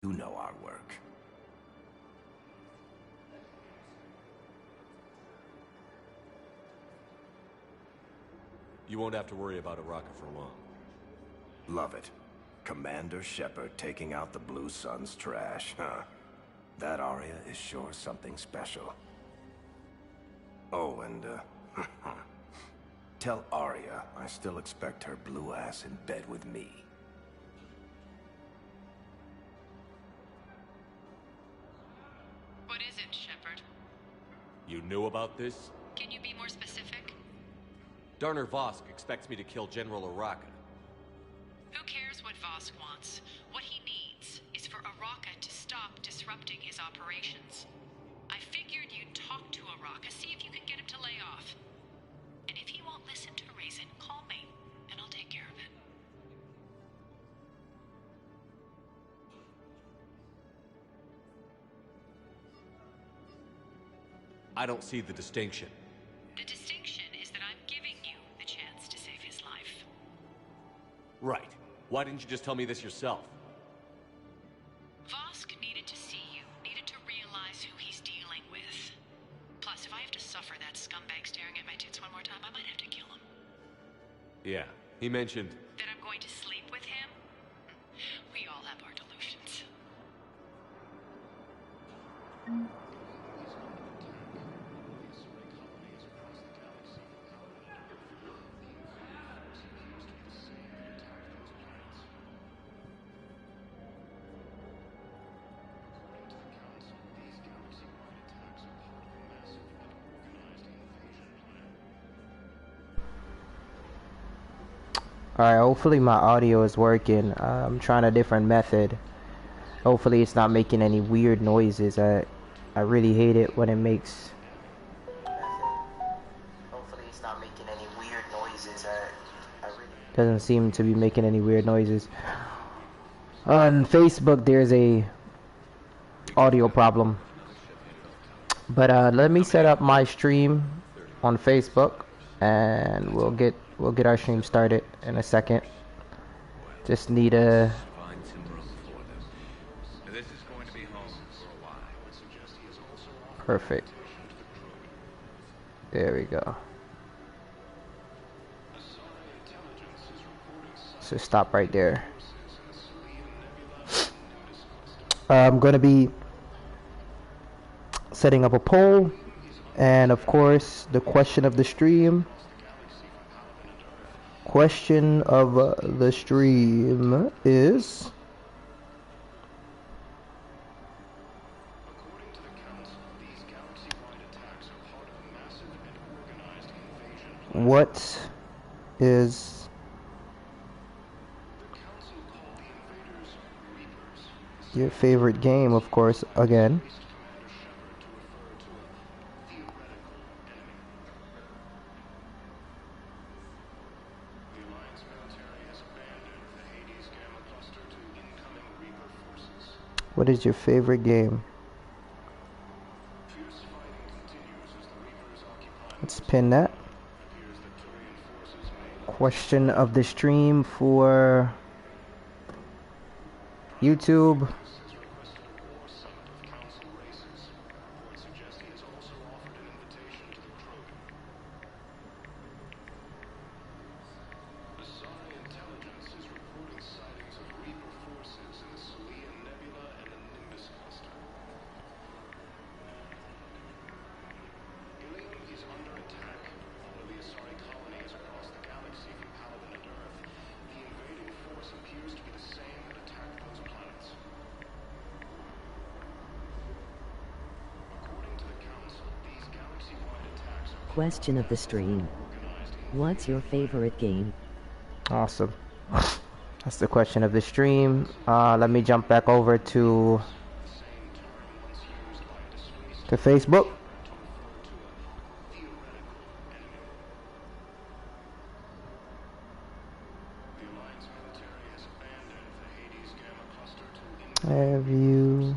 You know our work. You won't have to worry about Araka for long. Love it. Commander Shepard taking out the Blue Sun's trash, huh? That Arya is sure something special. Oh, and, tell Arya I still expect her blue ass in bed with me. What is it, Shepard? You knew about this? Can you be more specific? Darner Vosk expects me to kill General Araka. Who cares what Vosk wants? What he needs is for Araka to stop disrupting his operations. I figured you'd talk to Araka, see if you can get him to lay off. And if he won't listen to reason, call me, and I'll take care of it. I don't see the distinction. The distinction is that I'm giving you the chance to save his life. Right. Why didn't you just tell me this yourself? Vosk needed to see you, needed to realize who he's dealing with. Plus, if I have to suffer that scumbag staring at my tits one more time, I might have to kill him. Yeah, he mentioned... That I'm going to sleep with him? We all have our delusions. Alright, hopefully my audio is working. I'm trying a different method. Hopefully it's not making any weird noises. I really hate it when it makes... Hopefully it's not making any weird noises. I really... Doesn't seem to be making any weird noises. On Facebook there's a audio problem. But let me set up my stream on Facebook and we'll get our stream started in a second. Just need a... Perfect. There we go. So stop right there. I'm going to be setting up a poll, and of course the question of the stream is what is your favorite game, of course, again. What is your favorite game? Let's pin that. Question of the stream for YouTube. Question of the stream. What's your favorite game? Awesome. That's the question of the stream. Let me jump back over to Facebook. Have you...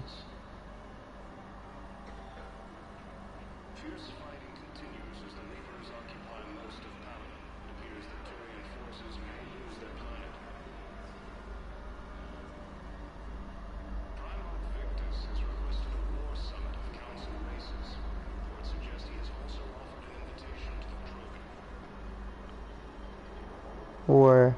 or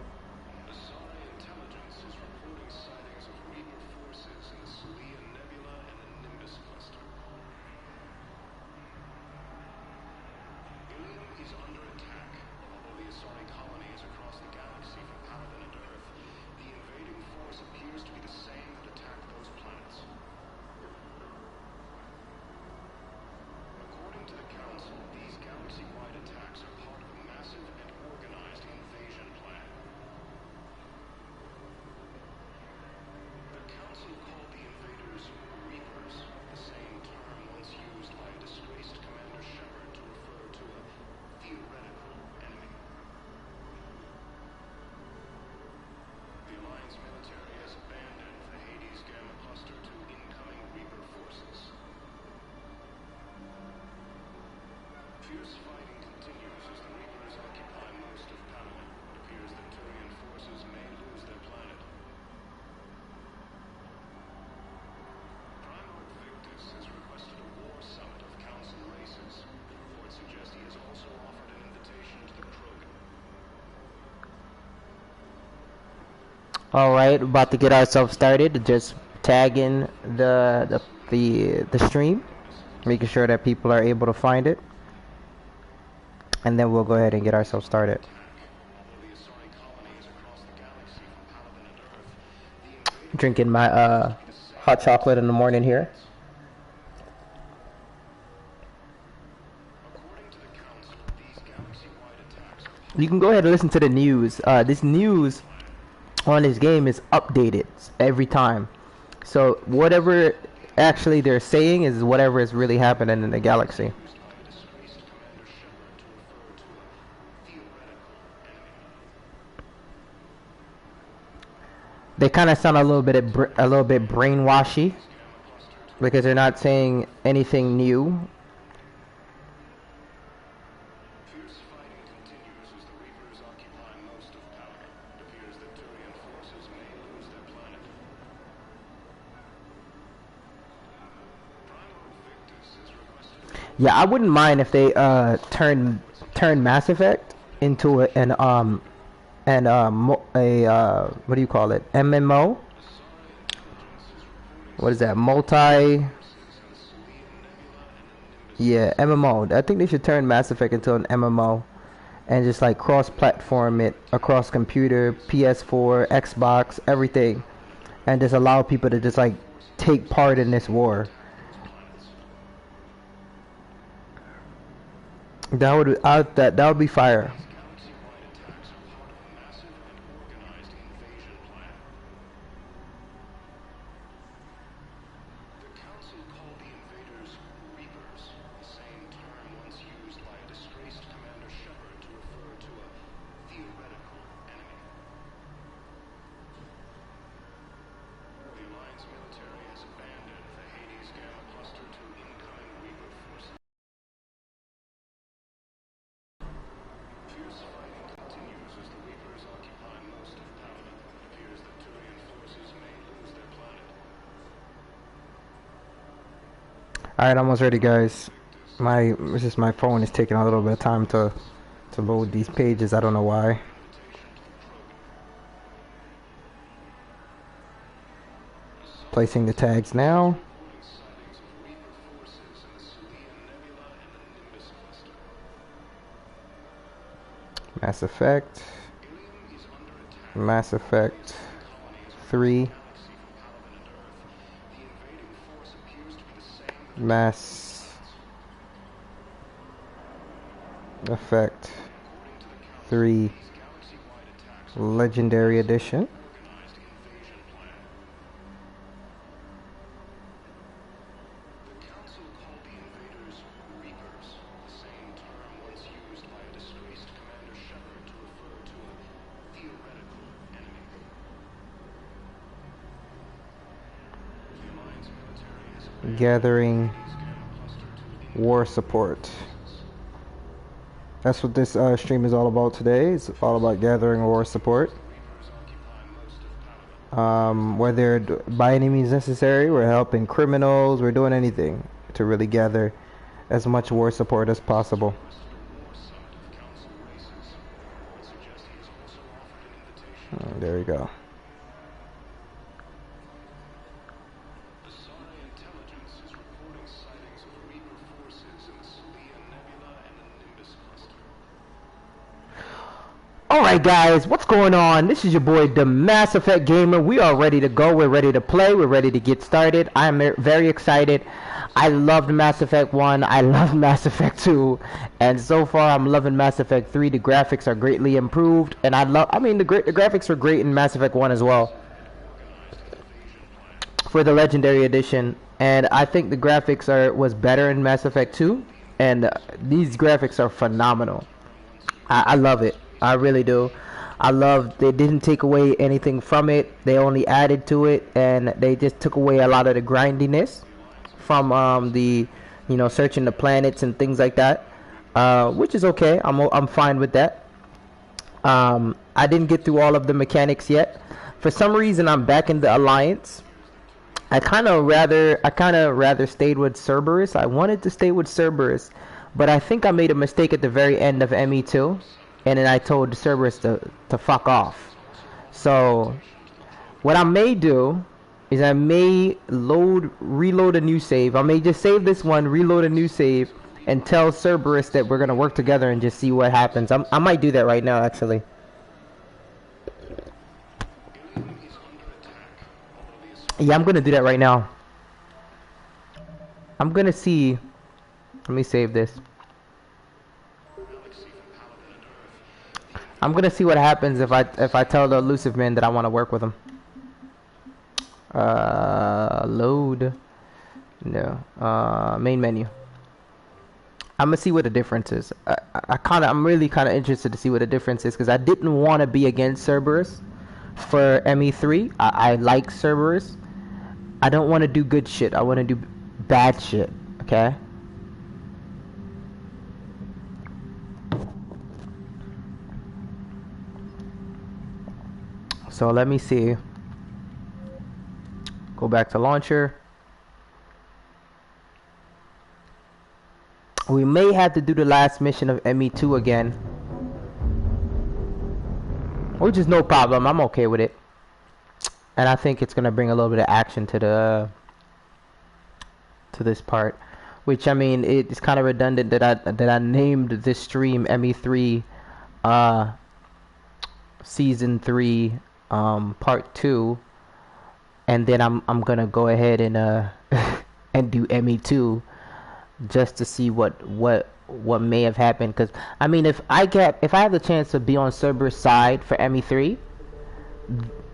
Alright, about to get ourselves started. Just tagging the stream, making sure that people are able to find it, and then we'll go ahead and get ourselves started. Drinking my hot chocolate in the morning here. You can go ahead and listen to the news. This news on this game is updated every time, so whatever actually they're saying is whatever is really happening in the galaxy. They kind of sound a little bit brainwashy because they're not saying anything new. Yeah, I wouldn't mind if they turn Mass Effect into what do you call it? MMO? What is that? Yeah, MMO. I think they should turn Mass Effect into an MMO and just like cross-platform it across computer, PS4, Xbox, everything, and just allow people to just like take part in this war. That would be fire. Alright, almost ready, guys. My phone is taking a little bit of time to load these pages. I don't know why. Placing the tags now. Mass Effect 3, Mass Effect 3 Legendary Edition. Gathering war support. That's what this stream is all about today. It's all about gathering war support. Whether by any means necessary, we're helping criminals, we're doing anything to really gather as much war support as possible. There we go. Alright guys, what's going on? This is your boy, the Mass Effect Gamer. We are ready to go. We're ready to play. We're ready to get started. I am very excited. I loved Mass Effect 1. I love Mass Effect 2. And so far, I'm loving Mass Effect 3. The graphics are greatly improved. And the graphics were great in Mass Effect 1 as well. For the Legendary Edition. And I think the graphics was better in Mass Effect 2. And these graphics are phenomenal. I love it. I really do. I love they didn't take away anything from it. They only added to it, and they just took away a lot of the grindiness from the searching the planets and things like that, which is okay. I'm fine with that. I didn't get through all of the mechanics yet. For some reason, I'm back in the Alliance. I kind of rather stayed with Cerberus. I wanted to stay with Cerberus, but I think I made a mistake at the very end of ME2. And then I told Cerberus to fuck off. So what I may do is I may reload a new save. I may just save this one, reload a new save, and tell Cerberus that we're gonna work together and just see what happens. I might do that right now, actually. Yeah, I'm gonna do that right now. I'm gonna see. Let me save this. I'm gonna see what happens if I tell the elusive man that I want to work with him. Load. No. Main menu. I'm gonna see what the difference is. I'm really kind of interested to see what the difference is, because I didn't want to be against Cerberus for ME3. I like Cerberus. I don't want to do good shit. I want to do bad shit. Okay. So let me see. Go back to launcher. We may have to do the last mission of ME2 again, which is no problem. I'm okay with it, and I think it's gonna bring a little bit of action to this part. Which, I mean, it's kind of redundant that I named this stream ME3 Season 3 Part 2, and then I'm gonna go ahead and and do ME2 just to see what may have happened. Because I mean, if I have the chance to be on Cerberus' side for ME3,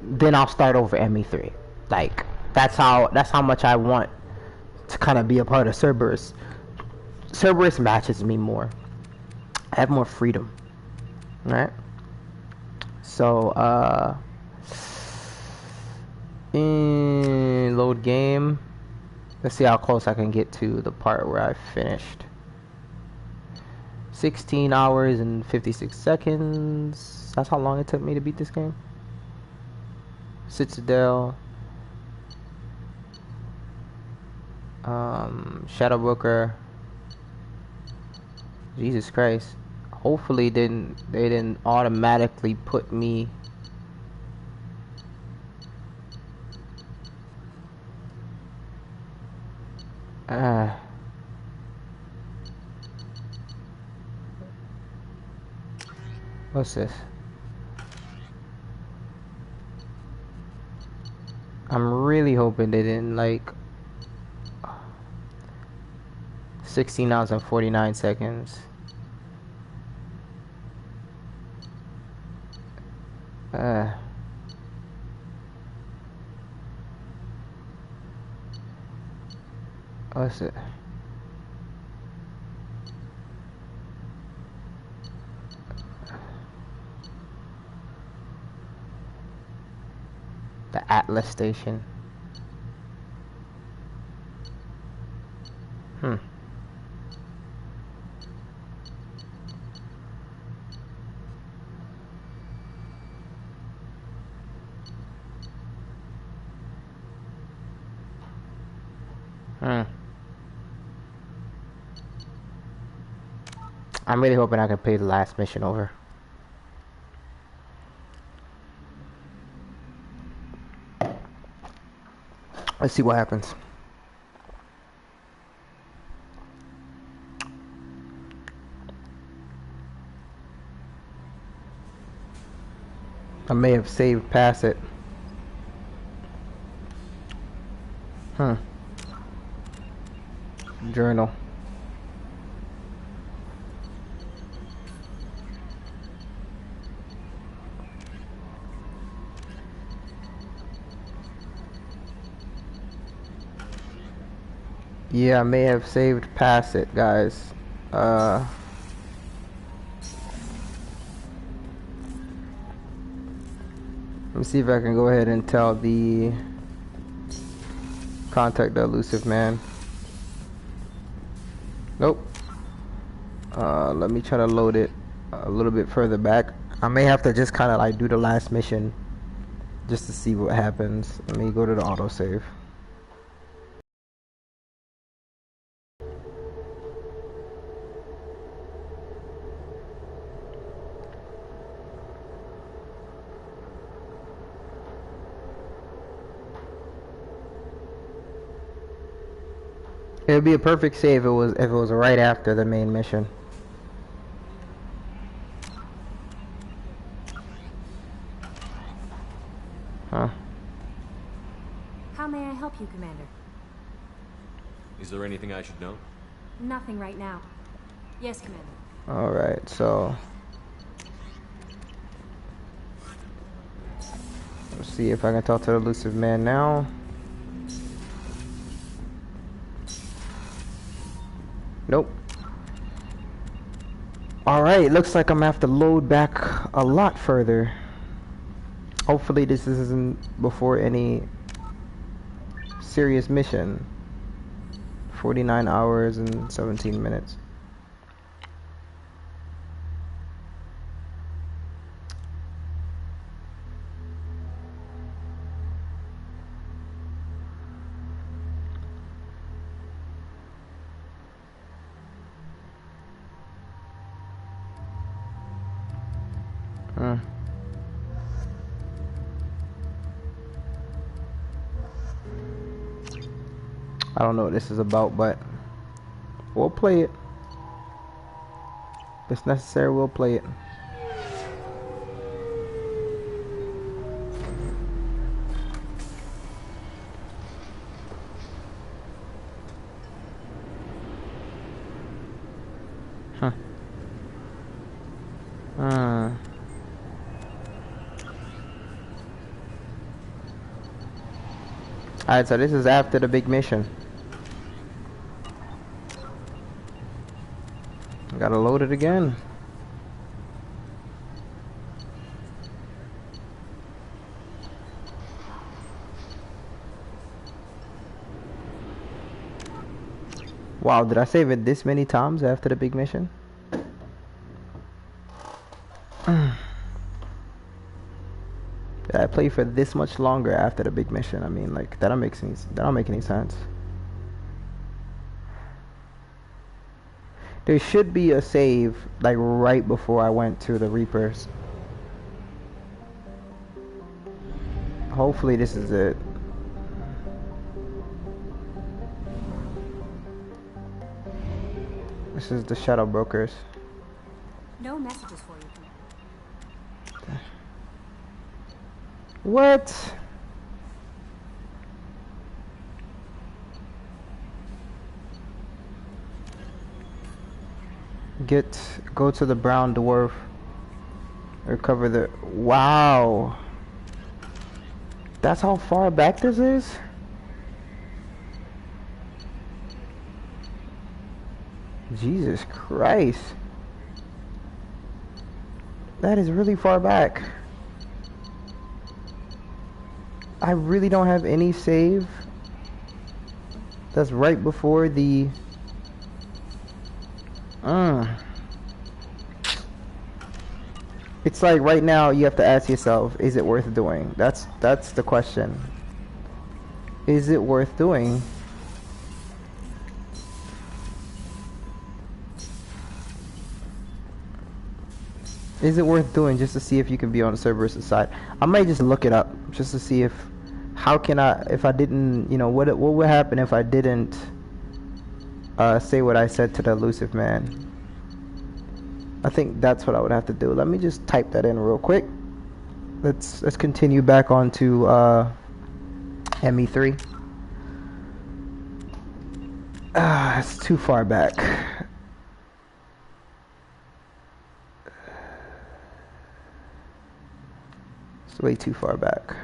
then I'll start over ME3. Like, that's how much I want to kind of be a part of Cerberus. Cerberus matches me more. I have more freedom. Right? So load game. Let's see how close I can get to the part where I finished. 16 hours and 56 seconds. That's how long it took me to beat this game. Citadel. Shadow Booker. Jesus Christ. Hopefully they didn't automatically put me what's this? I'm really hoping they didn't, like, 16 hours and 49 seconds. What's it? The Atlas station. I'm really hoping I can play the last mission over. Let's see what happens. I may have saved past it. Journal. Yeah, I may have saved past it, guys. Let me see if I can go ahead and tell the contact the elusive man. Nope. Let me try to load it a little bit further back. I may have to just kind of like do the last mission just to see what happens. Let me go to the autosave. It would be a perfect save if it was right after the main mission. Huh. How may I help you, Commander? Is there anything I should know? Nothing right now. Yes, Commander. Alright, so let's see if I can talk to the elusive man now. Nope. Alright, looks like I'm gonna have to load back a lot further. Hopefully this isn't before any serious mission. 49 hours and 17 minutes. I don't know what this is about, but we'll play it. If it's necessary, we'll play it. Huh. Alright, so this is after the big mission. Gotta load it again. Wow, did I save it this many times after the big mission? Did I play for this much longer after the big mission? I mean, like, that don't make any sense. There should be a save, like, right before I went to the Reapers. Hopefully this is it. This is the Shadow Brokers. No messages for you. What? Go to the brown dwarf. Recover the... Wow. That's how far back this is? Jesus Christ. That is really far back. I really don't have any save. That's right before the... It's like right now you have to ask yourself, is it worth doing? That's the question. Is it worth doing? Is it worth doing just to see if you can be on the Cerberus side? I might just look it up just to see if How can I, if I didn't, you know, what would happen if I didn't say what I said to the elusive man? I think that's what I would have to do. Let me just type that in real quick. Let's continue back on to ME3. It's too far back. It's way too far back.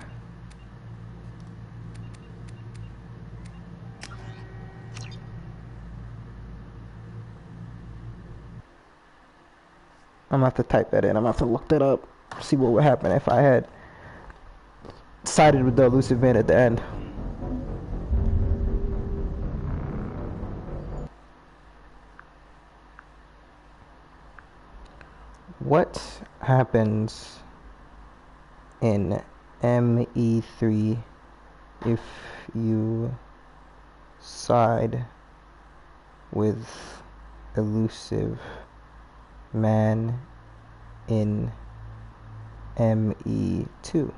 I'm gonna have to type that in. I'm gonna have to look that up, see what would happen if I had sided with the elusive man at the end. What happens in ME3 if you side with elusive man in ME2?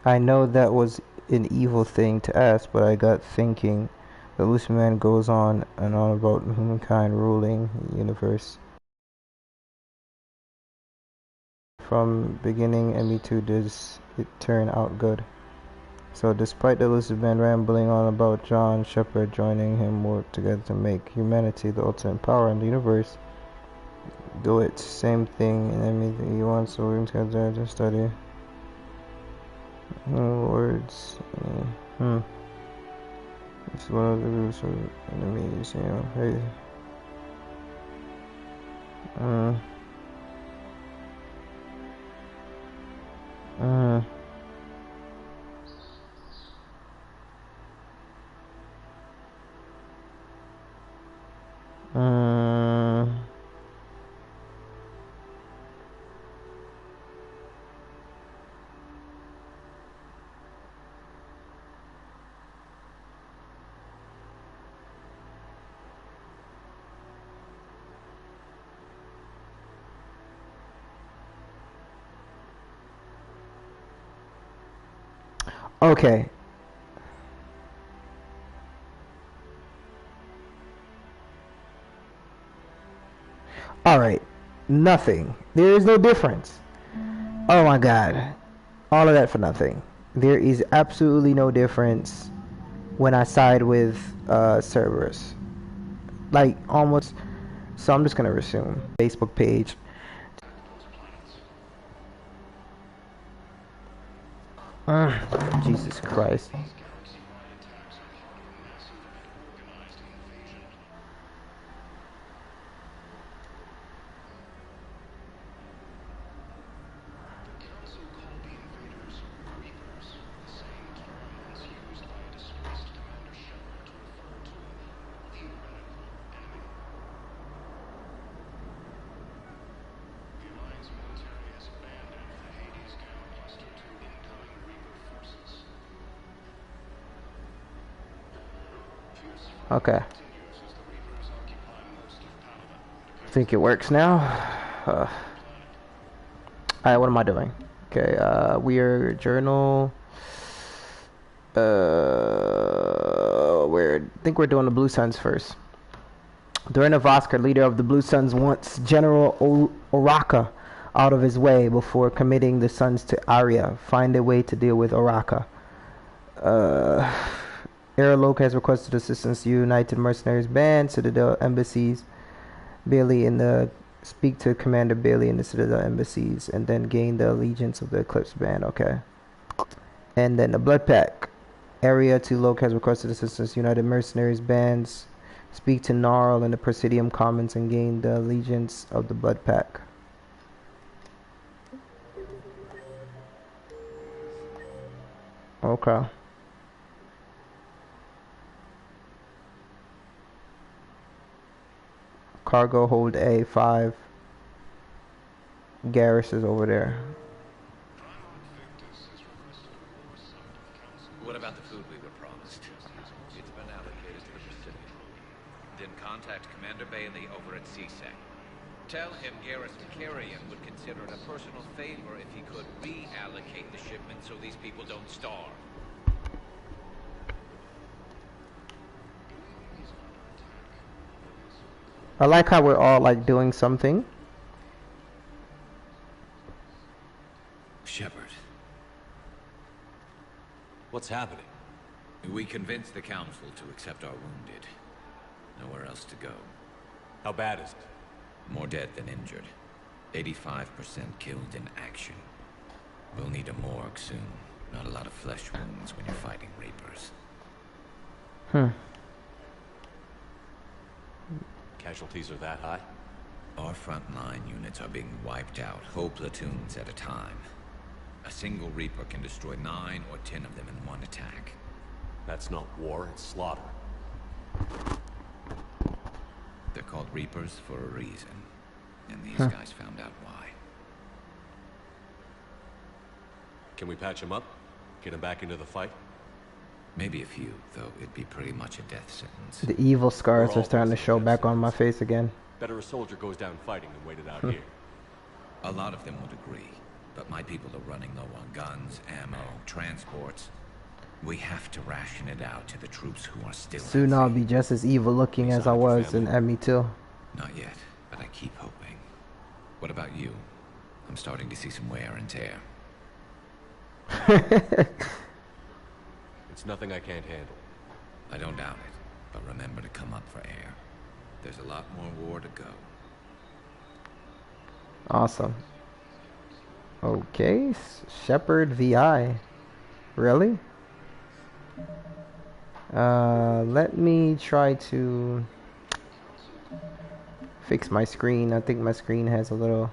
I know that was an evil thing to ask, but I got thinking. The elusive man goes on and on about humankind ruling the universe. From beginning ME2, does it turn out good? So despite the elusive man rambling on about John Shepard joining him work together to make humanity the ultimate power in the universe, do it. Same thing in ME3. You want so we're together to study. Words. It's one of the roots of enemies, you know. Hey. Okay. Alright. Nothing. There is no difference. Oh my god. All of that for nothing. There is absolutely no difference when I side with Cerberus. Like, almost. So I'm just gonna resume. Facebook page. Jesus Christ. Okay. I think it works now. Alright, what am I doing? Okay, we are journal. I think we're doing the Blue Suns first. During the Vosker, leader of the Blue Suns, wants General Oraka out of his way before committing the Suns to Arya. Find a way to deal with Oraka. Aerolok has requested assistance to United Mercenaries Band, Citadel Embassies, Bailey in the speak to Commander Bailey in the Citadel Embassies, and then gain the allegiance of the Eclipse Band. Okay. And then the Blood Pack. Area 2 Loke has requested assistance to United Mercenaries Bands, speak to Gnarl in the Presidium Commons, and gain the allegiance of the Blood Pack. Okay. Cargo hold A5. Garrus is over there. What about the food we were promised? It's been allocated to the Presidium. and contact Commander Bailey over at CSEC. Tell him Garrison Carrion would consider it a personal favor if he could reallocate the shipment so these people don't starve. I like how we're all like doing something. Shepard. What's happening? We convinced the Council to accept our wounded. Nowhere else to go. How bad is it? More dead than injured. 85% killed in action. We'll need a morgue soon. Not a lot of flesh wounds when you're fighting Reapers. Casualties are that high? Our frontline units are being wiped out, whole platoons at a time. A single Reaper can destroy 9 or 10 of them in one attack. That's not war, it's slaughter. They're called Reapers for a reason. And these guys found out why. Can we patch him up? Get him back into the fight? Maybe a few, though it'd be pretty much a death sentence. The evil scars are starting to show back on my face again. Better a soldier goes down fighting than waited out here. A lot of them would agree, but my people are running low on guns, ammo, transports. We have to ration it out to the troops who are still. Soon I'll be just as evil looking as I was in ME2. Not yet, but I keep hoping. What about you? I'm starting to see some wear and tear. It's nothing I can't handle. I don't doubt it, but remember to come up for air. There's a lot more war to go. Awesome. Okay, Shepard VI. Really? Let me try to fix my screen. I think my screen has a little...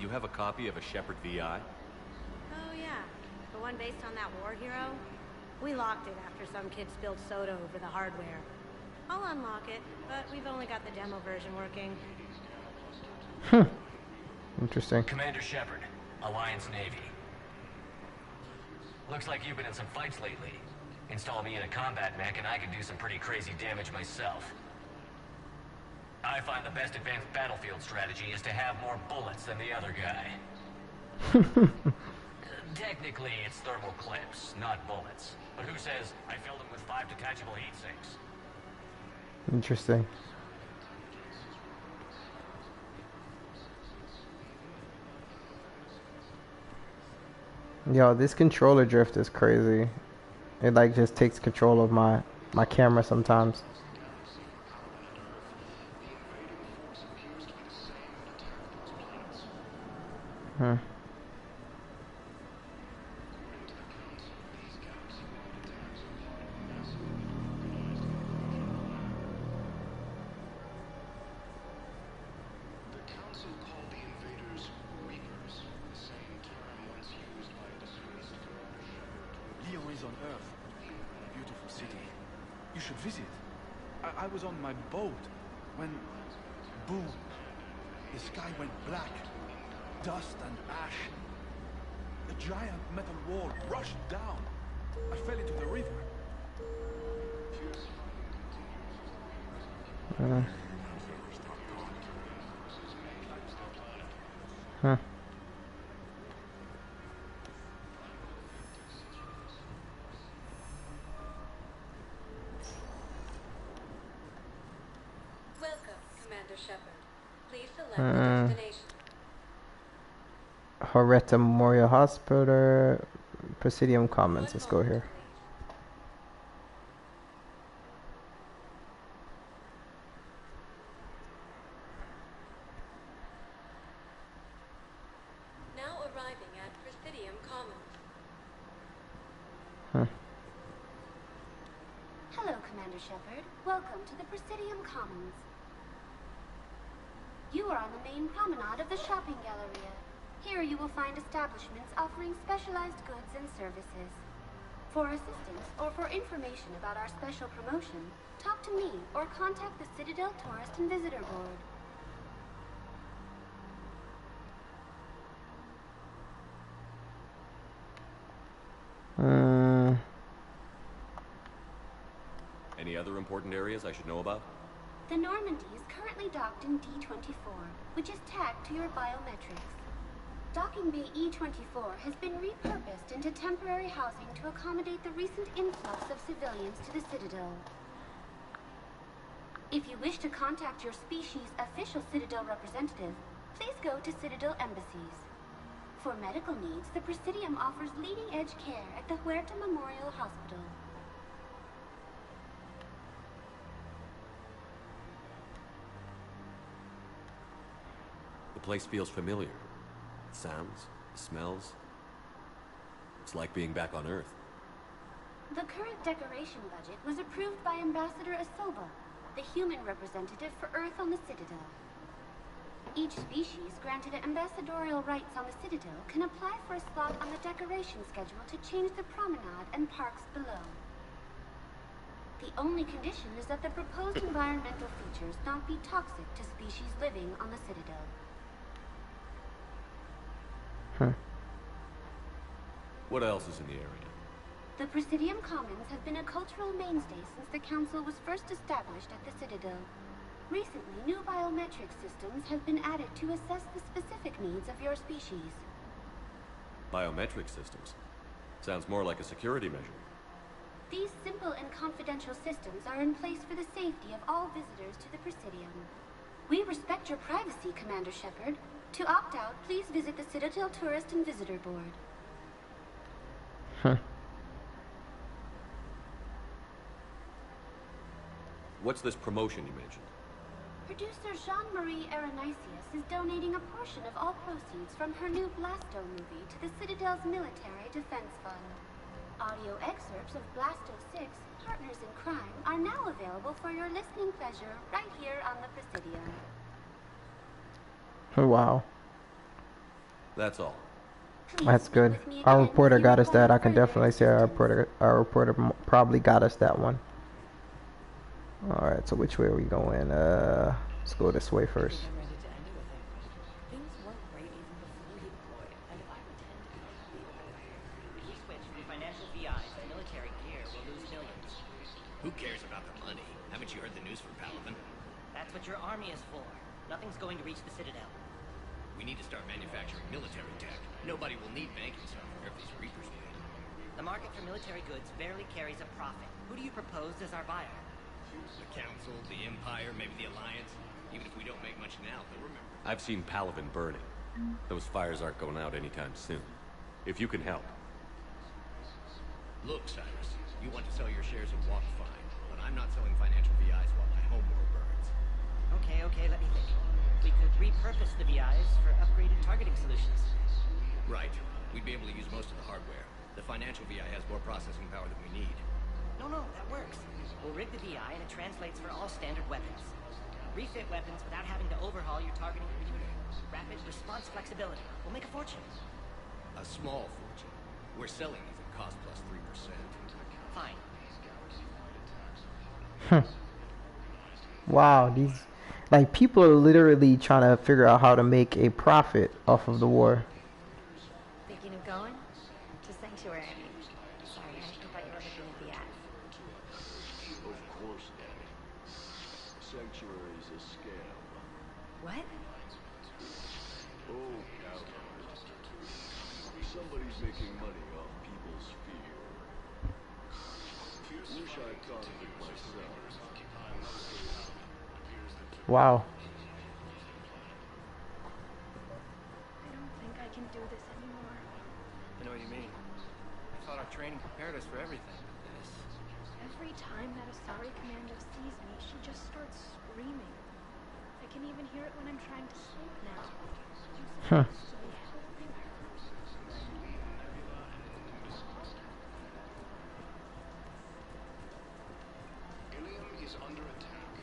You have a copy of a Shepard VI? Oh yeah, the one based on that war hero? We locked it after some kid spilled soda over the hardware. I'll unlock it, but we've only got the demo version working. Interesting. Commander Shepard, Alliance Navy. Looks like you've been in some fights lately. Install me in a combat mech and I can do some pretty crazy damage myself. I find the best advanced battlefield strategy is to have more bullets than the other guy. Technically, it's thermal clips, not bullets. But who says I filled them with 5 detachable heat sinks? Interesting. Yo, this controller drift is crazy. It like just takes control of my camera sometimes. On Earth. Beautiful city. You should visit. I was on my boat when... boom. The sky went black. Dust and ash. A giant metal wall rushed down. I fell into the river. Horetta Memorial Hospital, Presidium Commons. Let's go here. Now arriving at Presidium Commons. Hello, Commander Shepard. Welcome to the Presidium Commons. You are on the main promenade of the shopping galleria. Here you will find establishments offering specialized goods and services. For assistance or for information about our special promotion, talk to me or contact the Citadel Tourist and Visitor Board. Any other important areas I should know about? The Normandy is currently docked in D24, which is tagged to your biometrics. Docking Bay E24 has been repurposed into temporary housing to accommodate the recent influx of civilians to the Citadel. If you wish to contact your species' official Citadel representative, please go to Citadel embassies. For medical needs, the Presidium offers leading-edge care at the Huerta Memorial Hospital. The place feels familiar. Sounds, smells. It's like being back on Earth. The current decoration budget was approved by Ambassador Asoba, the human representative for Earth on the Citadel. Each species granted ambassadorial rights on the Citadel can apply for a slot on the decoration schedule to change the promenade and parks below. The only condition is that the proposed environmental features not be toxic to species living on the Citadel. What else is in the area? The Presidium Commons have been a cultural mainstay since the Council was first established at the Citadel. Recently, new biometric systems have been added to assess the specific needs of your species. Biometric systems? Sounds more like a security measure. These simple and confidential systems are in place for the safety of all visitors to the Presidium. We respect your privacy, Commander Shepard. To opt out, please visit the Citadel Tourist and Visitor Board. What's this promotion you mentioned? Producer Jean-Marie Aronisius is donating a portion of all proceeds from her new Blasto movie to the Citadel's Military Defense Fund. Audio excerpts of Blasto 6, Partners in Crime, are now available for your listening pleasure right here on the Presidium. Wow. That's all. That's good. Our reporter got us that. I can definitely say our reporter probably got us that one. Alright, so which way are we going? Let's go this way first. Who cares about the money? Haven't you heard the news from Palaven? That's what your army is for. Nothing's going to reach the Citadel. We need to start manufacturing military tech. Nobody will need banking software if these Reapers win. The market for military goods barely carries a profit. Who do you propose as our buyer? The Council, the Empire, maybe the Alliance. Even if we don't make much now, they'll remember. I've seen Palaven burning. Those fires aren't going out anytime soon. If you can help. Look, Cyrus, you want to sell your shares of Walk fine, but I'm not selling financial VIs while my homeworld burns. Okay, let me think. We could repurpose the VIs for upgraded targeting solutions. Right. We'd be able to use most of the hardware. The financial VI has more processing power than we need. No, that works. We'll rig the VI and it translates for all standard weapons. Refit weapons without having to overhaul your targeting computer. Rapid response flexibility. We'll make a fortune. A small fortune. We're selling these at cost plus 3%. Fine. Wow, these... Like, people are literally trying to figure out how to make a profit off of the war. Thinking of going? To Sanctuary. Sorry, I thought you were looking at the ad. Of course, Daddy. Sanctuary is a scam. What? Oh, cowboys. Somebody's making money off people's fear. Wish I'd thought of it myself. Wow. I don't think I can do this anymore. I know what you mean. I thought our training prepared us for everything. This. Every time that Asari Commando sees me, she just starts screaming. I can even hear it when I'm trying to sleep now. Huh. Ilium is under attack.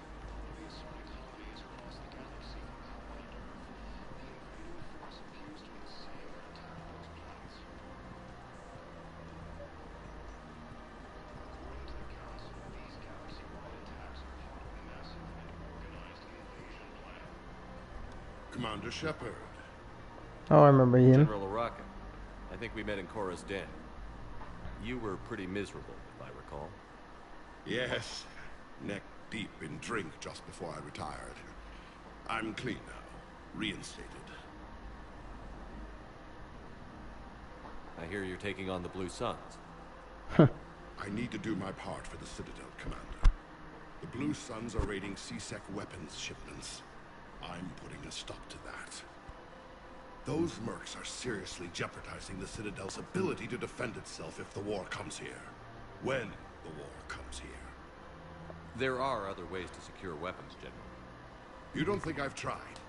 Commander Shepard. Oh, I remember him. General Araka. I think we met in Cora's den. You were pretty miserable, if I recall. Yes. Neck deep in drink just before I retired. I'm clean now. Reinstated. I hear you're taking on the Blue Suns. I need to do my part for the Citadel, Commander. The Blue Suns are raiding CSEC weapons shipments. I'm putting a stop to that. Those mercs are seriously jeopardizing the Citadel's ability to defend itself if the war comes here. When the war comes here. There are other ways to secure weapons, General. You don't think I've tried?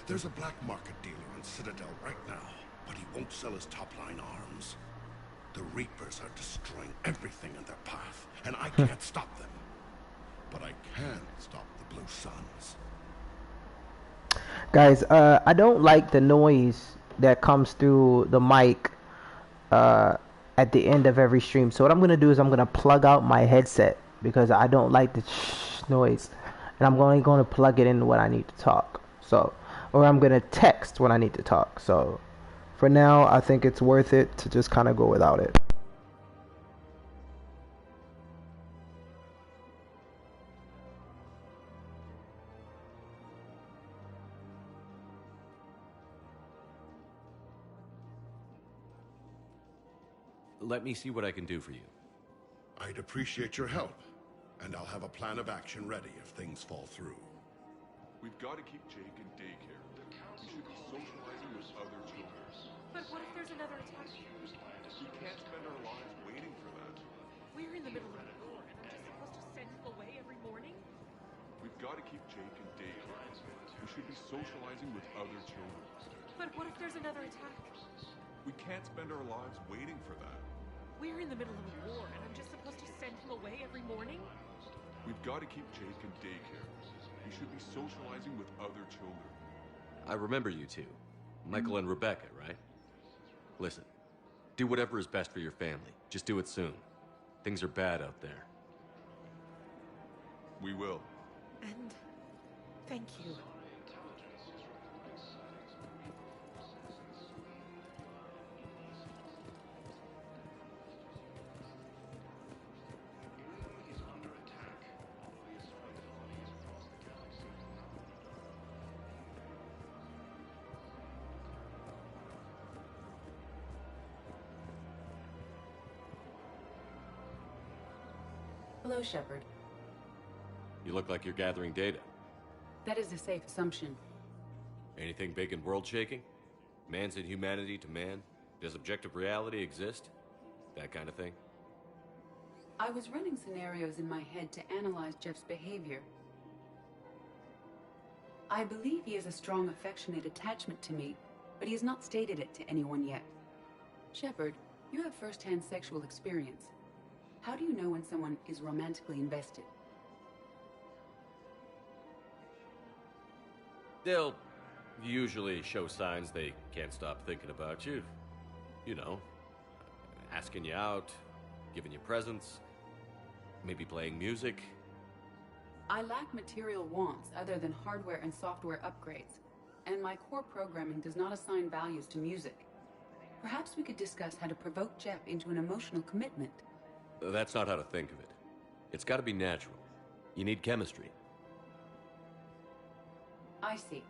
There's a black market dealer on Citadel right now, but he won't sell his top-line arms. The Reapers are destroying everything in their path, and I can't stop them. But I can stop the Blue Suns. Guys, I don't like the noise that comes through the mic at the end of every stream. So what I'm going to do is I'm going to plug out my headset because I don't like the noise. And I'm only going to plug it in when I need to talk. So, or I'm going to text when I need to talk. So for now, I think it's worth it to just kind of go without it. Let me see what I can do for you. I'd appreciate your help, and I'll have a plan of action ready if things fall through. We've got to keep Jake in daycare. He should be socializing with other children. But what if there's another attack? We can't spend our lives waiting for that. We're in the middle of a war, and I'm just supposed to send him away every morning? We've got to keep Jake in daycare. He should be socializing with other children. But what if there's another attack? We can't spend our lives waiting for that. We're in the middle of a war, and I'm just supposed to send him away every morning? We've got to keep Jake in daycare. He should be socializing with other children. I remember you two. Michael and Rebecca, right? Listen, do whatever is best for your family. Just do it soon. Things are bad out there. We will. And thank you. Hello, Shepard. You look like you're gathering data. That is a safe assumption. Anything big and world-shaking? Man's inhumanity to man? Does objective reality exist? That kind of thing? I was running scenarios in my head to analyze Jeff's behavior. I believe he has a strong affectionate attachment to me, but he has not stated it to anyone yet. Shepard, you have first-hand sexual experience. How do you know when someone is romantically invested? They'll usually show signs they can't stop thinking about you. You know, asking you out, giving you presents, maybe playing music. I lack material wants other than hardware and software upgrades, and my core programming does not assign values to music. Perhaps we could discuss how to provoke Jeff into an emotional commitment. That's not how to think of it. It's got to be natural. You need chemistry. I see.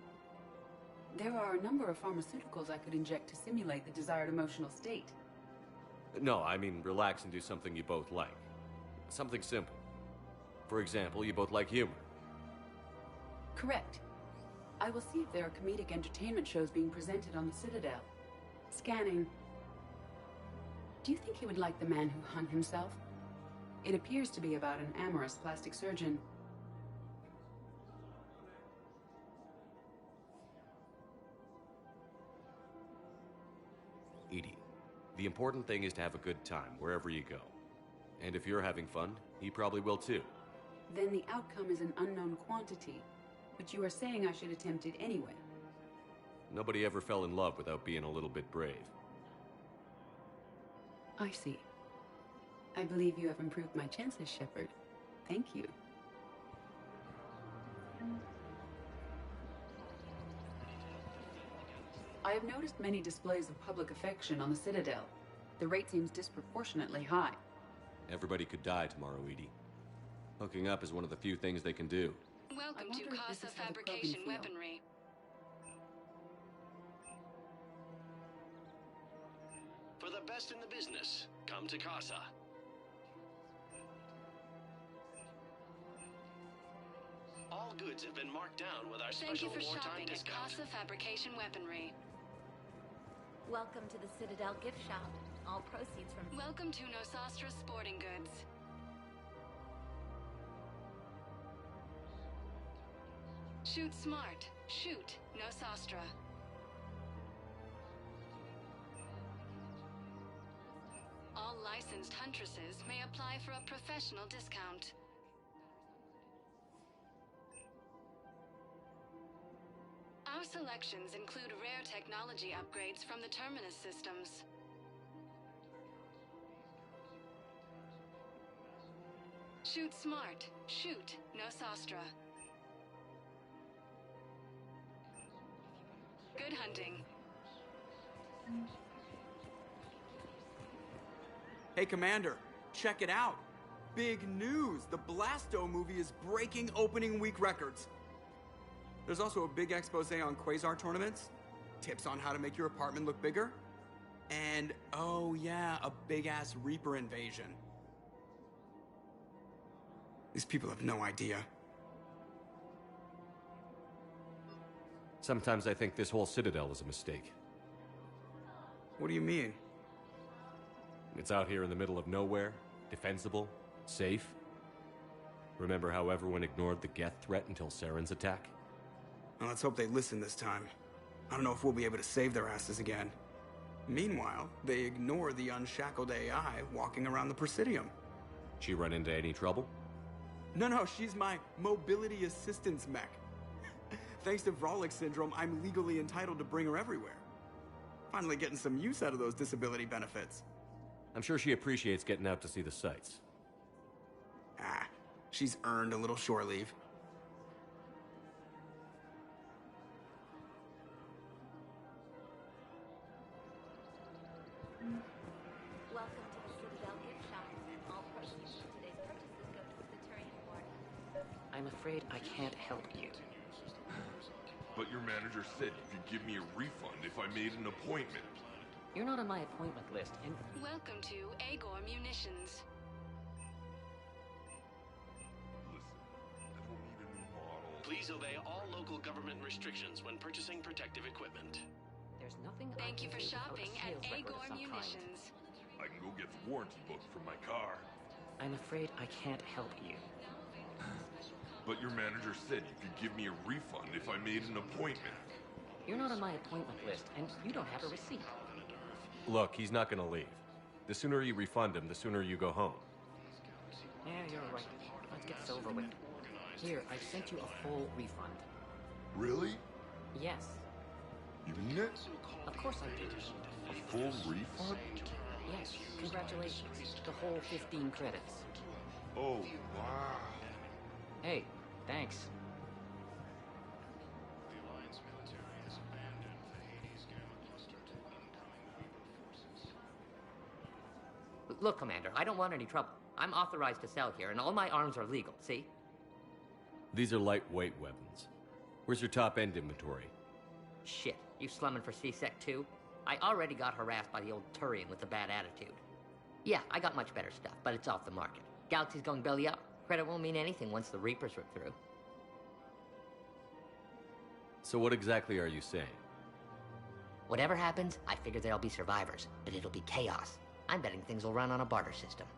There are a number of pharmaceuticals I could inject to simulate the desired emotional state. No, I mean relax and do something you both like. Something simple. For example, you both like humor. Correct. I will see if there are comedic entertainment shows being presented on the Citadel. Scanning. Do you think he would like The Man Who Hung Himself? It appears to be about an amorous plastic surgeon. Edie, the important thing is to have a good time wherever you go. And if you're having fun, he probably will too. Then the outcome is an unknown quantity, but you are saying I should attempt it anyway. Nobody ever fell in love without being a little bit brave. I see. I believe you have improved my chances, Shepard. Thank you. I have noticed many displays of public affection on the Citadel. The rate seems disproportionately high. Everybody could die tomorrow, Edie. Hooking up is one of the few things they can do. Welcome to Casa Fabrication Weaponry. For the best in the business, come to Casa. All goods have been marked down with our Thank you special for wartime shopping at discount. Casa Fabrication Weaponry. Welcome to the Citadel gift shop. All proceeds from... Welcome to Nosastra Sporting Goods. Shoot smart. Shoot Nosastra. All licensed huntresses may apply for a professional discount. Our selections include rare technology upgrades from the Terminus systems. Shoot smart. Shoot Nosastra. Good hunting. Hey, Commander, check it out. Big news! The Blasto movie is breaking opening week records. There's also a big expose on Quasar tournaments, tips on how to make your apartment look bigger, and, oh yeah, a big-ass Reaper invasion. These people have no idea. Sometimes I think this whole Citadel was a mistake. What do you mean? It's out here in the middle of nowhere, defensible, safe. Remember how everyone ignored the Geth threat until Saren's attack? Well, let's hope they listen this time. I don't know if we'll be able to save their asses again. Meanwhile, they ignore the unshackled AI walking around the Presidium. She run into any trouble? No, she's my mobility assistance mech. Thanks to Vrolic syndrome, I'm legally entitled to bring her everywhere. Finally getting some use out of those disability benefits. I'm sure she appreciates getting out to see the sights. Ah, she's earned a little shore leave. Welcome to the Citadel gift shop. All proceeds from today's purchases go to the Turian Ward. I'm afraid I can't help you. But your manager said you could give me a refund if I made an appointment. You're not on my appointment list, and... Welcome to Agor Munitions. Please obey all local government restrictions when purchasing protective equipment. There's nothing. Thank you for shopping at Agor Munitions. I can go get the warranty book from my car. I'm afraid I can't help you. But your manager said you could give me a refund if I made an appointment. You're not on my appointment list, and you don't have a receipt. Look, he's not gonna leave. The sooner you refund him, the sooner you go home. Yeah, you're right. Let's get this over with. Here, I sent you a full refund. Really? Yes. You mean it? Of course I do. A full refund? Yes, congratulations. The whole 15 credits. Oh, wow. Hey, thanks. Look, Commander, I don't want any trouble. I'm authorized to sell here, and all my arms are legal, see? These are lightweight weapons. Where's your top-end inventory? Shit, you slumming for C-Sec 2? I already got harassed by the old Turian with a bad attitude. Yeah, I got much better stuff, but it's off the market. Galaxy's going belly up. Credit won't mean anything once the Reapers rip through. So what exactly are you saying? Whatever happens, I figure there'll be survivors, but it'll be chaos. I'm betting things will run on a barter system.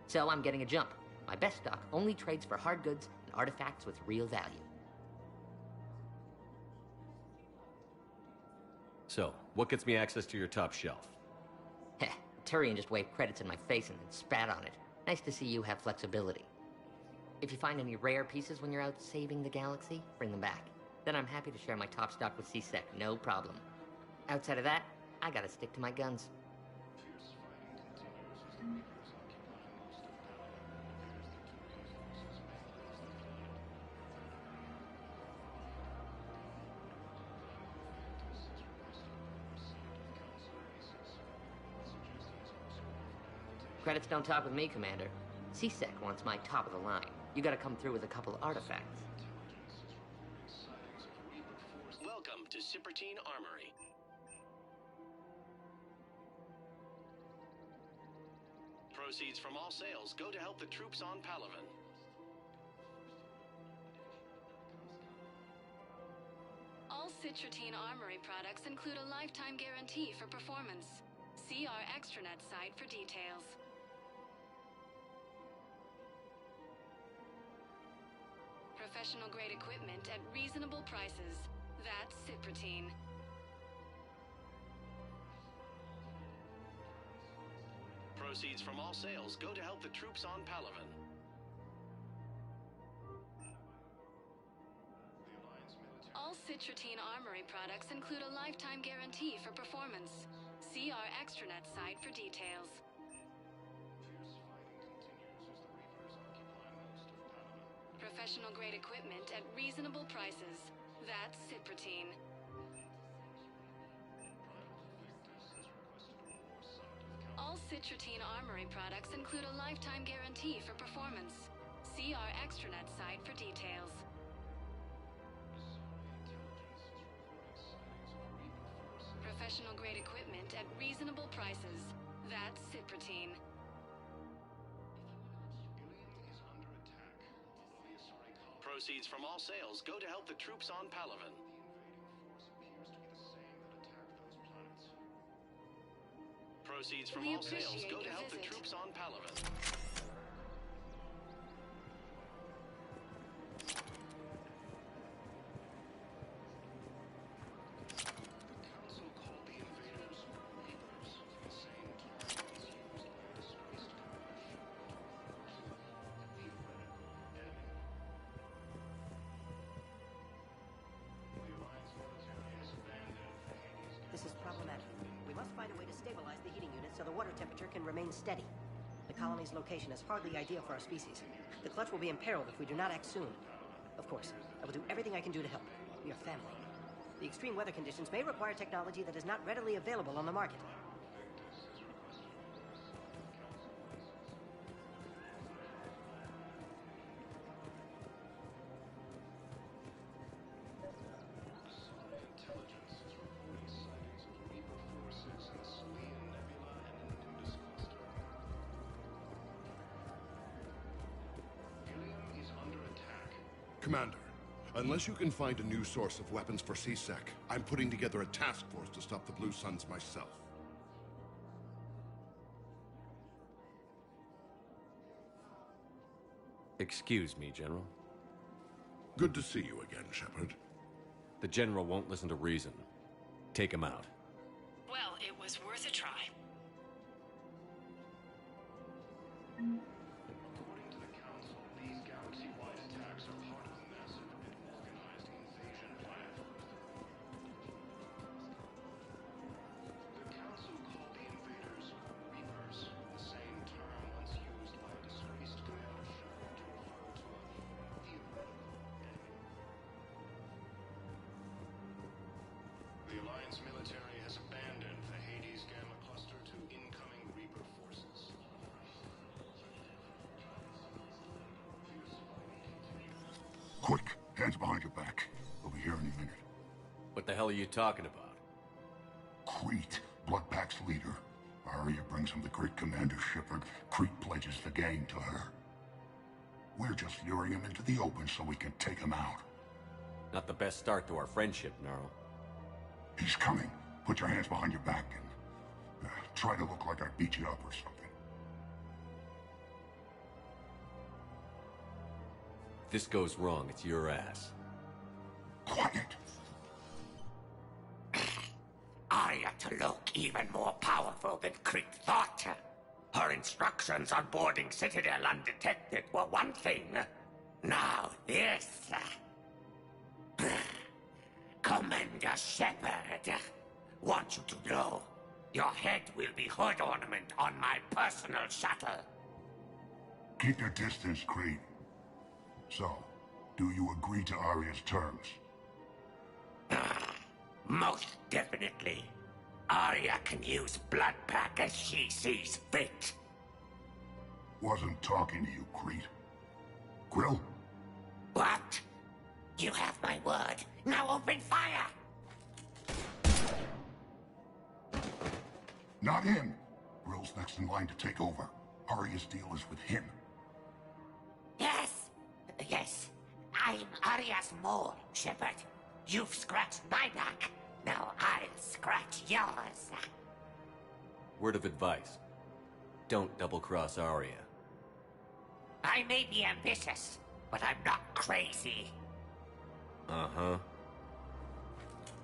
So I'm getting a jump. My best stock only trades for hard goods and artifacts with real value. So, what gets me access to your top shelf? Heh, Turian just waved credits in my face and then spat on it. Nice to see you have flexibility. If you find any rare pieces when you're out saving the galaxy, bring them back. Then I'm happy to share my top stock with C-Sec, no problem. Outside of that, I gotta stick to my guns. Credits don't talk with me, Commander. C-Sec wants my top of the line. You gotta come through with a couple of artifacts. Welcome to S3P2 Armory. Proceeds from all sales go to help the troops on Palaven. All S3P2 Armory products include a lifetime guarantee for performance. See our extranet site for details. Professional grade equipment at reasonable prices. That's S3P2. Proceeds from all sales go to help the troops on Palaven. All S3P2 Armory products include a lifetime guarantee for performance. See our extranet site for details. Professional grade equipment at reasonable prices. That's S3P2. All S3P2 Armory products include a lifetime guarantee for performance. See our extranet site for details. Professional grade equipment at reasonable prices. That's S3P2. Proceeds from all sales go to help the troops on Palaven. Proceeds from all sales go to help the troops on Palaven. This is problematic. We must find a way to stabilize the heating unit so the water temperature can remain steady. The colony's location is hardly ideal for our species. The clutch will be imperiled if we do not act soon. Of course, I will do everything I can do to help. We are family. The extreme weather conditions may require technology that is not readily available on the market. Commander, unless you can find a new source of weapons for C-Sec, I'm putting together a task force to stop the Blue Suns myself. Excuse me, General. Good to see you again, Shepard. The General won't listen to reason. Take him out. Well, it was worth a try. The Alliance military has abandoned the Hades Gamma Cluster to incoming Reaper forces. Quick, hands behind your back. We'll be here any minute. What the hell are you talking about? Crete, Bloodpack's leader. Arya brings him the great Commander Shepard. Crete pledges the gang to her. We're just luring him into the open so we can take him out. Not the best start to our friendship, Gnarl. He's coming. Put your hands behind your back and try to look like I beat you up or something. If this goes wrong, it's your ass. Quiet. Arya to look even more powerful than Crete thought. Her instructions on boarding Citadel undetected were one thing. Now this. Commander Shepard, want you to know, your head will be hood ornament on my personal shuttle. Keep your distance, Crete. So, do you agree to Arya's terms? Most definitely. Arya can use Bloodpack as she sees fit. Wasn't talking to you, Crete. Grill? What? You have my word. Now open fire! Not him. Grill's next in line to take over. Arya's deal is with him. Yes. Yes. I'm Arya's mole, Shepard. You've scratched my back. Now I'll scratch yours. Word of advice. Don't double-cross Arya. I may be ambitious, but I'm not crazy. Uh-huh.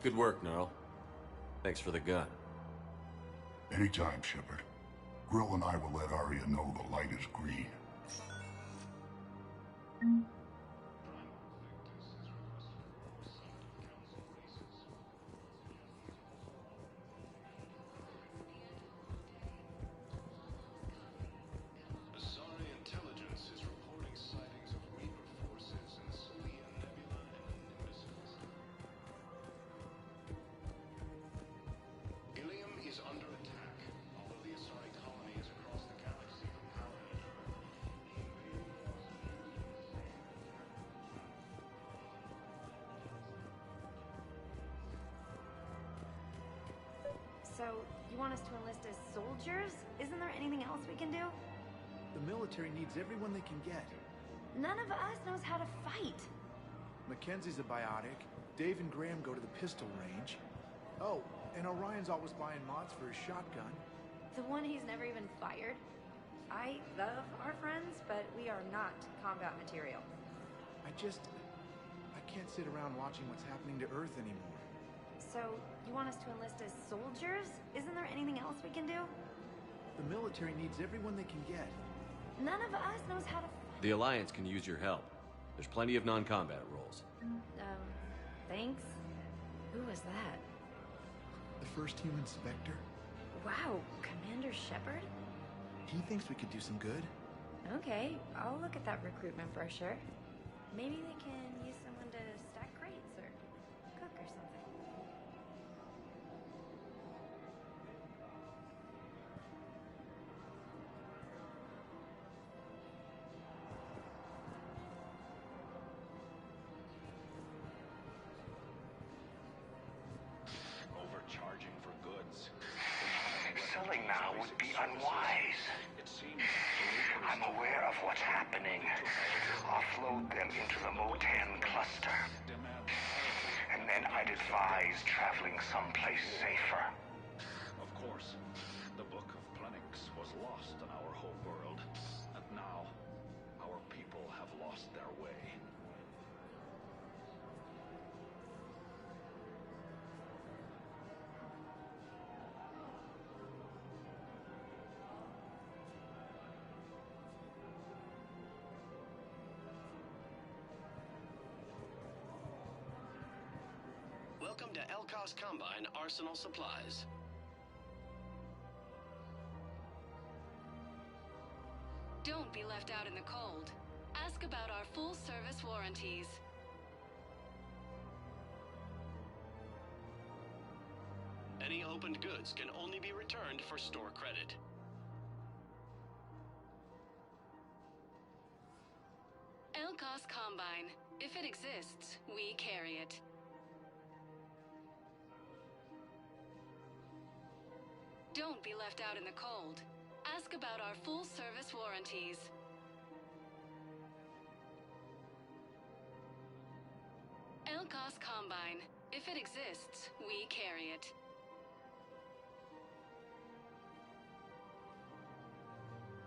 Good work, Gnarl. Thanks for the gun. Anytime, Shepard. Grill and I will let Arya know the light is green. Asari intelligence is reporting sightings of Reaper forces in Celia Nebula and Nimbuses. Ilium is under attack. Although the Asari colony is across the galaxy, the power So, you want us to enlist as soldiers? Isn't there anything else we can do? The military needs everyone they can get. None of us knows how to fight. Mackenzie's a biotic. Dave and Graham go to the pistol range. Oh, and Orion's always buying mods for his shotgun. The one he's never even fired? I love our friends, but we are not combat material. I can't sit around watching what's happening to Earth anymore. So, you want us to enlist as soldiers? Isn't there anything else we can do? The military needs everyone they can get. None of us knows how to The Alliance can use your help. There's plenty of non-combat roles. thanks? Who was that? The first human Spectre? Wow, Commander Shepard? He thinks we could do some good. Okay, I'll look at that recruitment brochure. Maybe they can use someone to stack crates or cook or something. overcharging for goods. Selling now would be unwise. It seems I'm aware of what's happening. Offload them into the Motan cluster. And then I'd advise traveling someplace safer. Of course, the Book of Plenix was lost in our home world, and now our people have lost their way. Welcome to Elkos Combine Arsenal Supplies. Don't be left out in the cold. Ask about our full-service warranties. Any opened goods can only be returned for store credit. Elkos Combine. If it exists, we carry it. Don't be left out in the cold. Ask about our full-service warranties. Elkos Combine. If it exists, we carry it.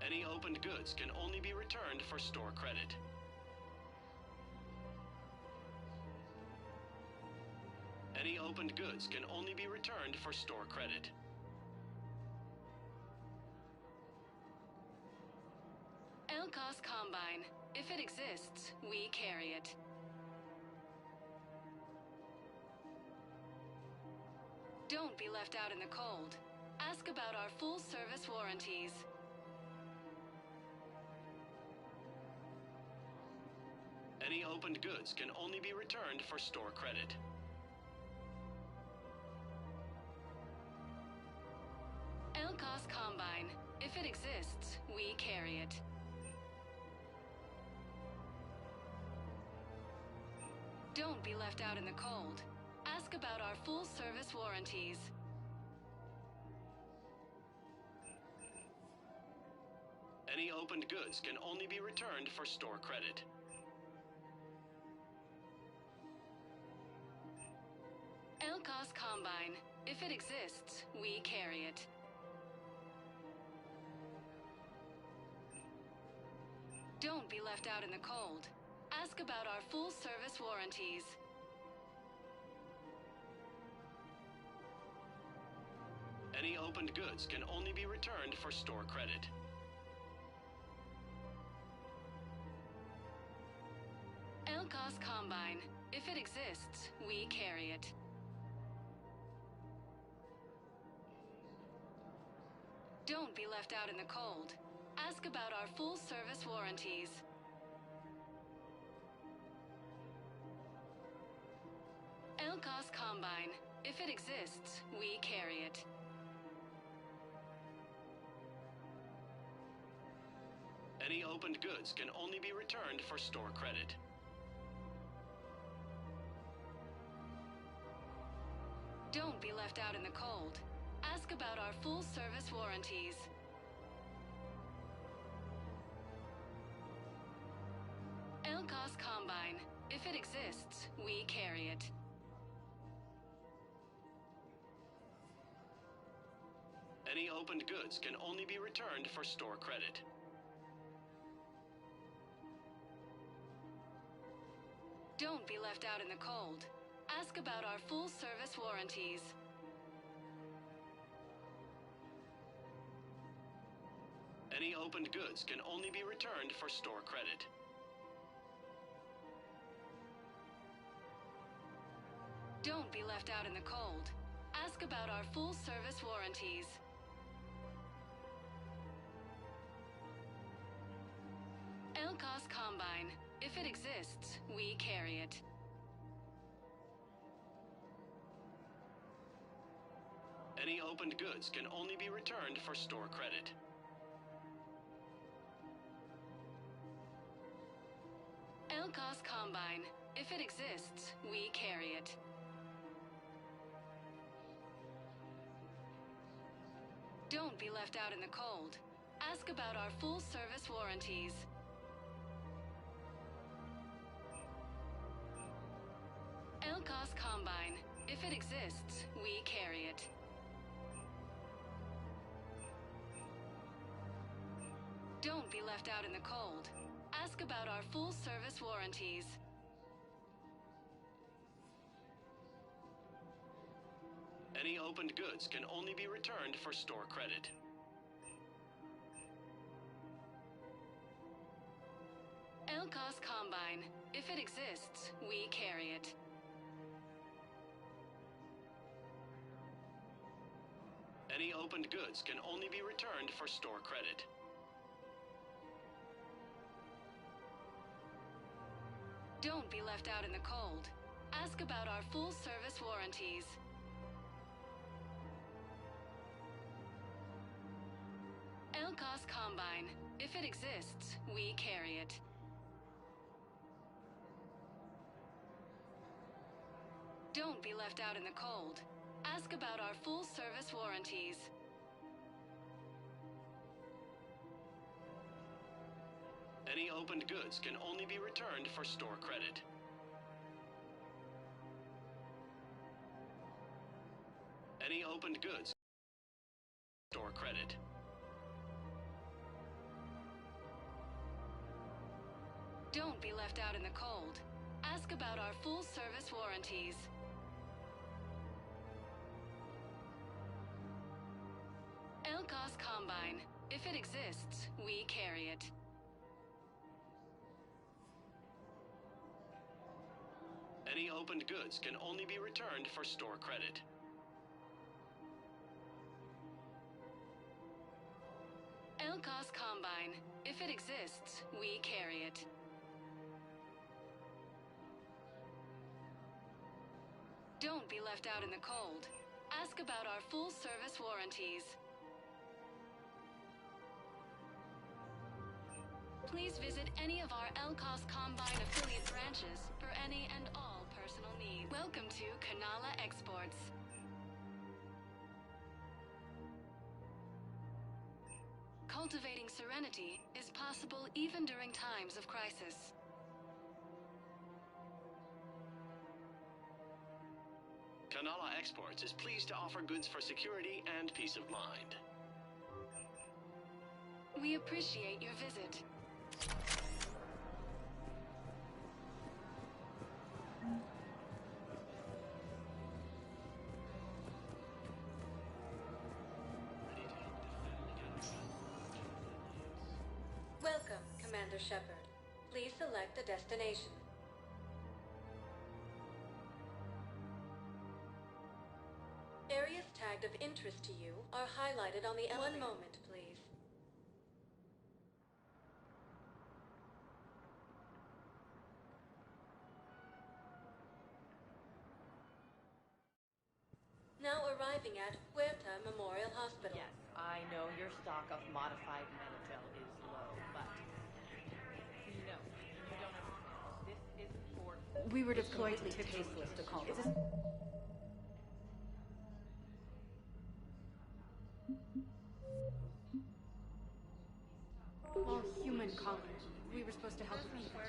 Any opened goods can only be returned for store credit. Any opened goods can only be returned for store credit. Elkos Combine. If it exists, we carry it. Don't be left out in the cold. Ask about our full-service warranties. Any opened goods can only be returned for store credit. Elkos Combine. If it exists, we carry it. Don't be left out in the cold. Ask about our full-service warranties. Any opened goods can only be returned for store credit. Elkos Combine. If it exists, we carry it. Don't be left out in the cold. Ask about our full-service warranties. Any opened goods can only be returned for store credit. Elkos Combine. If it exists, we carry it. Don't be left out in the cold. Ask about our full-service warranties. Elkos Combine. If it exists, we carry it. Any opened goods can only be returned for store credit. Don't be left out in the cold. Ask about our full-service warranties. Elkos Combine. If it exists, we carry it. Any opened goods can only be returned for store credit. Don't be left out in the cold. Ask about our full-service warranties. Any opened goods can only be returned for store credit. Don't be left out in the cold. Ask about our full-service warranties. Elkos Combine. If it exists, we carry it. Any opened goods can only be returned for store credit. Elkos Combine. If it exists, we carry it. Don't be left out in the cold. Ask about our full-service warranties. Elkos Combine. If it exists, we carry it. Don't be left out in the cold. Ask about our full-service warranties. Any opened goods can only be returned for store credit. Elkos Combine. If it exists, we carry it. Any opened goods can only be returned for store credit. Don't be left out in the cold. Ask about our full-service warranties. Elkos Combine. If it exists, we carry it. Don't be left out in the cold. Ask about our full-service warranties. Any opened goods can only be returned for store credit. Any opened goods store credit. Don't be left out in the cold. Ask about our full-service warranties. Elkos Combine. If it exists, we carry it. Any opened goods can only be returned for store credit. Elkos Combine. If it exists, we carry it. Don't be left out in the cold. Ask about our full-service warranties. Please visit any of our Elkos Combine affiliate branches for any and all need. Welcome to Kanala Exports. Cultivating serenity is possible even during times of crisis. Kanala Exports is pleased to offer goods for security and peace of mind. We appreciate your visit. Welcome, Commander Shepard. Please select a destination. Areas tagged of interest to you are highlighted on the... One moment, please. Now arriving at Huerta Memorial Hospital. Yes, I know your stock of modified Meditel is low, but no, you don't understand. This isn't for... We were deployed to tasteless to call this. All human colony. We were supposed to help with people.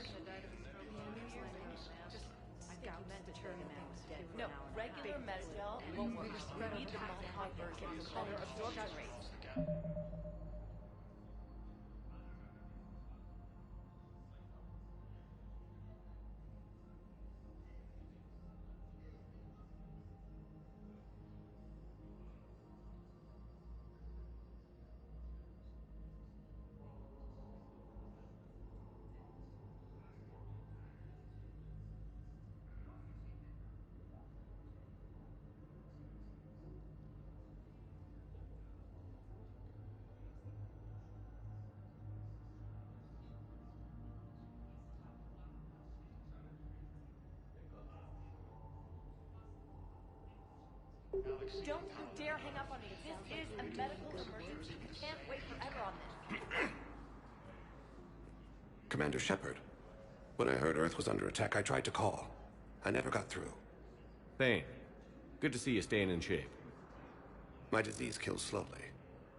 Just scouts determined I was dead for No, an hour and a half. regular Meditel won't work. We need to modify version of color absorption rate. Don't you dare hang up on me. This is a medical emergency. You can't wait forever on this. Commander Shepard, when I heard Earth was under attack, I tried to call. I never got through. Thane, good to see you staying in shape. My disease kills slowly.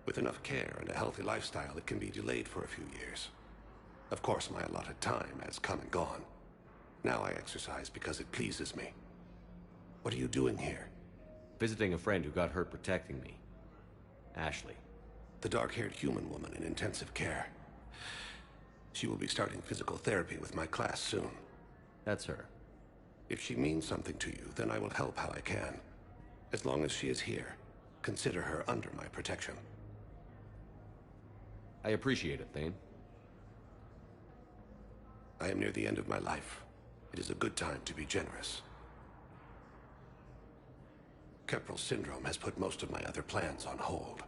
With enough care and a healthy lifestyle, it can be delayed for a few years. Of course, my allotted time has come and gone. Now I exercise because it pleases me. What are you doing here? Visiting a friend who got hurt protecting me. Ashley. The dark-haired human woman in intensive care. She will be starting physical therapy with my class soon. That's her. If she means something to you, then I will help how I can. As long as she is here, consider her under my protection. I appreciate it, Thane. I am near the end of my life. It is a good time to be generous. Kepral syndrome has put most of my other plans on hold.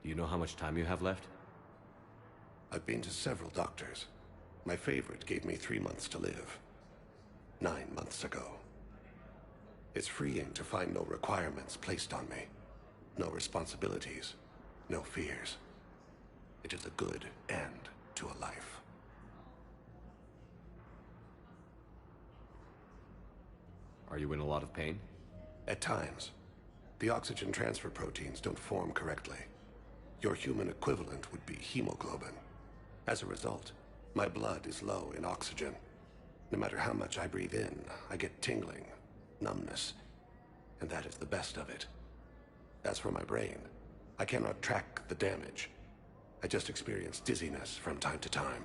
Do you know how much time you have left? I've been to several doctors. My favorite gave me 3 months to live. 9 months ago. It's freeing to find no requirements placed on me. No responsibilities. No fears. It is a good end to a life. Are you in a lot of pain? At times. The oxygen transfer proteins don't form correctly. Your human equivalent would be hemoglobin. As a result, my blood is low in oxygen. No matter how much I breathe in, I get tingling, numbness, and that is the best of it. As for my brain, I cannot track the damage. I just experience dizziness from time to time.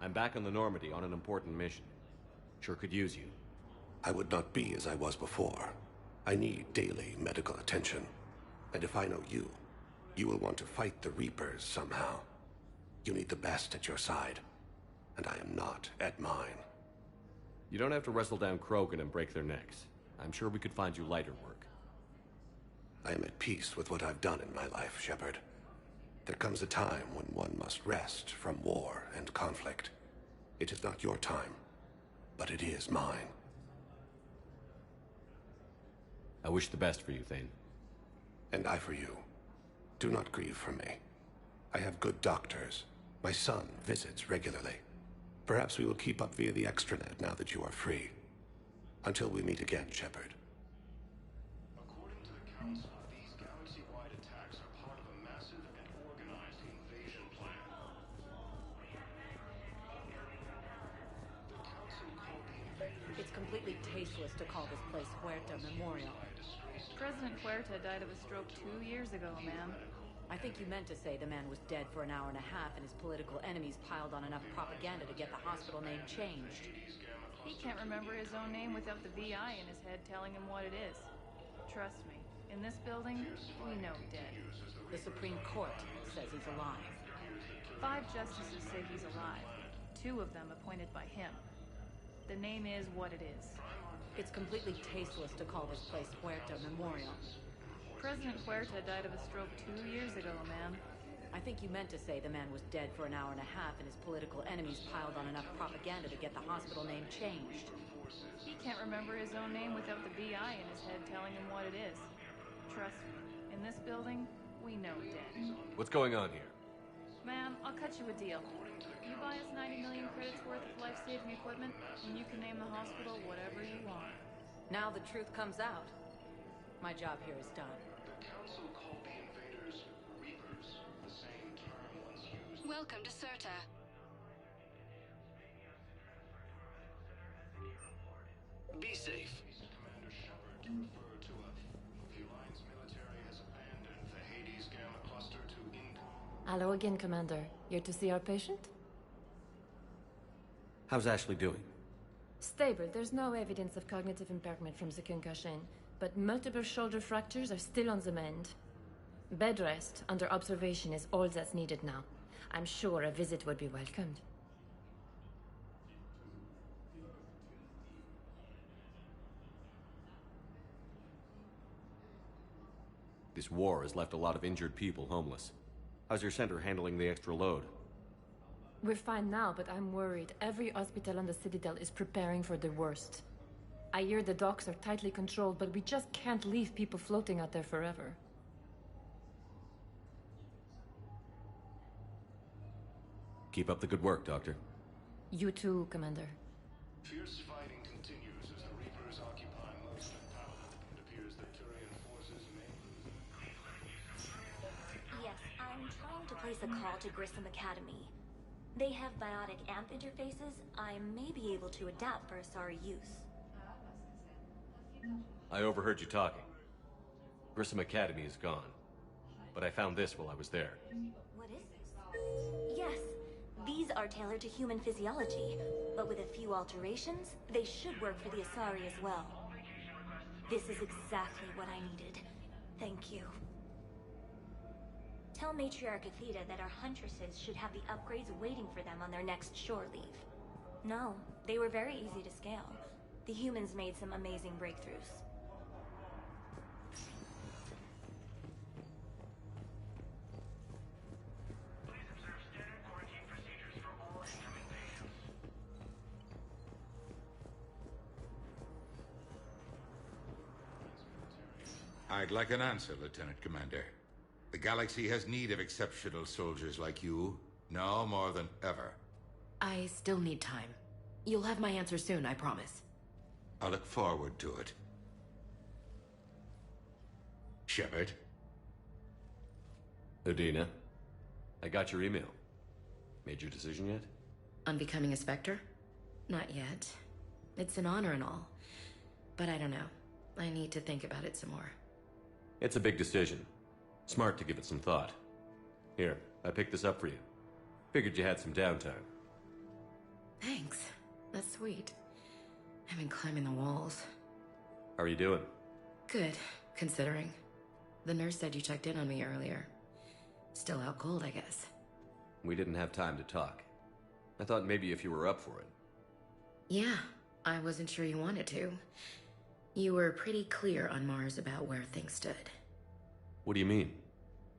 I'm back on the Normandy on an important mission. Sure could use you. I would not be as I was before. I need daily medical attention. And if I know you, you will want to fight the Reapers somehow. You need the best at your side, and I am not at mine. You don't have to wrestle down Krogan and break their necks. I'm sure we could find you lighter work. I am at peace with what I've done in my life, Shepard. There comes a time when one must rest from war and conflict. It is not your time, but it is mine. I wish the best for you, Thane. And I for you. Do not grieve for me. I have good doctors. My son visits regularly. Perhaps we will keep up via the extranet now that you are free. Until we meet again, Shepard. According to the Council, these galaxy-wide attacks are part of a massive and organized invasion plan. The Council called the invaders... It's completely tasteless to call this place Huerta Memorial. President Huerta died of a stroke 2 years ago, ma'am. I think you meant to say the man was dead for an hour and a half and his political enemies piled on enough propaganda to get the hospital name changed. He can't remember his own name without the VI in his head telling him what it is. Trust me, in this building, we know dead. The Supreme Court says he's alive. 5 justices say he's alive. 2 of them appointed by him. The name is what it is. It's completely tasteless to call this place Huerta Memorial. President Huerta died of a stroke 2 years ago, ma'am. I think you meant to say the man was dead for an hour and a half and his political enemies piled on enough propaganda to get the hospital name changed. He can't remember his own name without the VI in his head telling him what it is. Trust me, in this building, we know dead. What's going on here? Ma'am, I'll cut you a deal. You buy us 90 million credits worth of life-saving equipment, and you can name the hospital whatever you want. Now the truth comes out. My job here is done. The Council called the invaders Reapers, the same term once used... Welcome to Serta. Be safe. Commander Shepard to refer to the Alliance military has abandoned the Hades Gamma cluster to Hello again, Commander. Here to see our patient? How's Ashley doing? Stable. There's no evidence of cognitive impairment from the concussion, but multiple shoulder fractures are still on the mend. Bed rest under observation is all that's needed now. I'm sure a visit would be welcomed. This war has left a lot of injured people homeless. How's your center handling the extra load? We're fine now, but I'm worried. Every hospital on the Citadel is preparing for the worst. I hear the docks are tightly controlled, but we just can't leave people floating out there forever. Keep up the good work, Doctor. You too, Commander. Fierce fighting continues as the Reapers occupy most of Paladin. It appears that Turian forces may... Yes, I'm trying to place a call to Grissom Academy. They have biotic amp interfaces. I may be able to adapt for Asari use. I overheard you talking. Grissom Academy is gone. But I found this while I was there. What is this? Yes, these are tailored to human physiology, but with a few alterations, they should work for the Asari as well. This is exactly what I needed. Thank you. Tell Matriarch Athena that our huntresses should have the upgrades waiting for them on their next shore leave. No, they were very easy to scale. The humans made some amazing breakthroughs. I'd like an answer, Lieutenant Commander. The galaxy has need of exceptional soldiers like you, now more than ever. I still need time. You'll have my answer soon, I promise. I look forward to it. Shepard? Udina, I got your email. Made your decision yet? On becoming a Spectre? Not yet. It's an honor and all. But I don't know. I need to think about it some more. It's a big decision. Smart to give it some thought. Here, I picked this up for you. Figured you had some downtime. Thanks. That's sweet. I've been climbing the walls. How are you doing? Good, considering. The nurse said you checked in on me earlier. Still out cold, I guess. We didn't have time to talk. I thought maybe if you were up for it. Yeah, I wasn't sure you wanted to. You were pretty clear on Mars about where things stood. What do you mean?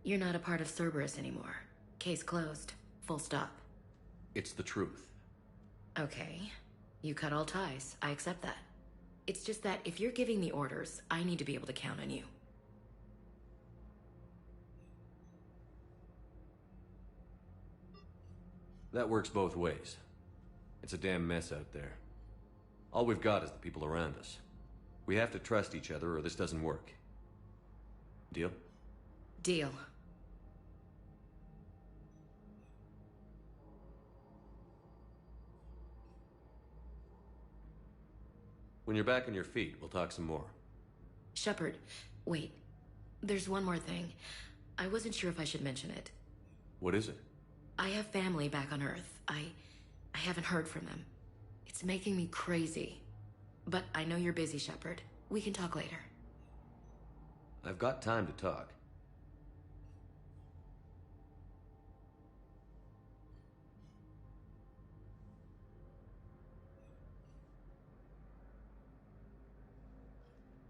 You're not a part of Cerberus anymore. Case closed. Full stop. It's the truth. Okay. You cut all ties. I accept that. It's just that if you're giving the orders, I need to be able to count on you. That works both ways. It's a damn mess out there. All we've got is the people around us. We have to trust each other or this doesn't work. Deal? Deal. When you're back on your feet, we'll talk some more. Shepard, wait. There's one more thing. I wasn't sure if I should mention it. What is it? I have family back on Earth. I haven't heard from them. It's making me crazy. But I know you're busy, Shepard. We can talk later. I've got time to talk.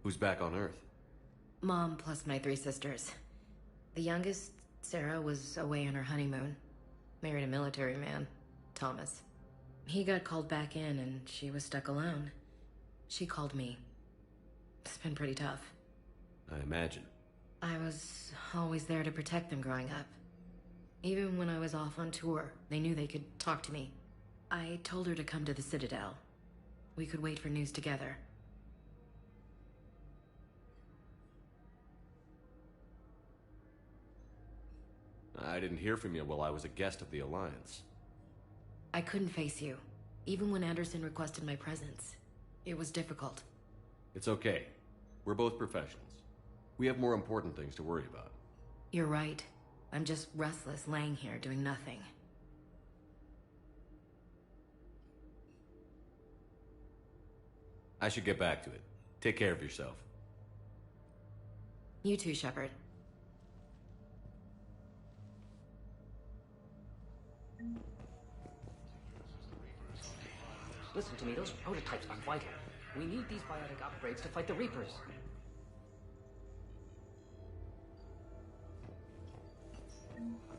Who's back on Earth? Mom plus my 3 sisters. The youngest, Sarah, was away on her honeymoon. Married a military man, Thomas. He got called back in and she was stuck alone. She called me. It's been pretty tough. I imagine. I was always there to protect them growing up. Even when I was off on tour, they knew they could talk to me. I told her to come to the Citadel. We could wait for news together. I didn't hear from you while I was a guest of the Alliance. I couldn't face you, even when Anderson requested my presence. It was difficult. It's okay. We're both professionals. We have more important things to worry about. You're right. I'm just restless, laying here doing nothing. I should get back to it. Take care of yourself. You too, Shepard. Listen to me, those prototypes are vital. We need these biotic upgrades to fight the Reapers.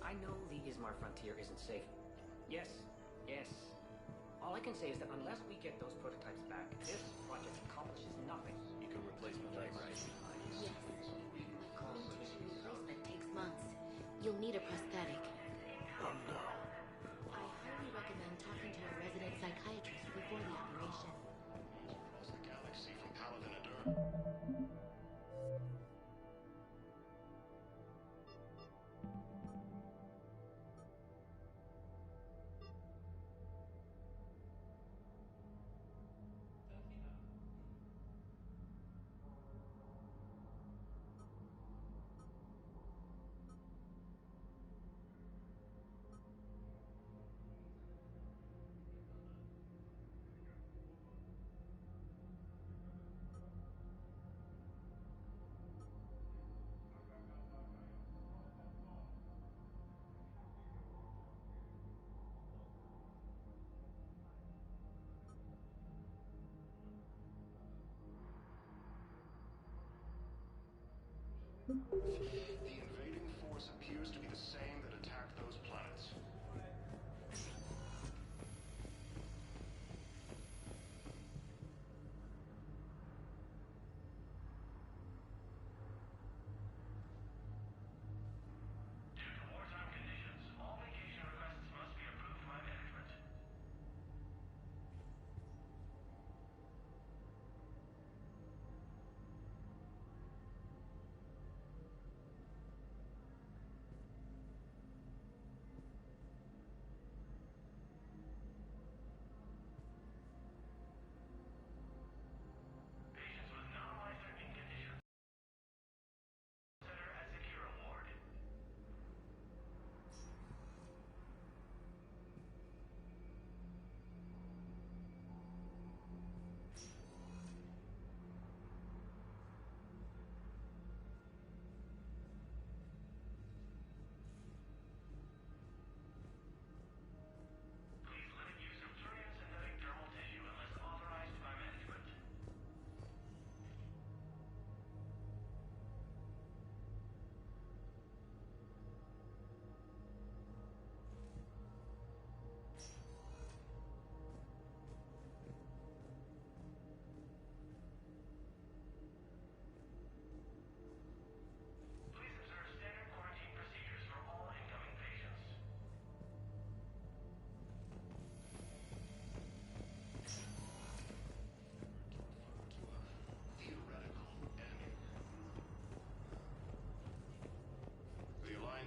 I know the Ismar frontier isn't safe. Yes, yes. All I can say is that unless we get those prototypes back, this project accomplishes nothing. You can replace my life, right? Yes. Cold tissue replacement takes months. You'll need a prosthetic. Oh no. I highly recommend talking to a resident psychiatrist before the operation. Across the galaxy from Paladin Adur. The invading force appears to be the same that attacked those planets.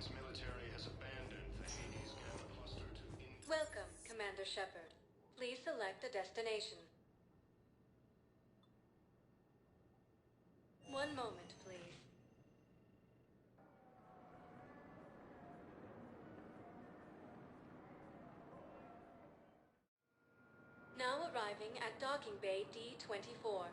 Alliance military has abandoned the Hades Gamma cluster to Welcome, Commander Shepard. Please select a destination. One moment, please. Now arriving at Docking Bay D-24.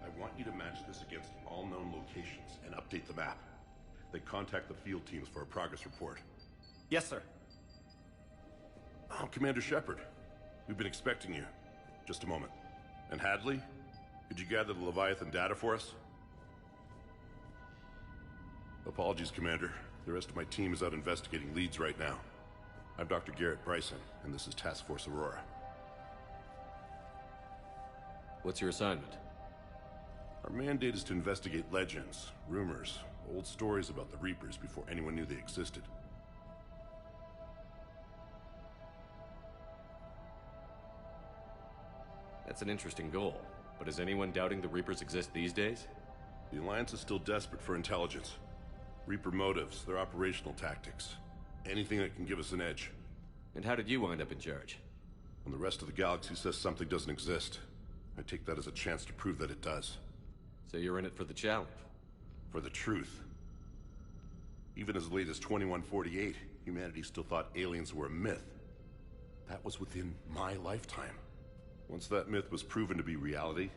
I want you to match this against all known locations and update the map. Then contact the field teams for a progress report. Yes, sir. Oh, Commander Shepard. We've been expecting you. Just a moment. And Hadley? Could you gather the Leviathan data for us? Apologies, Commander. The rest of my team is out investigating leads right now. I'm Dr. Garrett Bryson, and this is Task Force Aurora. What's your assignment? Our mandate is to investigate legends, rumors, old stories about the Reapers before anyone knew they existed. That's an interesting goal, but is anyone doubting the Reapers exist these days? The Alliance is still desperate for intelligence. Reaper motives, their operational tactics. Anything that can give us an edge. And how did you wind up in charge? When the rest of the galaxy says something doesn't exist, I take that as a chance to prove that it does. So you're in it for the challenge? For the truth. Even as late as 2148, humanity still thought aliens were a myth. That was within my lifetime. Once that myth was proven to be reality,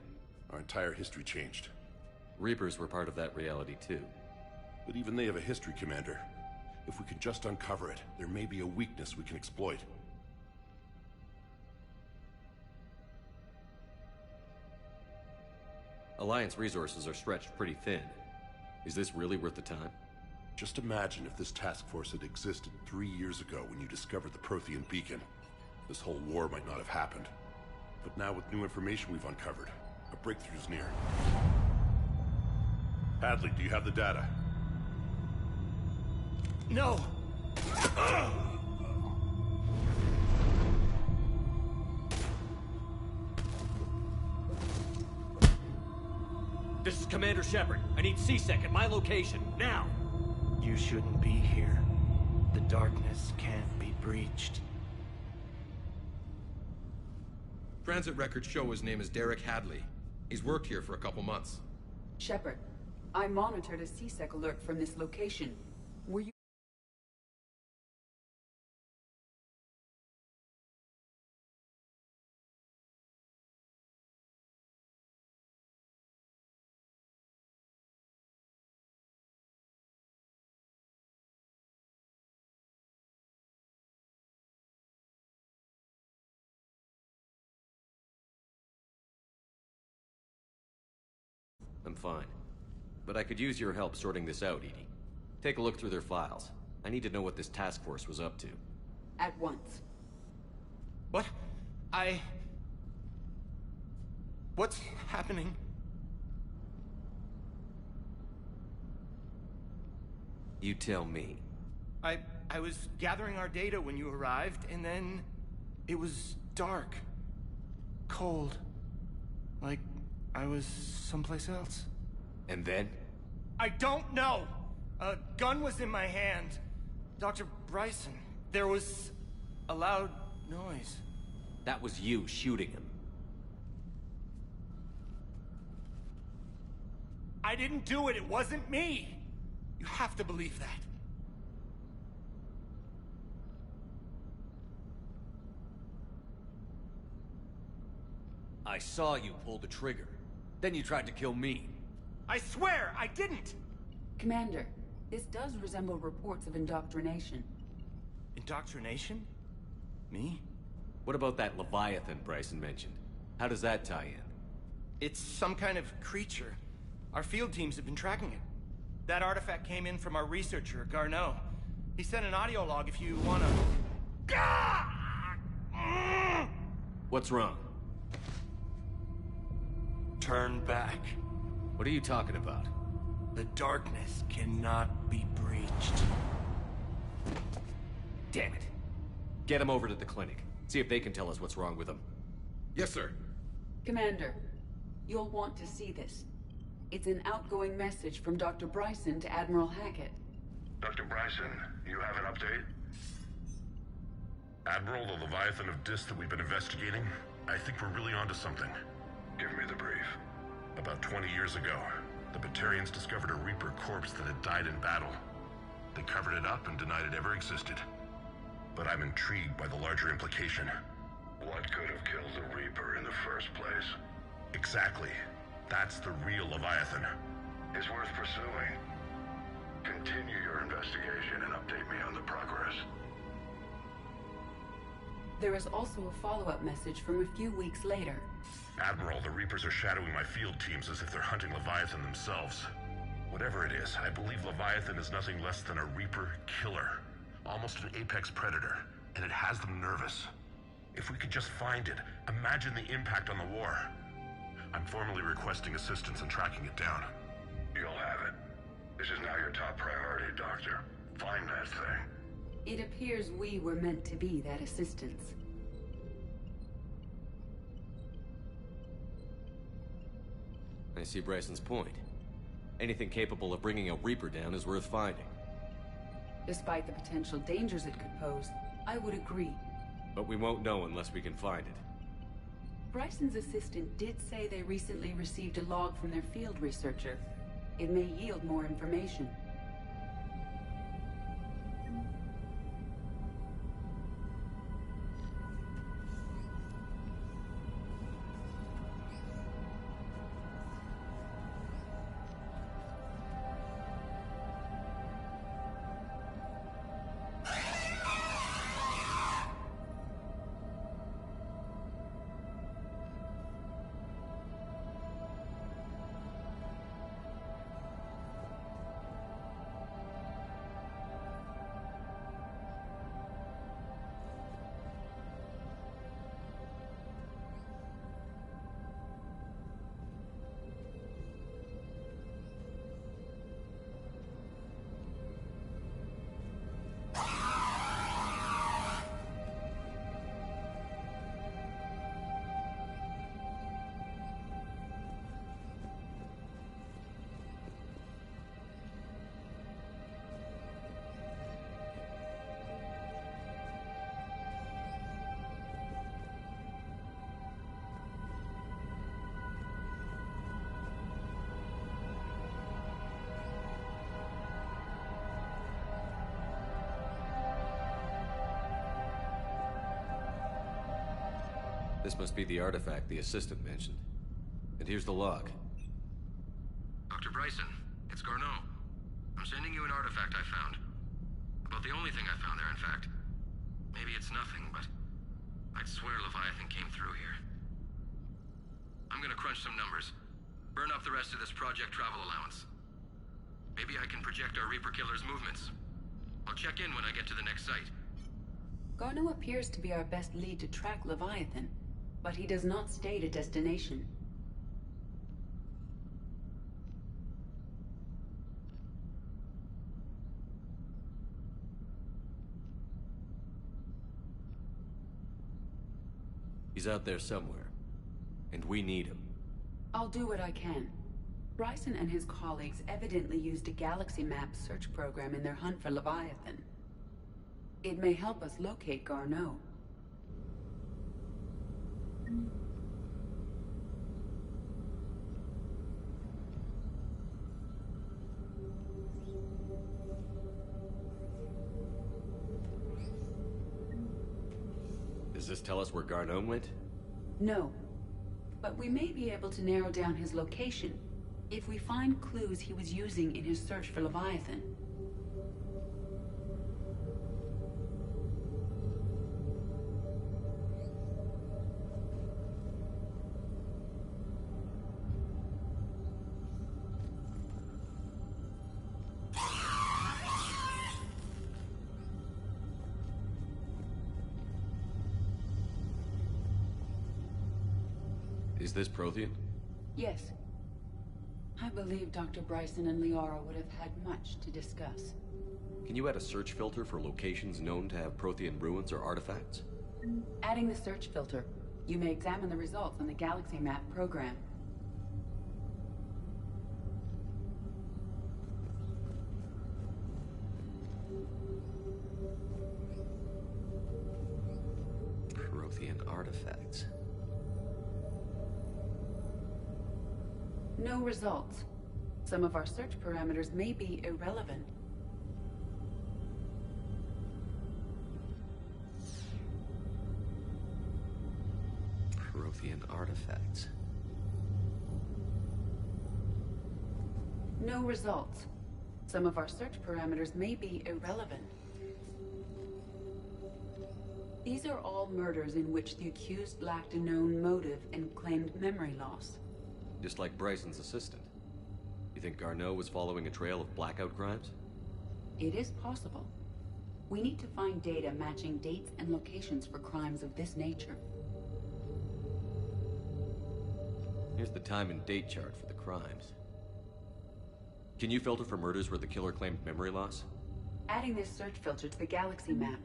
our entire history changed. Reapers were part of that reality too. But even they have a history, Commander. If we can just uncover it, there may be a weakness we can exploit. Alliance resources are stretched pretty thin. Is this really worth the time? Just imagine if this task force had existed 3 years ago when you discovered the Prothean beacon. This whole war might not have happened. But now with new information we've uncovered, a breakthrough's near. Hadley, do you have the data? No! This is Commander Shepard. I need C-Sec at my location, now! You shouldn't be here. The darkness can't be breached. Transit records show his name is Derek Hadley. He's worked here for a couple months. Shepard, I monitored a C-Sec alert from this location. Were you... I'm fine. But I could use your help sorting this out, Edie. Take a look through their files. I need to know what this task force was up to. At once. What? What's happening? You tell me. I was gathering our data when you arrived, and then it was dark. Cold. Like I was someplace else. And then? I don't know! A gun was in my hand. Dr. Bryson, there was a loud noise. That was you shooting him. I didn't do it, it wasn't me! You have to believe that. I saw you pull the trigger. Then you tried to kill me. I swear, I didn't! Commander, this does resemble reports of indoctrination. Indoctrination? Me? What about that Leviathan Bryson mentioned? How does that tie in? It's some kind of creature. Our field teams have been tracking it. That artifact came in from our researcher, Garneau. He sent an audio log if you wanna... What's wrong? Turn back. What are you talking about? The darkness cannot be breached. Damn it. Get him over to the clinic. See if they can tell us what's wrong with him. Yes, sir. Commander, you'll want to see this. It's an outgoing message from Dr. Bryson to Admiral Hackett. Dr. Bryson, you have an update? Admiral, the Leviathan of Dis that we've been investigating, I think we're really onto something. Give me the brief. About 20 years ago, the Batarians discovered a Reaper corpse that had died in battle. They covered it up and denied it ever existed. But I'm intrigued by the larger implication. What could have killed the Reaper in the first place? Exactly. That's the real Leviathan. It's worth pursuing. Continue your investigation and update me on the progress. There is also a follow-up message from a few weeks later. Admiral, the Reapers are shadowing my field teams as if they're hunting Leviathan themselves. Whatever it is, I believe Leviathan is nothing less than a Reaper killer. Almost an apex predator, and it has them nervous. If we could just find it, imagine the impact on the war. I'm formally requesting assistance in tracking it down. You'll have it. This is now your top priority, Doctor. Find that thing. It appears we were meant to be that assistance. I see Bryson's point. Anything capable of bringing a Reaper down is worth finding. Despite the potential dangers it could pose, I would agree. But we won't know unless we can find it. Bryson's assistant did say they recently received a log from their field researcher. It may yield more information. This must be the artifact the assistant mentioned. And here's the log. Dr. Bryson, it's Garneau. I'm sending you an artifact I found. About the only thing I found there, in fact. Maybe it's nothing, but I'd swear Leviathan came through here. I'm gonna crunch some numbers. Burn up the rest of this project travel allowance. Maybe I can project our Reaper killer's movements. I'll check in when I get to the next site. Garneau appears to be our best lead to track Leviathan, but he does not state a destination. He's out there somewhere. And we need him. I'll do what I can. Bryson and his colleagues evidently used a galaxy map search program in their hunt for Leviathan. It may help us locate Garneau. Does this tell us where Garneau went? No. But we may be able to narrow down his location if we find clues he was using in his search for Leviathan. Is this Prothean? Yes. I believe Dr. Bryson and Liara would have had much to discuss. Can you add a search filter for locations known to have Prothean ruins or artifacts? Adding the search filter, you may examine the results on the Galaxy Map program. Prothean artifacts. No results. Some of our search parameters may be irrelevant. Prothean artifacts. No results. Some of our search parameters may be irrelevant. These are all murders in which the accused lacked a known motive and claimed memory loss. Just like Bryson's assistant. You think Garneau was following a trail of blackout crimes? It is possible. We need to find data matching dates and locations for crimes of this nature. Here's the time and date chart for the crimes. Can you filter for murders where the killer claimed memory loss? Adding this search filter to the Galaxy Map.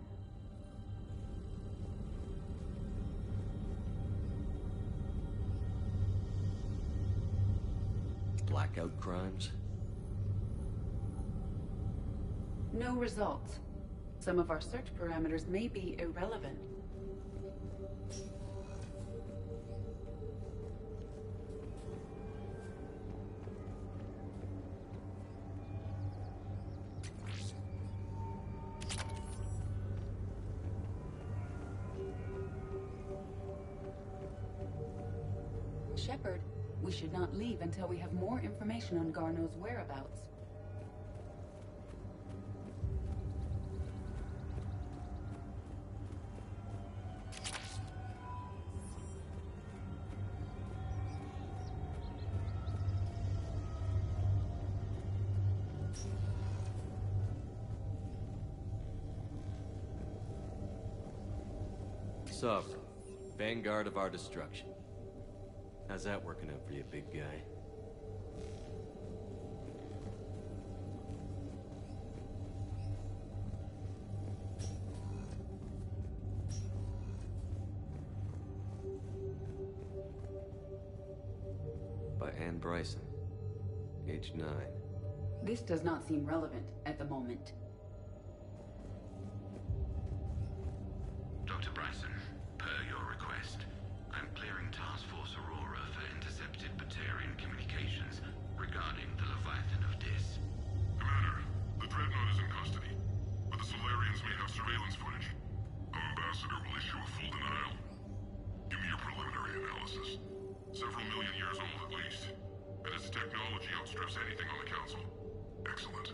Blackout crimes? No results. Some of our search parameters may be irrelevant. Shepard, we should not leave until we have more information on Garneau's whereabouts. Sovereign, vanguard of our destruction. How's that working out for you, big guy? By Anne Bryson, age 9. This does not seem relevant at the moment. Dr. Bryson, per your request, I'm clearing Task Force Aurora for intercepted Batarian communications regarding the Leviathan of Dis. Commander, the Dreadnought is in custody, but the Solarians may have surveillance footage. Our ambassador will issue a full denial. Give me your preliminary analysis. Several million years old at least, and its technology outstrips anything on the Council. Excellent.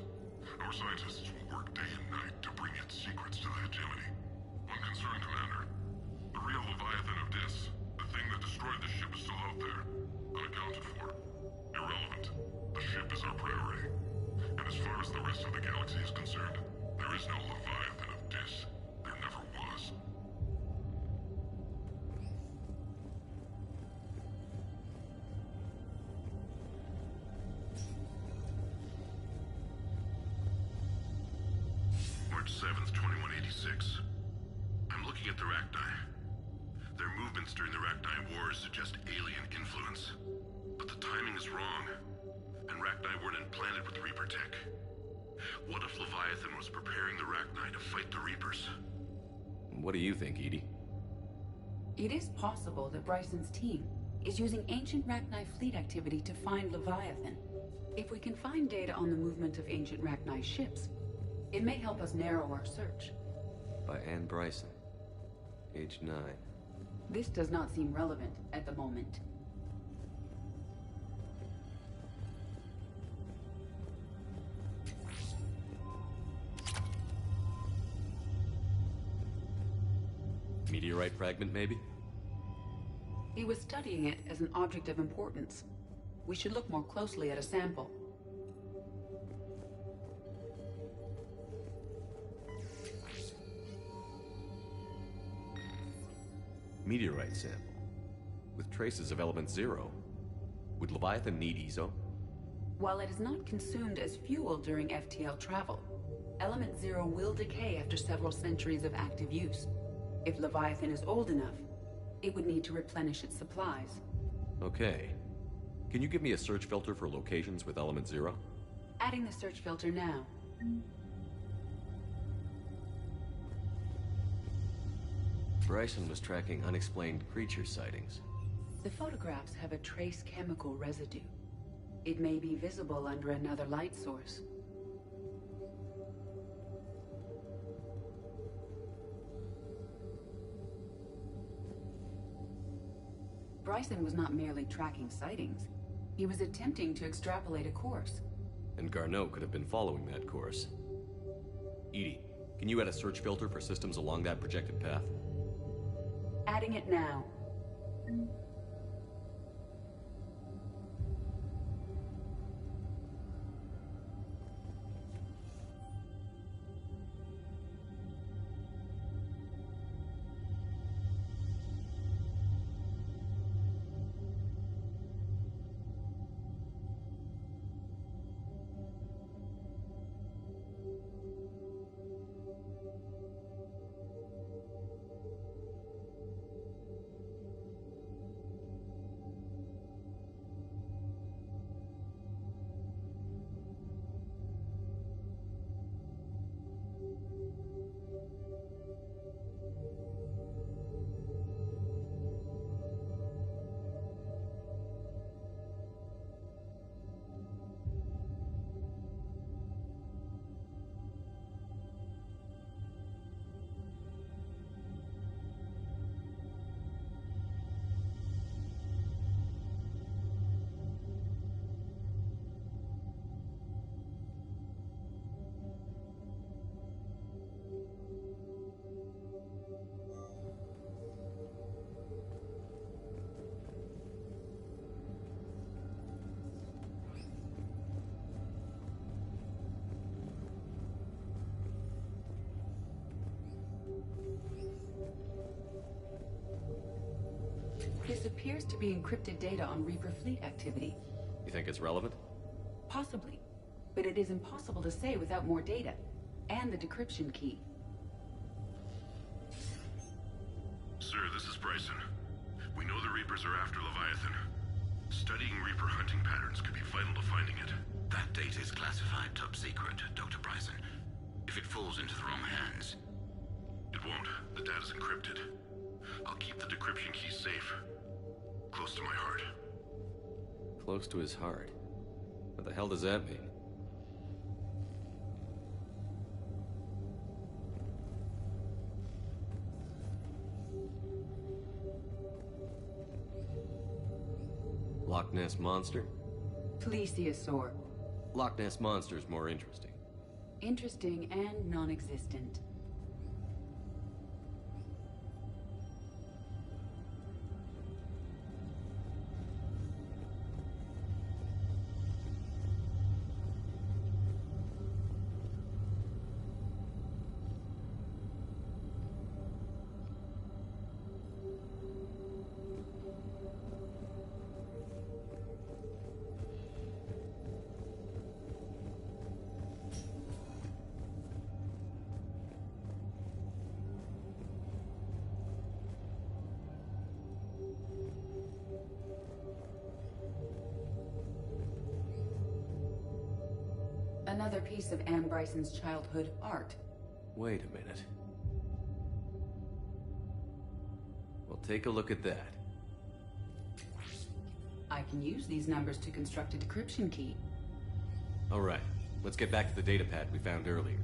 Our scientists will work day and night to bring its secrets to the hegemony. One concern, Commander. The real Leviathan of Dis, the thing that destroyed the ship, is still out there, unaccounted for. Irrelevant. The ship is our priority. And as far as the rest of the galaxy is concerned, there is no Leviathan of Dis. There never was. March 7th, 2186. I'm looking at the Rachni. Their movements during the Rachni Wars suggest alien influence. But the timing is wrong, and Rachni weren't implanted with Reaper tech. What if Leviathan was preparing the Rachni to fight the Reapers? What do you think, Edie? It is possible that Bryson's team is using ancient Rachni fleet activity to find Leviathan. If we can find data on the movement of ancient Rachni ships, it may help us narrow our search. By Anne Bryson. Age 9. This does not seem relevant at the moment. Meteorite fragment, maybe? He was studying it as an object of importance. We should look more closely at a sample. Meteorite sample. With traces of element 0. Would Leviathan need ESO? While it is not consumed as fuel during FTL travel, element 0 will decay after several centuries of active use. If Leviathan is old enough, it would need to replenish its supplies. Okay. Can you give me a search filter for locations with element 0? Adding the search filter now. Bryson was tracking unexplained creature sightings. The photographs have a trace chemical residue. It may be visible under another light source. Bryson was not merely tracking sightings. He was attempting to extrapolate a course. And Garneau could have been following that course. Edie, can you add a search filter for systems along that projected path? Adding it now. This appears to be encrypted data on Reaper fleet activity. You think it's relevant? Possibly. But it is impossible to say without more data. And the decryption key. Sir, this is Bryson. We know the Reapers are after Leviathan. Studying Reaper hunting patterns could be vital to finding it. That data is classified top secret, Dr. Bryson. If it falls into the wrong hands... It won't. The data's encrypted. I'll keep the decryption key safe. Close to my heart. Close to his heart? What the hell does that mean? Loch Ness Monster? Plesiosaur. Loch Ness Monster's more interesting. Interesting and non-existent. another piece of Anne Bryson's childhood art. Wait a minute. Well, take a look at that. I can use these numbers to construct a decryption key. All right, let's get back to the data pad we found earlier.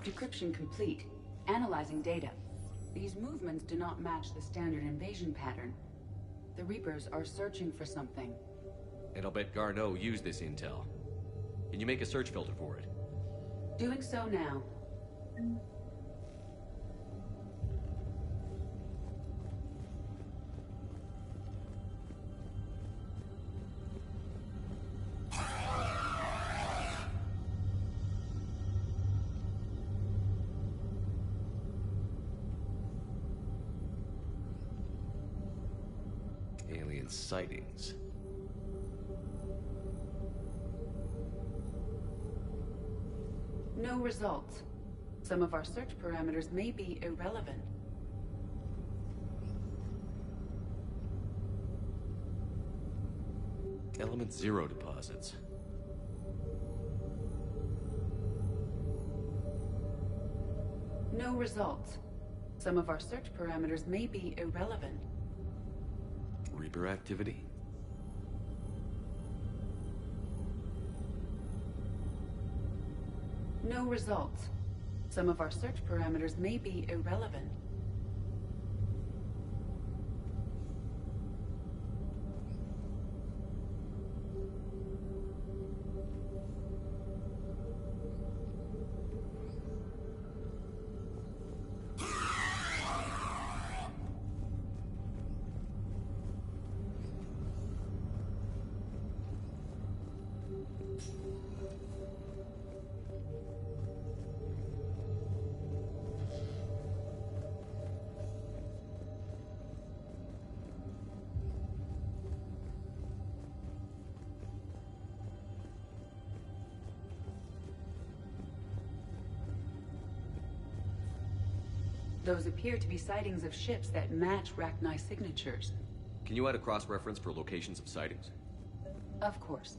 Decryption complete. Analyzing data. These movements do not match the standard invasion pattern. The Reapers are searching for something. And I'll bet Garneau used this intel. Can you make a search filter for it? Doing so now. Alien sightings. No results. Some of our search parameters may be irrelevant. Element 0 deposits. No results. Some of our search parameters may be irrelevant. Reaper activity. No results. Some of our search parameters may be irrelevant. Those appear to be sightings of ships that match Rachni signatures. Can you add a cross-reference for locations of sightings? Of course.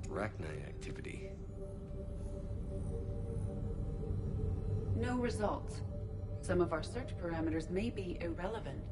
Rachni activity. No results. Some of our search parameters may be irrelevant.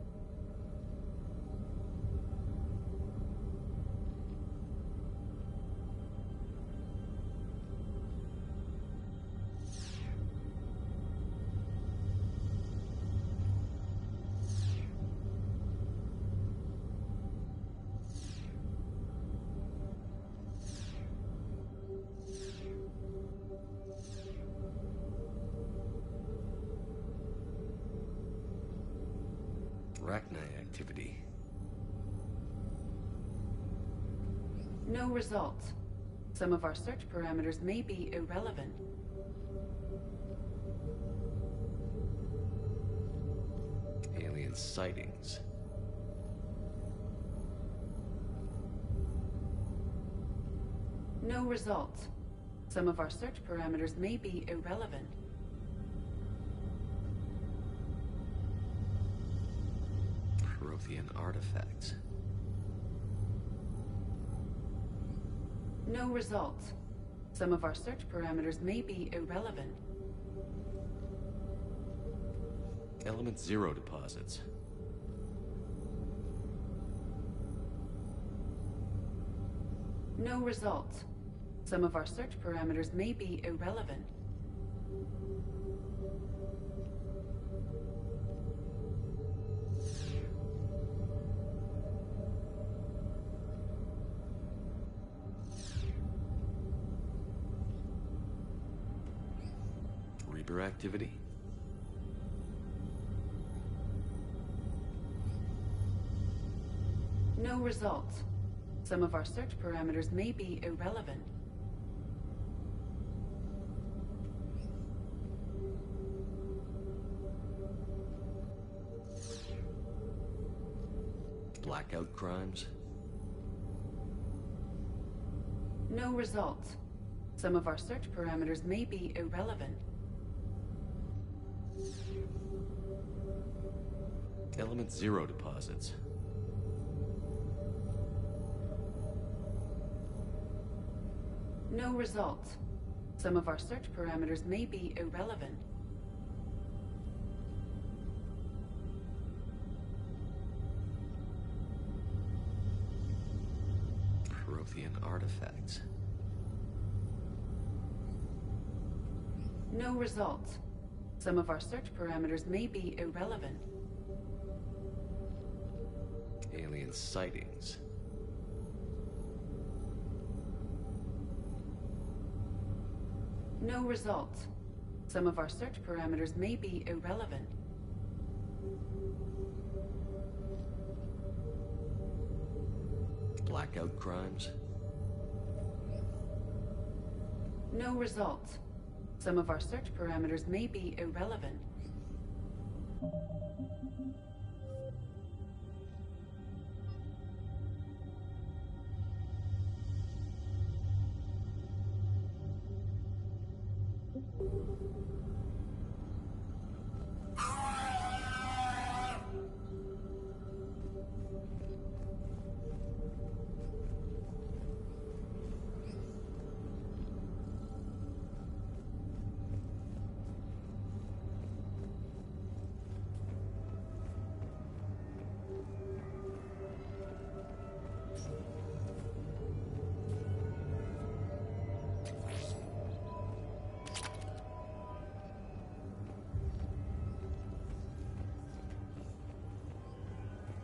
Rachni activity. No results. Some of our search parameters may be irrelevant. Alien sightings. No results. Some of our search parameters may be irrelevant. Prothean artifacts. No results. Some of our search parameters may be irrelevant. Element 0 deposits. No results. Some of our search parameters may be irrelevant. Reaper activity. No results. Some of our search parameters may be irrelevant. Blackout crimes? No results. Some of our search parameters may be irrelevant. Element Zero deposits. No results. Some of our search parameters may be irrelevant. Prothean artifacts. No results. Some of our search parameters may be irrelevant. Alien sightings. No results. Some of our search parameters may be irrelevant. Blackout crimes? No results. Some of our search parameters may be irrelevant.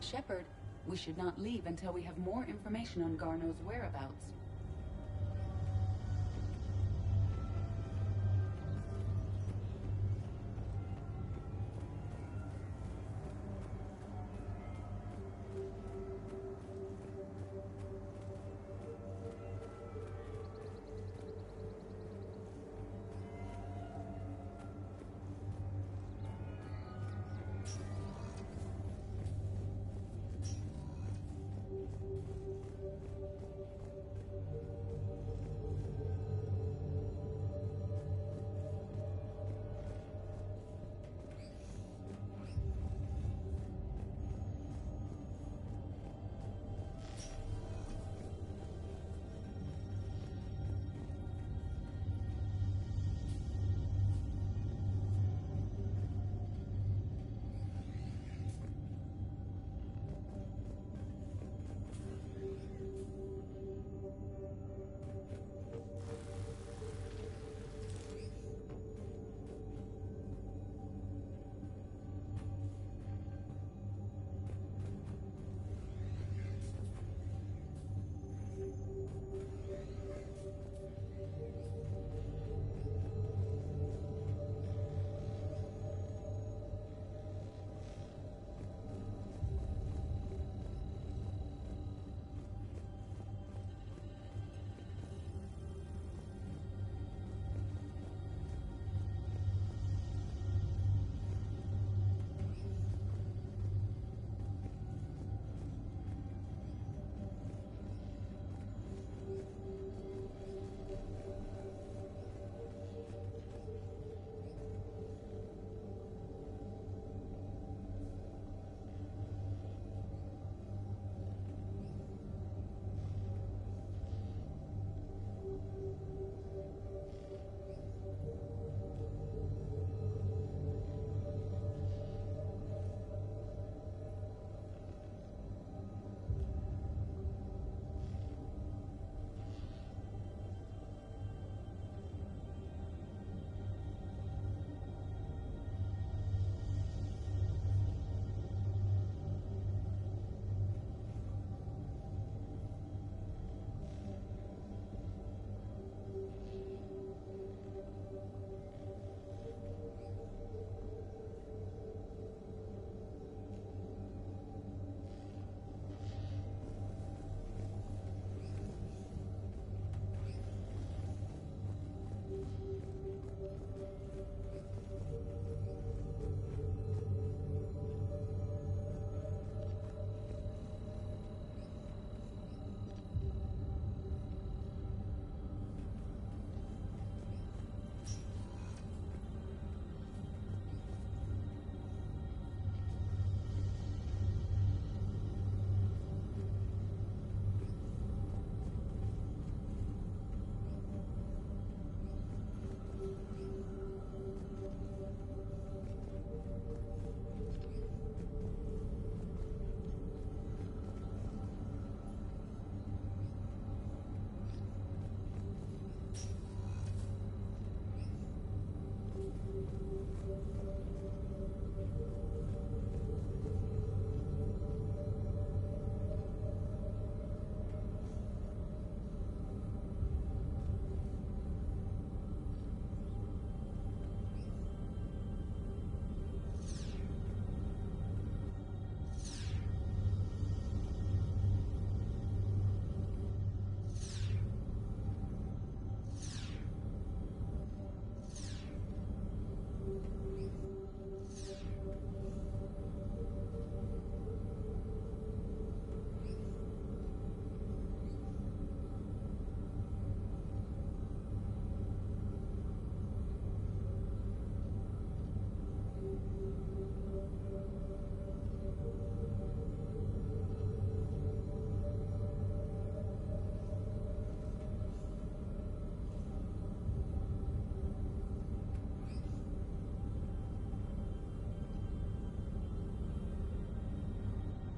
Shepard, we should not leave until we have more information on Garneau's whereabouts.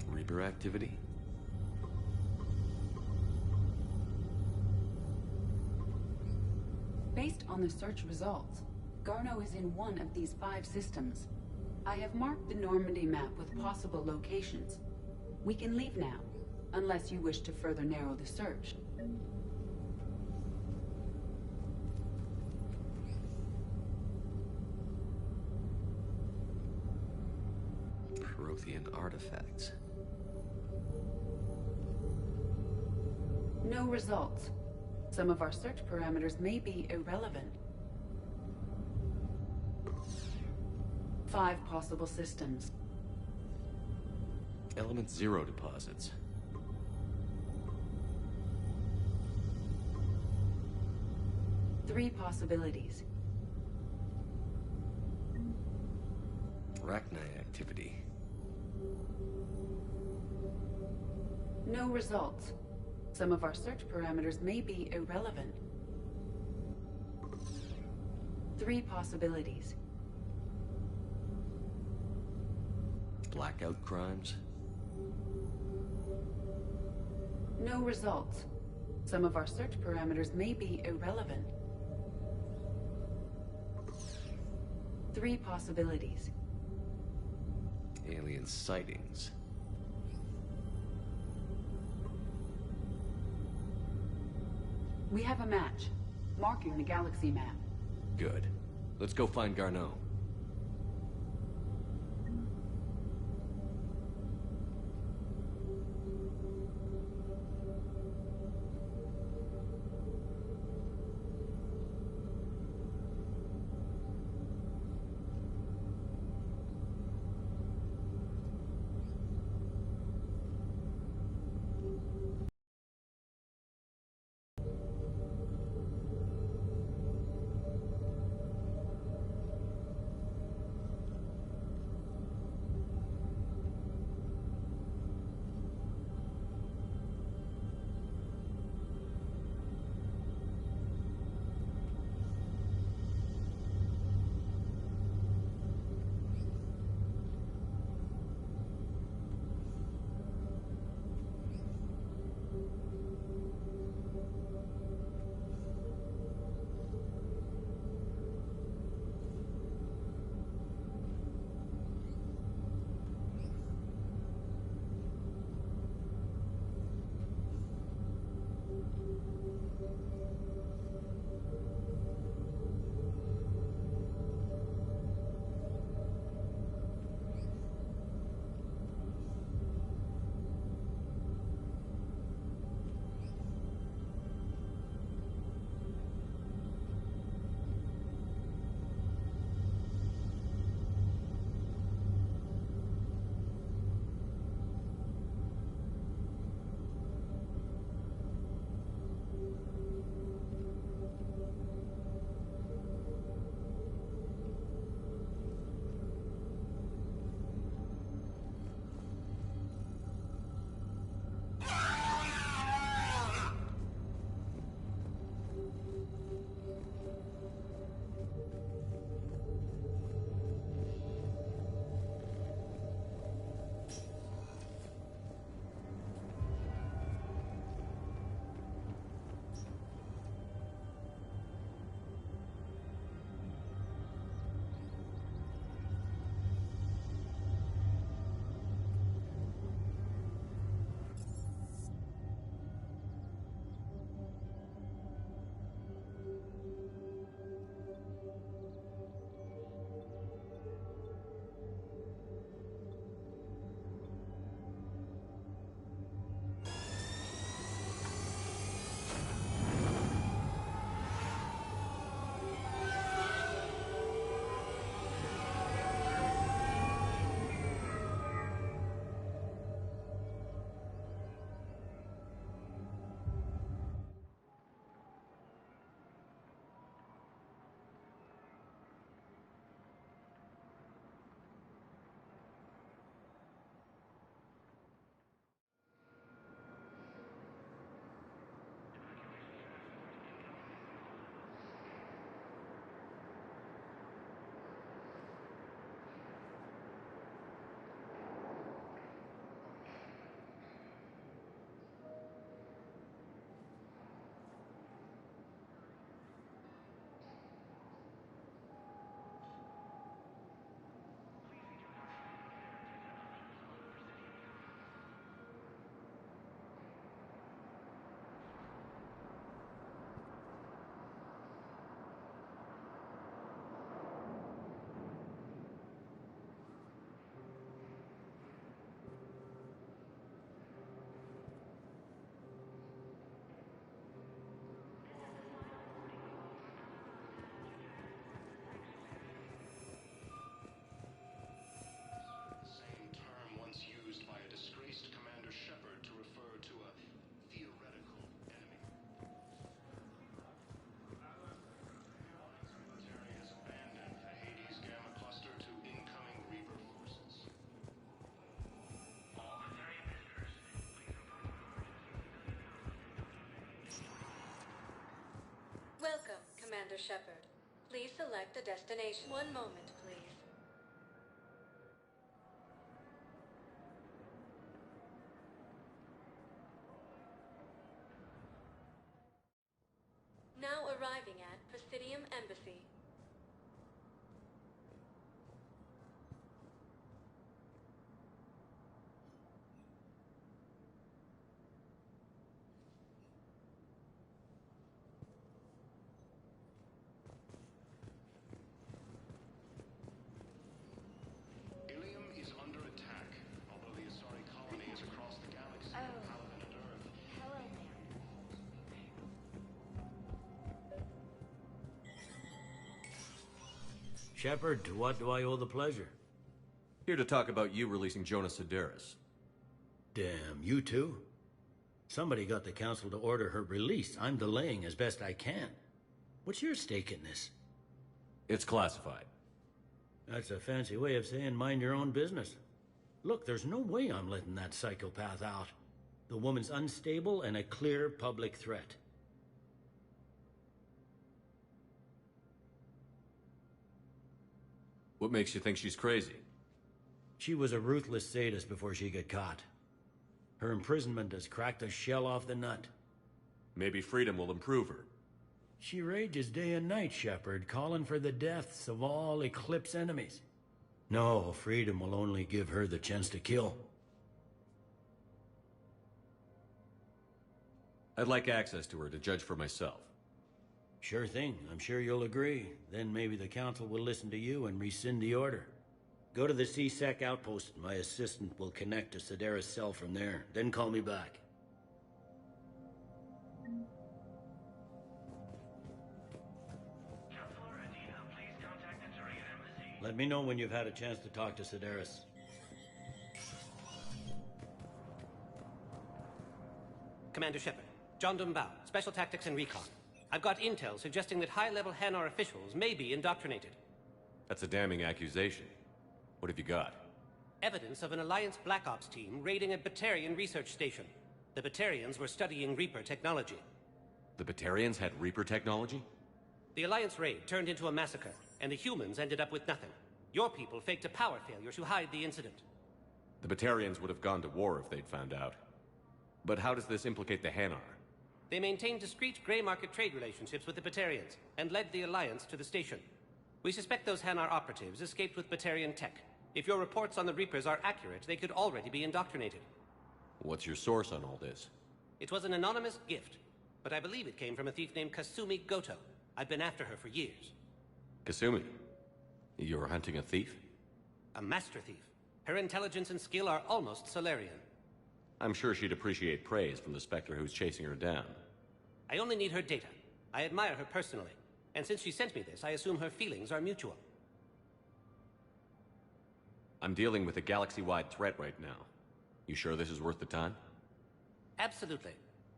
Reaper activity? Based on the search results, Garno is in one of these 5 systems. I have marked the Normandy map with possible locations. We can leave now, unless you wish to further narrow the search. Prothean artifacts. No results. Some of our search parameters may be irrelevant. 5 possible systems. Element 0 deposits. Three possibilities. Arachnite activity. No results. Some of our search parameters may be irrelevant. 3 possibilities. Blackout crimes. No results. Some of our search parameters may be irrelevant. 3 possibilities. Alien sightings. We have a match, marking the galaxy map. Good. Let's go find Garneau. Welcome, Commander Shepard. Please select a destination. One moment, please. Now arriving at Presidium Embassy. Ilium is under attack, although the Asari colony is across the galaxy. Paladin and Earth. Hello there. Shepard, to what do I owe the pleasure? Here to talk about you releasing Jonas Sedaris. Damn, you too? Somebody got the Council to order her release. I'm delaying as best I can. What's your stake in this? It's classified. That's a fancy way of saying mind your own business. Look, there's no way I'm letting that psychopath out. The woman's unstable and a clear public threat. What makes you think she's crazy? She was a ruthless sadist before she got caught. Her imprisonment has cracked the shell off the nut. Maybe freedom will improve her. She rages day and night, Shepard, calling for the deaths of all Eclipse enemies. No, freedom will only give her the chance to kill. I'd like access to her to judge for myself. Sure thing. I'm sure you'll agree. Then maybe the Council will listen to you and rescind the order. Go to the C-Sec outpost. My assistant will connect to Sedaris' cell from there. Then call me back. Let me know when you've had a chance to talk to Sedaris. Commander Shepard, John Dumbao, Special Tactics and Recon. I've got intel suggesting that high-level Hanar officials may be indoctrinated. That's a damning accusation. What have you got? Evidence of an Alliance Black Ops team raiding a Batarian research station. The Batarians were studying Reaper technology. The Batarians had Reaper technology? The Alliance raid turned into a massacre, and the humans ended up with nothing. Your people faked a power failure to hide the incident. The Batarians would have gone to war if they'd found out. But how does this implicate the Hanar? They maintained discreet gray market trade relationships with the Batarians, and led the Alliance to the station. We suspect those Hanar operatives escaped with Batarian tech. If your reports on the Reapers are accurate, they could already be indoctrinated. What's your source on all this? It was an anonymous gift, but I believe it came from a thief named Kasumi Goto. I've been after her for years. Kasumi? You're hunting a thief? A master thief. Her intelligence and skill are almost Solarian. I'm sure she'd appreciate praise from the Spectre who's chasing her down. I only need her data. I admire her personally, and since she sent me this, I assume her feelings are mutual. I'm dealing with a galaxy-wide threat right now. You sure this is worth the time? Absolutely.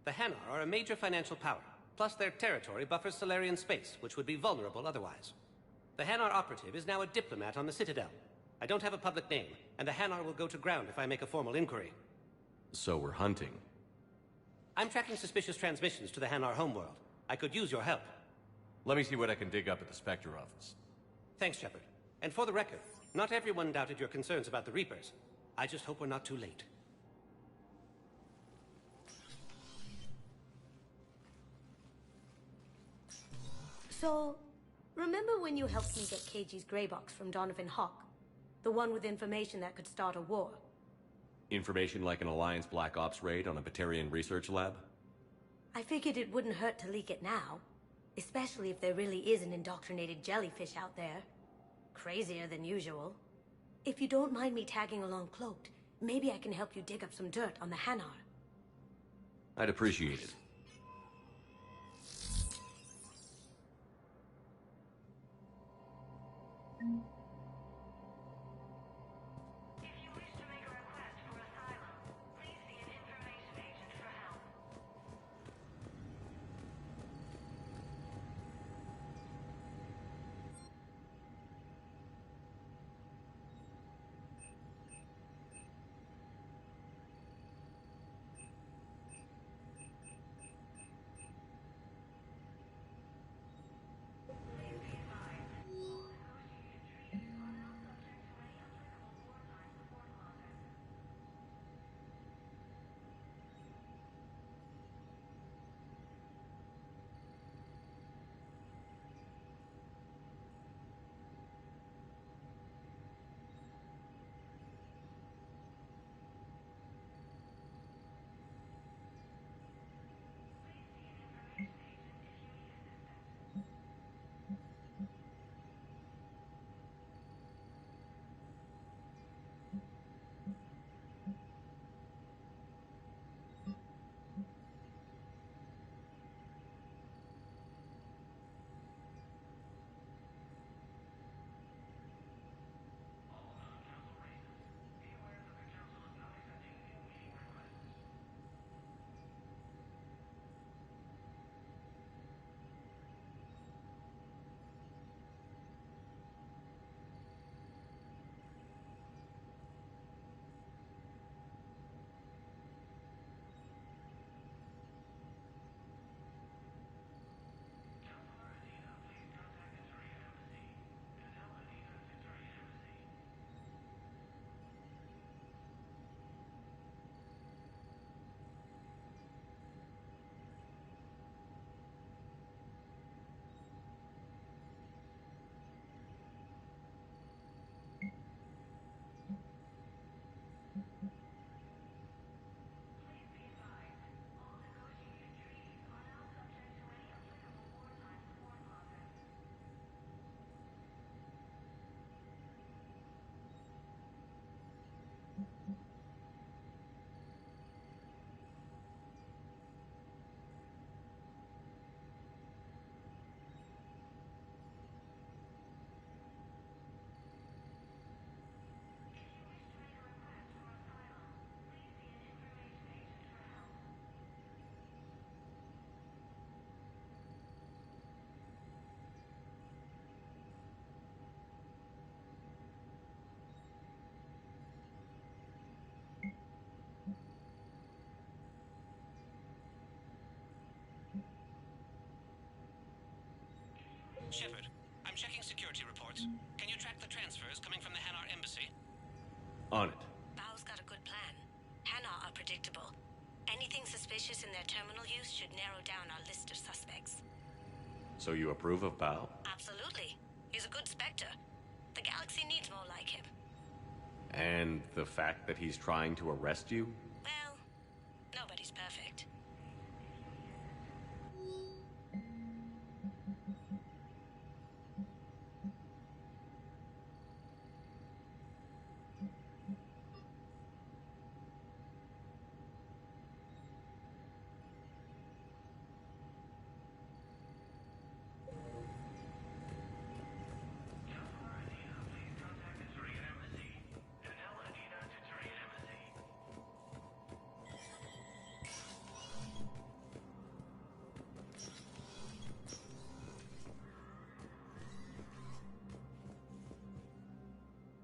The Hanar are a major financial power, plus their territory buffers Solarian space, which would be vulnerable otherwise. The Hanar operative is now a diplomat on the Citadel. I don't have a public name, and the Hanar will go to ground if I make a formal inquiry. So we're hunting. I'm tracking suspicious transmissions to the Hanar homeworld. I could use your help. Let me see what I can dig up at the Spectre office. Thanks, Shepard. And for the record, not everyone doubted your concerns about the Reapers. I just hope we're not too late. So, remember when you helped me get KG's grey box from Donovan Hawk? The one with information that could start a war? Information like an Alliance Black Ops raid on a Batarian research lab? I figured it wouldn't hurt to leak it now. Especially if there really is an indoctrinated jellyfish out there. Crazier than usual. If you don't mind me tagging along cloaked, maybe I can help you dig up some dirt on the Hanar. I'd appreciate it. Great. Can you track the transfers coming from the Hanar embassy? On it. Bao's got a good plan. Hanar are predictable. Anything suspicious in their terminal use should narrow down our list of suspects. So you approve of Bao? Absolutely. He's a good Spectre. The galaxy needs more like him. And the fact that he's trying to arrest you? Well, nobody's perfect.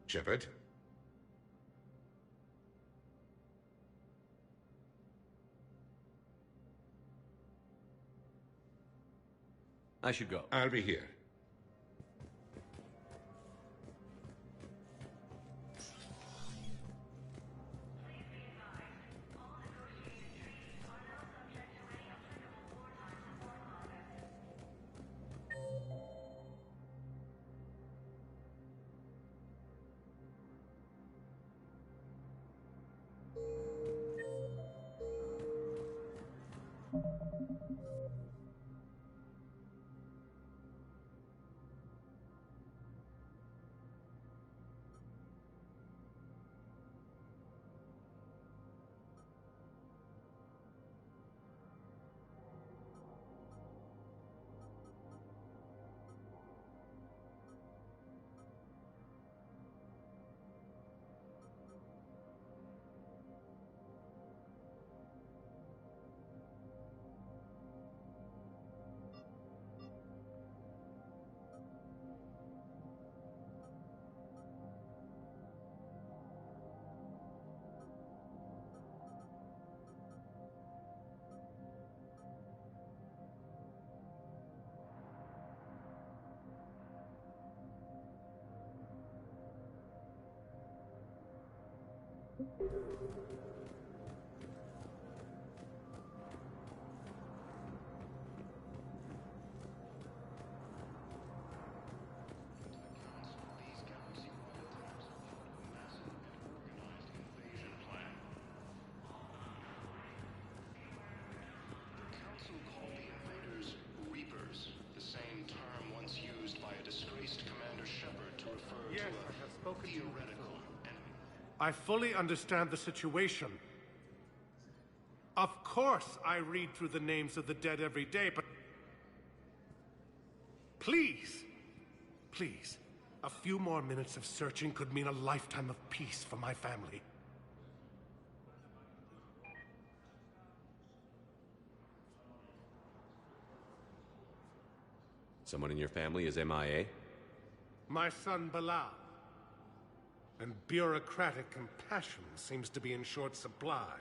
Shepard? I should go. I'll be here. I fully understand the situation. Of course I read through the names of the dead every day, but... Please! Please. A few more minutes of searching could mean a lifetime of peace for my family. Someone in your family is MIA? My son, Bilal. And bureaucratic compassion seems to be in short supply.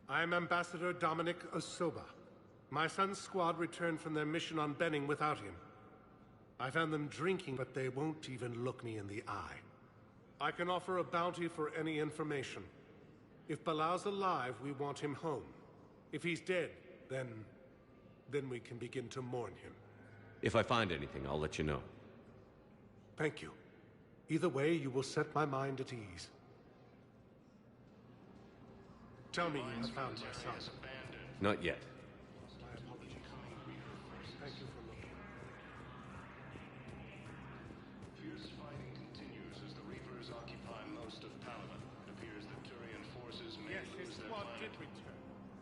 I'm Ambassador Dominic Osoba. My son's squad returned from their mission on Benning without him. I found them drinking, but they won't even look me in the eye. I can offer a bounty for any information. If Bilal's alive, we want him home. If he's dead, then we can begin to mourn him. If I find anything, I'll let you know. Thank you. Either way, you will set my mind at ease. Tell me you have found my son. Not yet. My apologies. Thank you for looking. Fierce fighting continues as the Reapers occupy most of Palaven. It appears that Turian forces may lose their planet.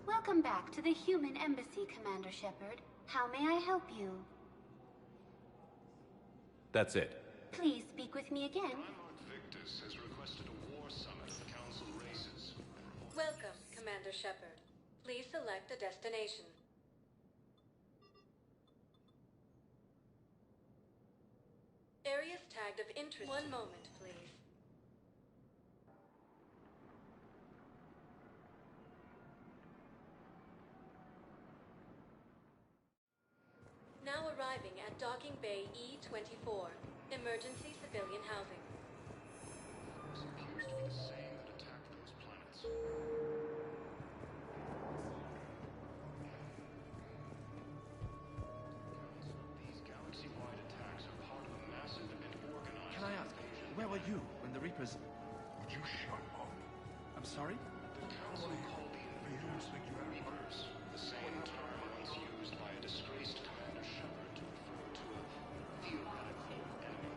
Welcome back to the human embassy, Commander Shepard. How may I help you? That's it. Please speak with me again. Victus has requested a war summit of the Council races. Welcome, Commander Shepard. Please select a destination. Areas tagged of interest. One moment, please. arriving at Docking Bay E-24, emergency civilian housing. Force appears to be the same that attacked those planets. These galaxy-wide attacks are part of a massive and organized... Can I ask, where were you when the Reapers... Would you shut up? I'm sorry? The Council called the invaders Reapers, the same term once used by a disgraced Commander Shepard to refer to a theoretical enemy.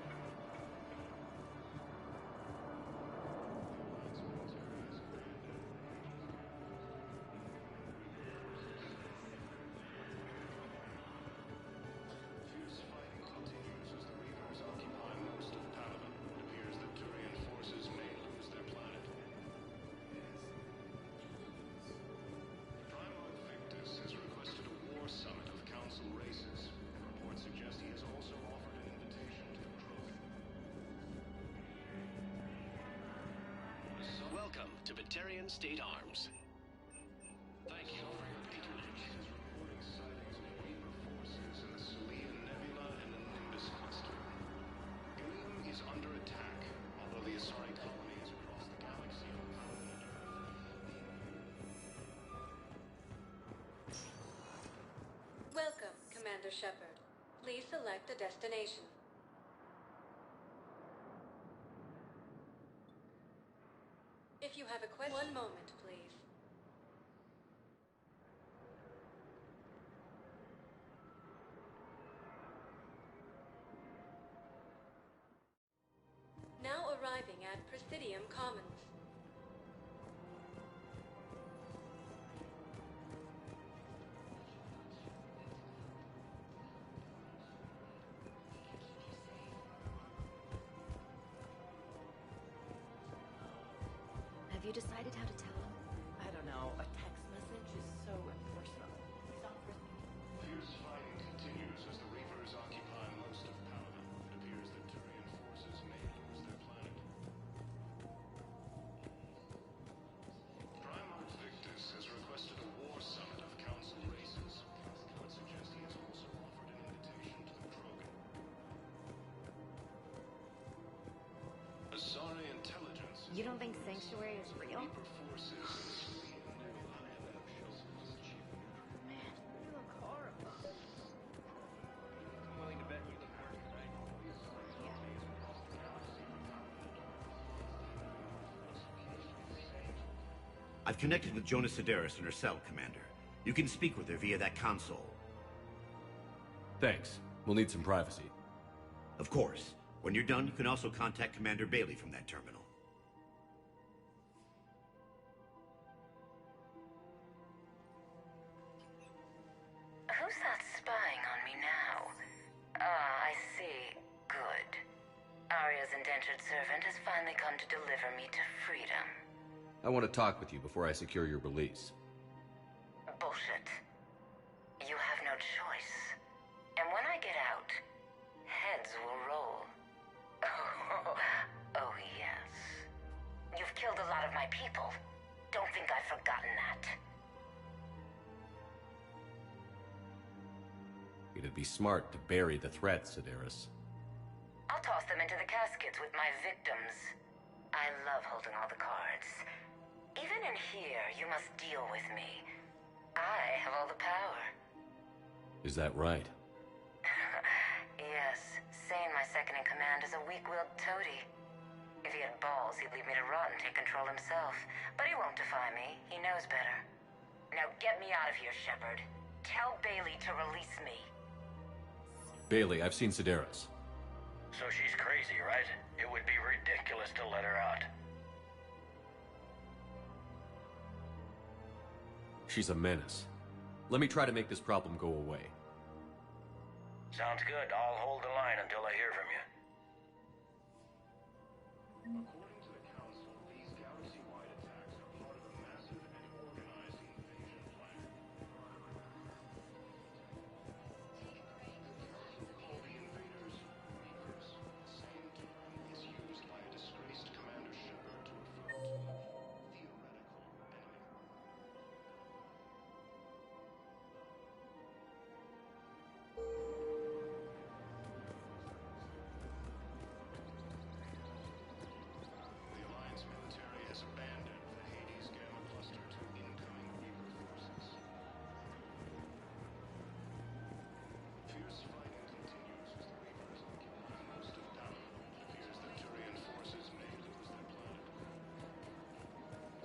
Fierce fighting continues as the Reapers occupy most of Palaven. It appears that Turian forces may lose their planet. Primarch Victus has requested a war summit of Council races. Reports suggest he has also offered an invitation to the Krogan. Welcome to Batarian State Arms. Thank you for your patronage. Is reporting sightings of Reaper forces in the Salian Nebula and the Nimbus cluster. Ilium is under attack, although the Asari colonies across the galaxy are Palaven and Earth. Welcome, Commander Shepard. Please select a destination. If you have a question... One moment, please. Now arriving at Presidium Commons. Have you decided how to tell him? I don't know. A text message is so impersonal. Fierce fighting continues as the Reapers occupy most of Palaven. It appears that Turian forces may lose their planet. Primarch Victus has requested a war summit of Council races. Reports suggest he has also offered an invitation to the Krogan. Asari intelligence... You don't think Sanctuary is real? Reaper forces in the Salian Nebula and the Man, you look horrible. I'm willing to bet you look worse tonight. I've connected with Jonas Sedaris in her cell, Commander. You can speak with her via that console. Thanks. We'll need some privacy. Of course. When you're done, you can also contact Commander Bailey from that terminal. Who's that spying on me now? Ah, I see. Good. Arya's indentured servant has finally come to deliver me to freedom. I want to talk with you before I secure your release. Bullshit. You have no choice. And when I get out, heads will roll. Oh, yes. You've killed a lot of my people. Don't think I've forgotten that. It'd be smart to bury the threat, Sedaris. I'll toss them into the caskets with my victims. I love holding all the cards. Even in here, you must deal with me. I have all the power. Is that right? Yes, Sane, my second-in-command, is a weak-willed toady. If he had balls, he'd leave me to rot and take control himself. But he won't defy me. He knows better. Now get me out of here, Shepard. Tell Bailey to release me. Bailey, I've seen Sedaris. So she's crazy, right? It would be ridiculous to let her out. She's a menace. Let me try to make this problem go away. Sounds good. I'll hold the line until I hear from you. According to the Council, these galaxy-wide attacks are part of a massive and organized invasion plan. Call the invaders Reapers. The same term is used by a disgraced Commander Shepard to refer to a theoretical enemy.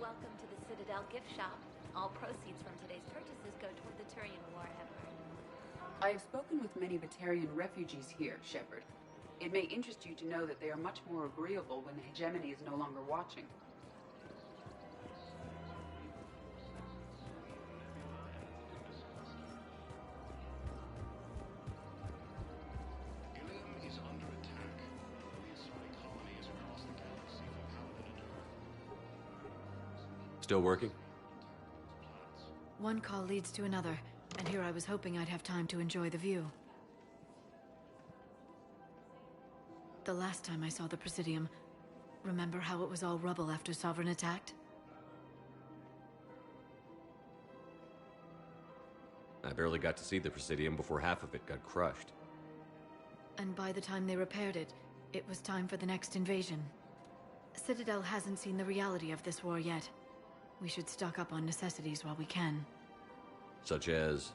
Welcome to the Citadel gift shop. All proceeds from today's purchases go toward the Turian War effort. I have spoken with many Batarian refugees here, Shepard. It may interest you to know that they are much more agreeable when hegemony is no longer watching. Still working? One call leads to another, and here I was hoping I'd have time to enjoy the view. The last time I saw the Presidium, remember how it was all rubble after Sovereign attacked? I barely got to see the Presidium before half of it got crushed. And by the time they repaired it, it was time for the next invasion. Citadel hasn't seen the reality of this war yet. We should stock up on necessities while we can. Such as?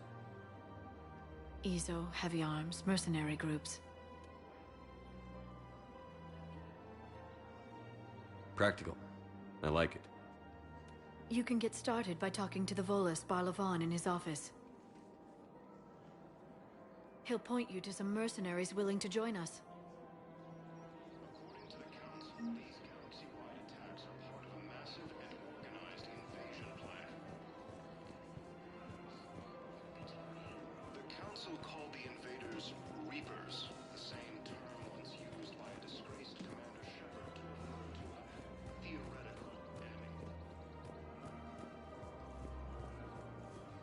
EZO, heavy arms, mercenary groups. Practical. I like it. You can get started by talking to the Volus Barlavon in his office. He'll point you to some mercenaries willing to join us. According to the Council, these galaxy-wide attacks are part of a massive and organized invasion plan. The Council called the invaders Reapers, the same term once used by a disgraced Commander Shepard to refer to a theoretical enemy.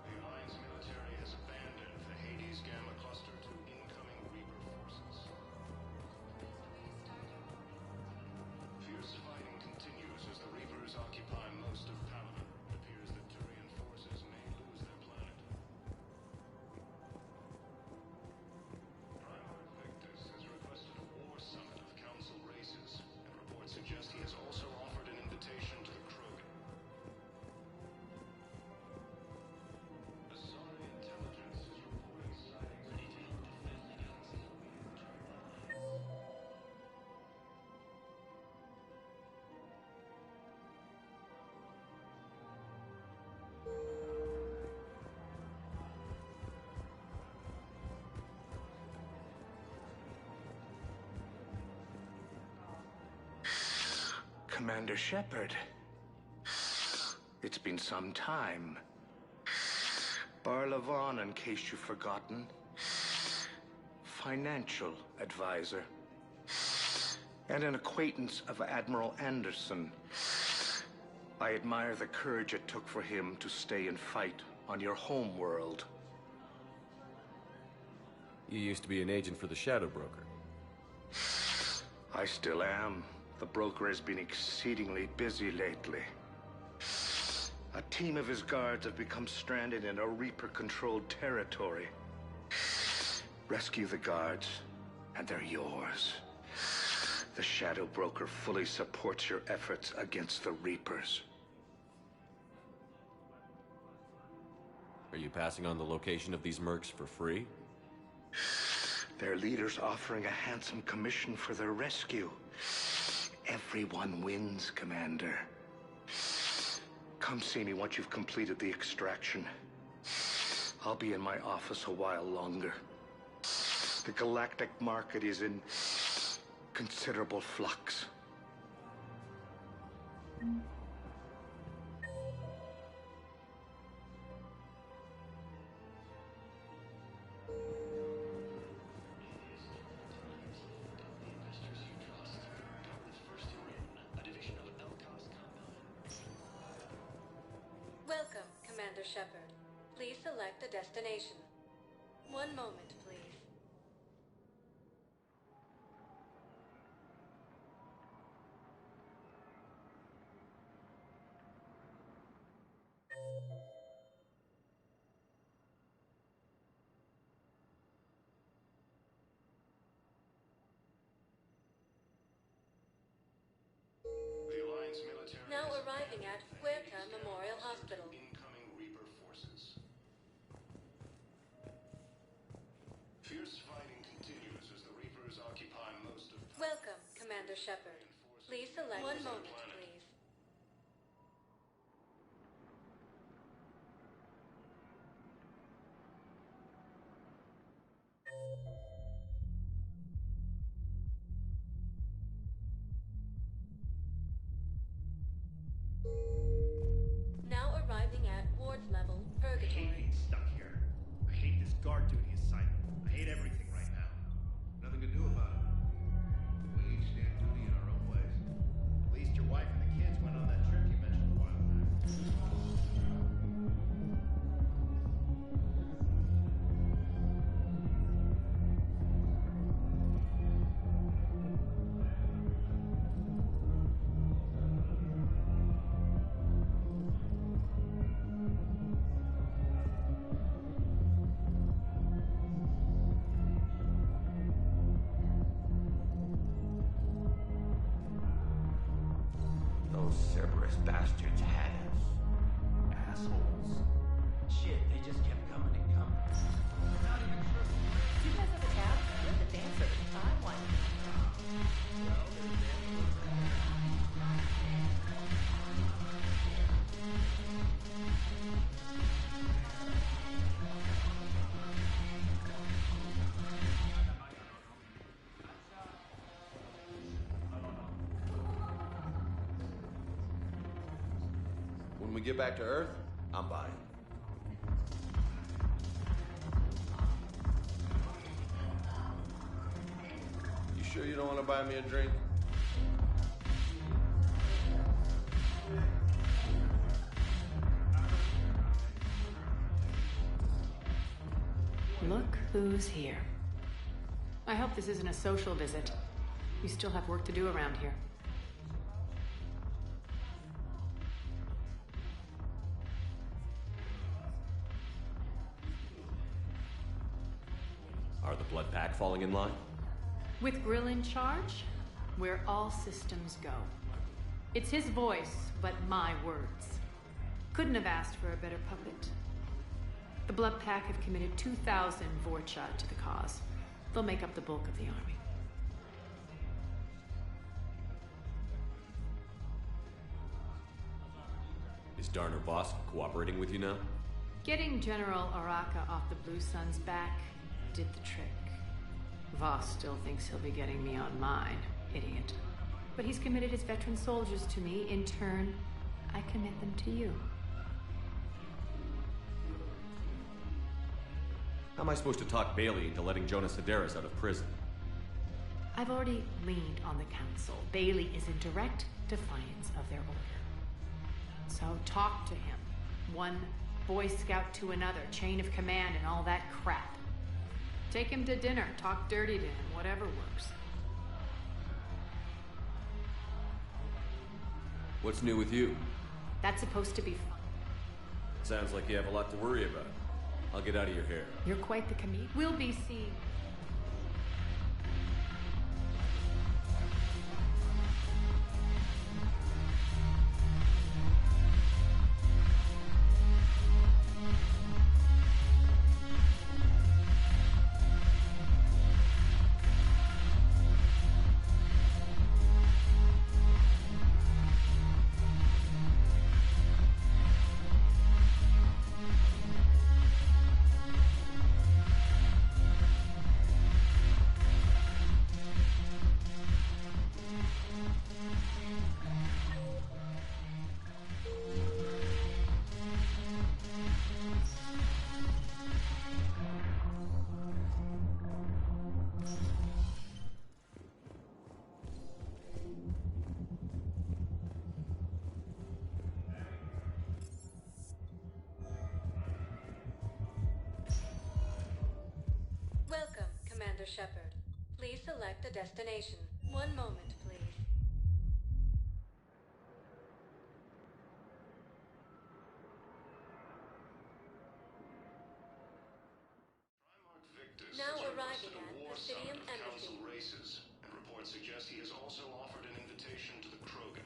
The Alliance military has abandoned the Hades Gamma cluster to incoming Reaper forces. Fierce fighting continues as the Reapers occupy most of Palaven. It appears that Turian forces may lose their planet. Primarch Victus has requested a war summit of Council races, and reports suggest he has also offered an invitation to the Krogan. Asari intelligence is reporting sightings ready to defend the galaxy. Commander Shepard. It's been some time. Barlavon, in case you've forgotten. Financial advisor. And an acquaintance of Admiral Anderson. I admire the courage it took for him to stay and fight on your home world. You used to be an agent for the Shadow Broker. I still am. The broker has been exceedingly busy lately. A team of his guards have become stranded in a Reaper-controlled territory. Rescue the guards, and they're yours. The Shadow Broker fully supports your efforts against the Reapers. Are you passing on the location of these mercs for free? Their leader's offering a handsome commission for their rescue. Everyone wins, Commander. Come see me once you've completed the extraction. I'll be in my office a while longer. The galactic market is in considerable flux. Welcome, Commander Shepard. Please select a destination. One moment, please. The Alliance military Now has arriving at Huerta Memorial Hospital. incoming Reaper forces. Fierce fighting continues as the Reapers occupy most of... Welcome, Commander Shepard. Please select one moment, please. Those Cerberus bastards had us. Assholes. Shit, they just kept coming and coming. Not even sure. Do you guys have a tab? We're the dancers. I'm one. When we get back to Earth, I'm buying. You sure you don't want to buy me a drink? Look who's here. I hope this isn't a social visit. We still have work to do around here. Are the Blood Pack falling in line? With Grill in charge, where all systems go. It's his voice, but my words. Couldn't have asked for a better puppet. The Blood Pack have committed 2,000 Vorcha to the cause. They'll make up the bulk of the army. Is Darner Voss cooperating with you now? Getting General Araka off the Blue Sun's back did the trick. Voss still thinks he'll be getting me on mine, idiot. But he's committed his veteran soldiers to me. In turn, I commit them to you. How am I supposed to talk Bailey into letting Jonas Sedaris out of prison? I've already leaned on the council. Bailey is in direct defiance of their order. So talk to him. One Boy Scout to another, chain of command and all that crap. Take him to dinner, talk dirty to him, whatever works. What's new with you? That's supposed to be fun. Sounds like you have a lot to worry about. I'll get out of your hair. You're quite the comedian. We'll be seeing. Welcome, Commander Shepard. Please select a destination. One moment, please. Now arriving at the Citium Embassy. Races, and reports suggest he has also offered an invitation to the Krogan.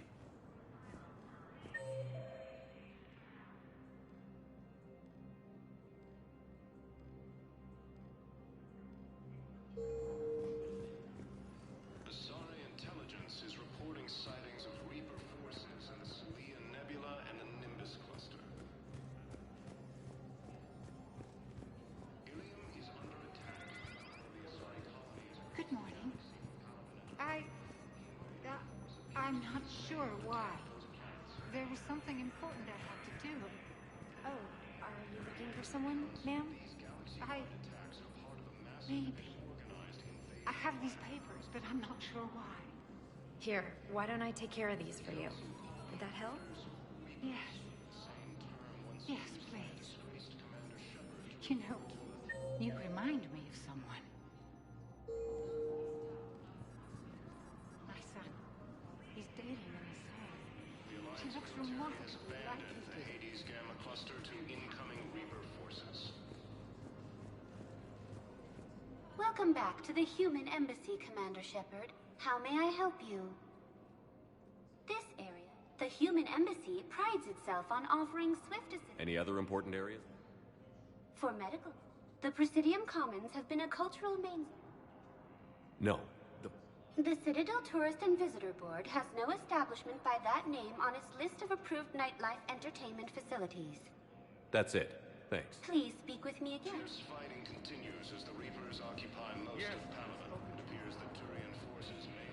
Asari intelligence is reporting sightings of Reaper forces in the Celia Nebula and the Nimbus cluster. Ilium is under attack. The Asari colonies. Good morning. I'm not sure why. There was something important I had to do. Oh, are you looking for someone, ma'am? Maybe. I have these papers, but I'm not sure why. Here, why don't I take care of these for you? Would that help? Yes. Yes, please. You know, you remind me of someone. My son. He's dating in the same. She looks remarkably like his The Hades Gamma cluster to incoming Reaper forces. Welcome back to the Human Embassy, Commander Shepard. How may I help you? This area The human embassy prides itself on offering swift assistance Any other important areas? for medical. The Presidium Commons have been a cultural main. No. The Citadel Tourist and Visitor Board has no establishment by that name on its list of approved nightlife entertainment facilities. That's it. Thanks. Please speak with me again. Fierce fighting continues as the Reapers occupy most of Palaven. It appears that Turian forces may...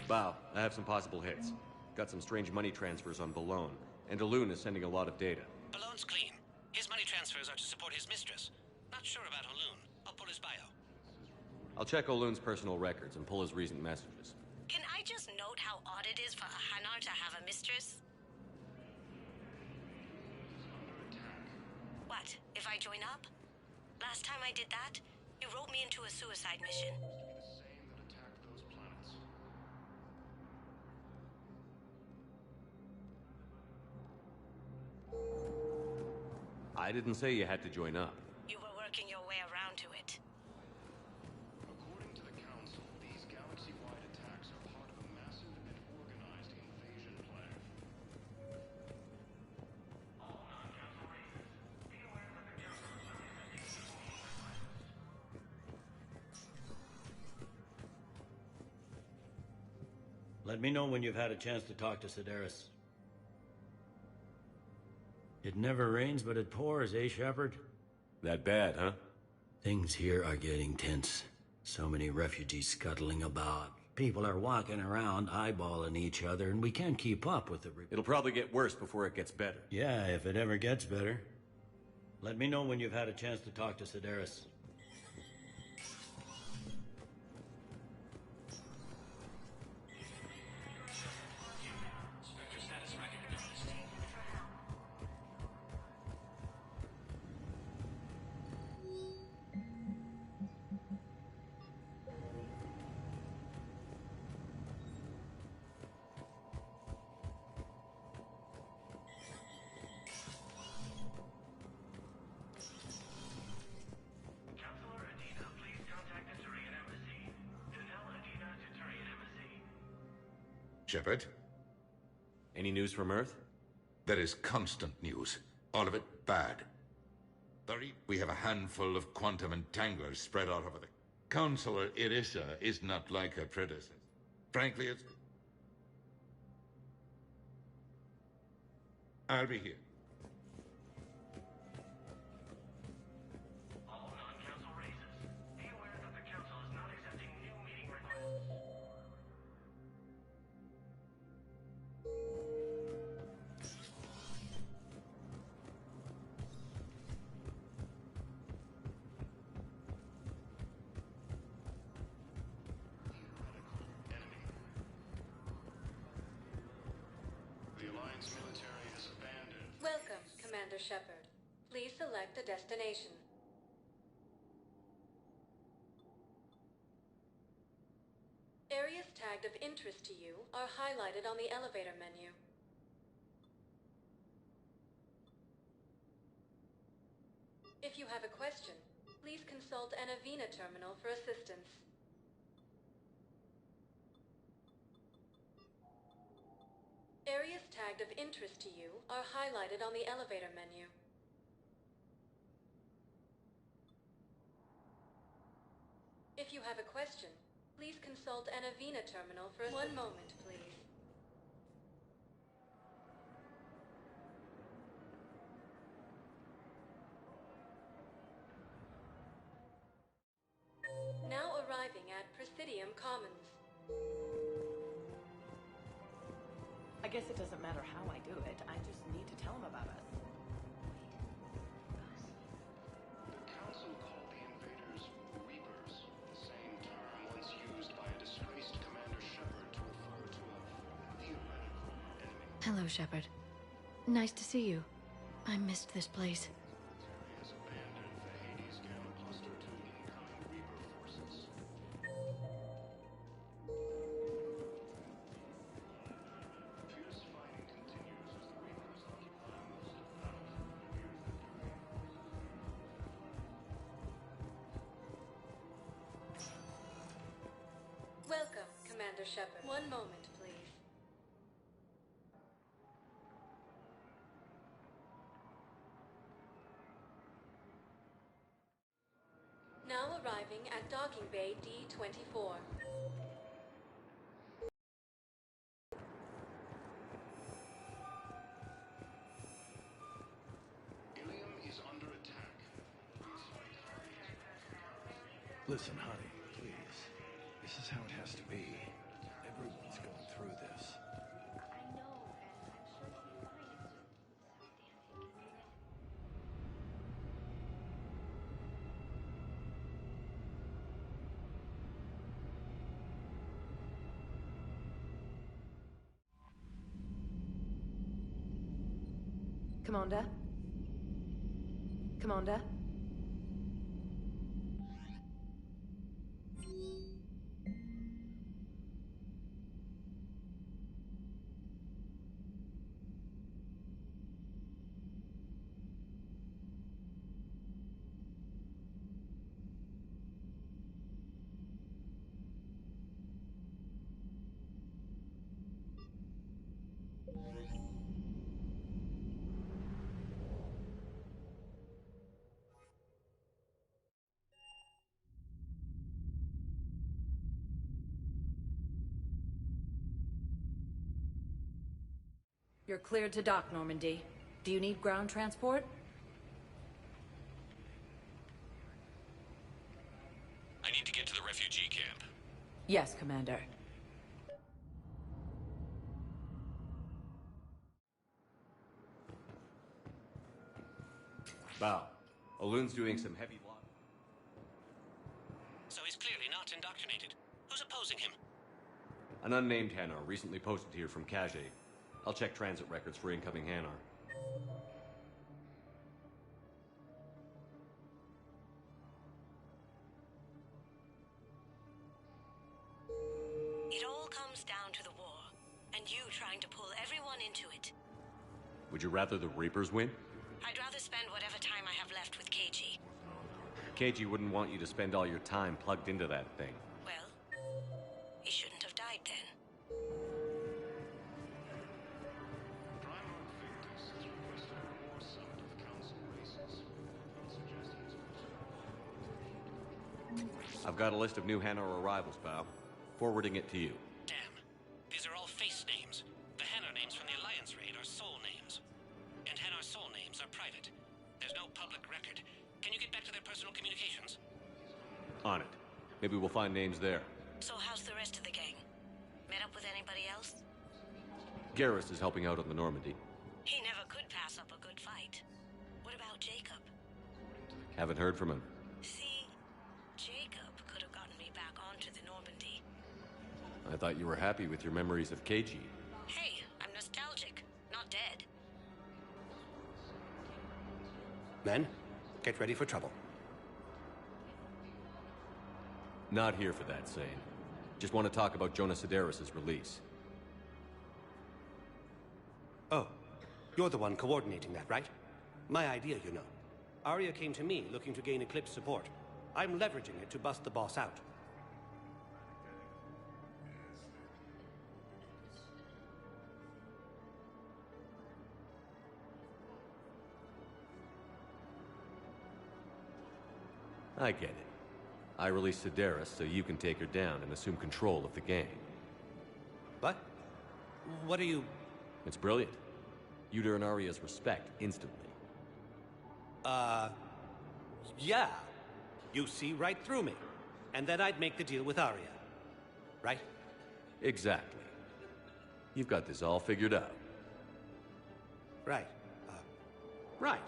Bow, I have some possible hits. Got some strange money transfers on Balone, and Alun is sending a lot of data. Balone's clean. His money transfers are to support his mistress. Not sure about Alun. I'll pull his bio. I'll check Olun's personal records and pull his recent messages. Can I just note how odd it is for a Hanar to have a mistress? What, if I join up? Last time I did that, you wrote me into a suicide mission. I didn't say you had to join up. You were working your way around to it. According to the Council, these galaxy-wide attacks are part of a massive and organized invasion plan. Let me know when you've had a chance to talk to Sedaris. It never rains, but it pours, eh, Shepard? That bad, huh? Things here are getting tense. So many refugees scuttling about. People are walking around, eyeballing each other, and we can't keep up with the... It'll probably get worse before it gets better. Yeah, if it ever gets better. Let me know when you've had a chance to talk to Sedaris. Shepard? Any news from Earth? There is constant news. All of it bad. We have a handful of quantum entanglers spread all over the... Counselor Irissa is not like her predecessor. Frankly, it's... I'll be here. Welcome, Commander Shepard. Please select a destination. Areas tagged of interest to you are highlighted on the elevator menu. If you have a question, please consult an Avena terminal for assistance. Areas tagged of interest to you are highlighted on the elevator menu. If you have a question, please consult an Avena terminal for one moment, please. Now arriving at Presidium Commons. I guess it doesn't matter how I do it. I just need to tell him about us. The Council called the invaders Reapers, the same term once used by a disgraced Commander Shepard to refer to a theoretical enemy. Hello, Shepard. Nice to see you. I missed this place. Has abandoned the Hades Gamma Cluster to incoming Reaper forces. Fierce fighting continues as the Reapers occupy most of Palaven. Commander Shepard. One moment, please. Now arriving at Docking Bay D-24. Ilium is under attack. Listen, honey, please. This is how it has to be. Everyone's going through this. I know, and I'm sure he'll be fine. It's just so damn inconvenient. Commander? Commander? You're cleared to dock, Normandy. Do you need ground transport? I need to get to the refugee camp. Yes, Commander. Bow. Aloon's doing some heavy lock. So he's clearly not indoctrinated. Who's opposing him? An unnamed Hanar recently posted here from Kage. I'll check transit records for incoming Hanar. It all comes down to the war, and you trying to pull everyone into it. Would you rather the Reapers win? I'd rather spend whatever time I have left with KG. KG wouldn't want you to spend all your time plugged into that thing. Well, he shouldn't have died then. I've got a list of new Hanar arrivals, Bow. Forwarding it to you. Damn. These are all face names. The Hanar names from the Alliance raid are soul names. And Hanar soul names are private. There's no public record. Can you get back to their personal communications? On it. Maybe we'll find names there. So how's the rest of the gang? Met up with anybody else? Garrus is helping out on the Normandy. He never could pass up a good fight. What about Jacob? Haven't heard from him. See, Jacob could have gotten me back onto the Normandy. I thought you were happy with your memories of KG. Hey, I'm nostalgic, not dead. Men, get ready for trouble. Not here for that, Sane. Just want to talk about Jonas Sedaris' release. Oh, you're the one coordinating that, right? My idea, you know. Arya came to me looking to gain Eclipse support. I'm leveraging it to bust the boss out. I get it. I released Sedaris so you can take her down and assume control of the gang. What? What are you... It's brilliant. You'd earn Arya's respect instantly. Yeah. You see right through me. And then I'd make the deal with Arya. Right? Exactly. You've got this all figured out. Right. Right.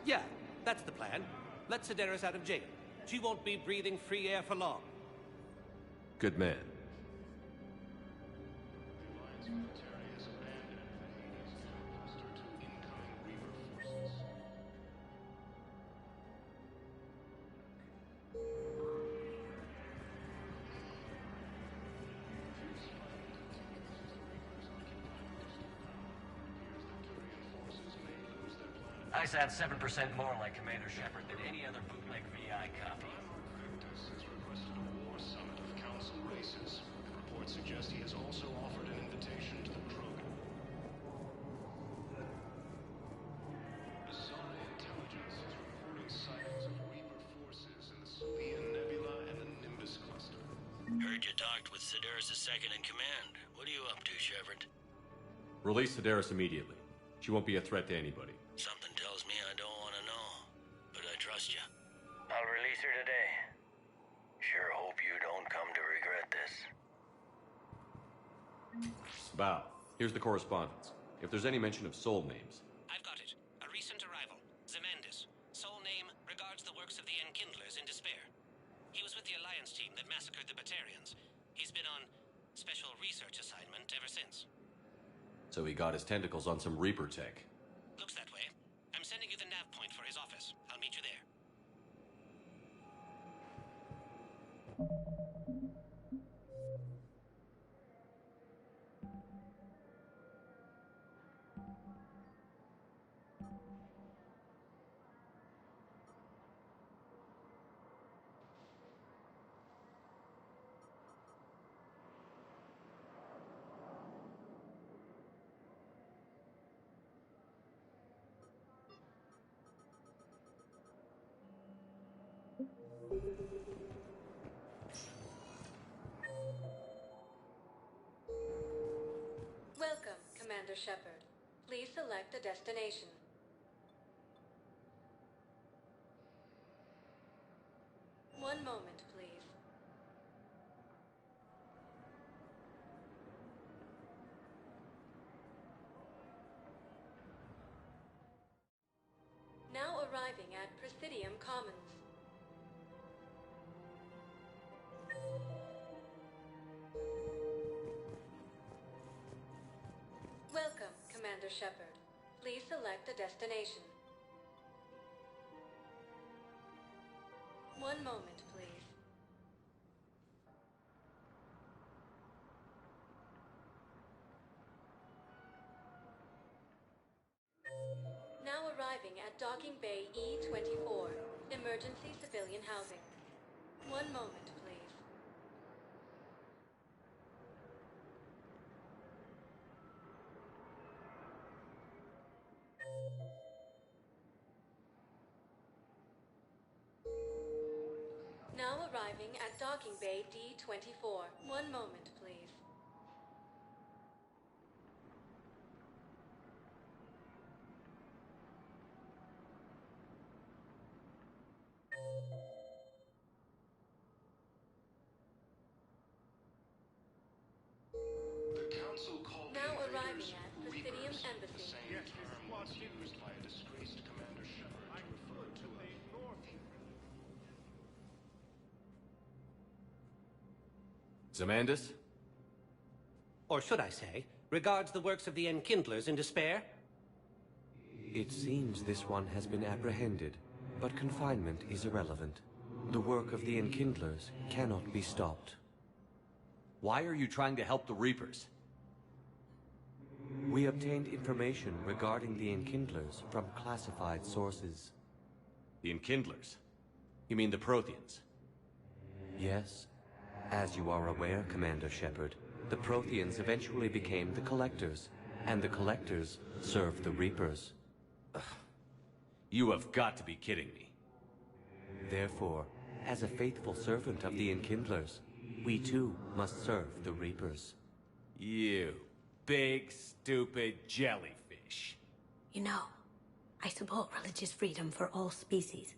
Yeah, that's the plan. Let Sedaris out of jail. She won't be breathing free air for long. Good man. I sound 7% more like Commander Shepard than any other bootleg VI copy. Victus has requested a war summit of council races. Reports suggest Heard you talked with Sedaris' second-in-command. What are you up to, Shepard? Release Sedaris immediately. She won't be a threat to anybody. Something tells me I don't want to know, but I trust you. I'll release her today. Sure hope you don't come to regret this. Bow, here's the correspondence. If there's any mention of soul names. I've got it. A recent arrival. Zemandis. Soul name regards the works of the Enkindlers in despair. He was with the Alliance team that massacred the Batarians. He's been on special research assignment ever since. So he got his tentacles on some Reaper tech. Looks that way. I'm sending you the nav point for his office. I'll meet you there. Welcome, Commander Shepard. Please select a destination. One moment, please. Now arriving at Presidium Commons. Welcome, Commander Shepard. Please select a destination. One moment, please. Now arriving at Docking Bay E-24, Emergency Civilian Housing. One moment, please. Now arriving at Docking Bay D-24. One moment, please. The Council called Now the arriving invaders at Presidium Reapers. The Embassy. same term was used by a disgraced Commander Shepard to refer to a Zemandis? Or should I say, regards the works of the Enkindlers in despair? It seems this one has been apprehended, but confinement is irrelevant. The work of the Enkindlers cannot be stopped. Why are you trying to help the Reapers? We obtained information regarding the Enkindlers from classified sources. The Enkindlers? You mean the Protheans? Yes. As you are aware, Commander Shepard, the Protheans eventually became the Collectors, and the Collectors served the Reapers. You have got to be kidding me. Therefore, as a faithful servant of the Enkindlers, we too must serve the Reapers. You big, stupid jellyfish. You know, I support religious freedom for all species,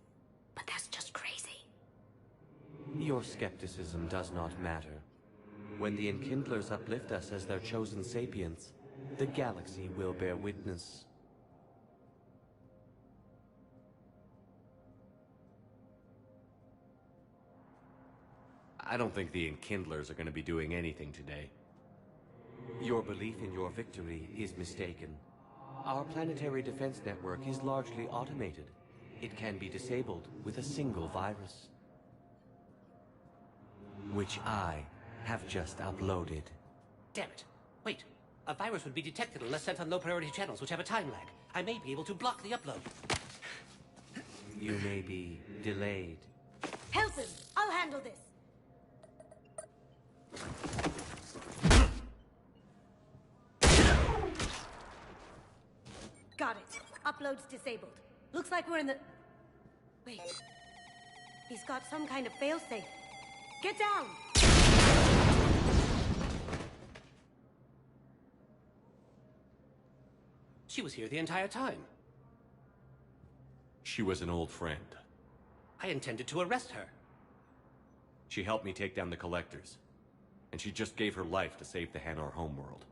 but that's just crazy. Your skepticism does not matter. When the Enkindlers uplift us as their chosen sapients, the galaxy will bear witness. I don't think the Enkindlers are going to be doing anything today. Your belief in your victory is mistaken. Our planetary defense network is largely automated. It can be disabled with a single virus, which I have just uploaded. Damn it. Wait. A virus would be detected unless sent on low-priority channels, which have a time lag. I may be able to block the upload. You may be delayed. Hilton, I'll handle this. Got it. Upload's disabled. Looks like we're in the... Wait. He's got some kind of failsafe. Get down! She was here the entire time. She was an old friend. I intended to arrest her. She helped me take down the Collectors. And she just gave her life to save the Hanar homeworld.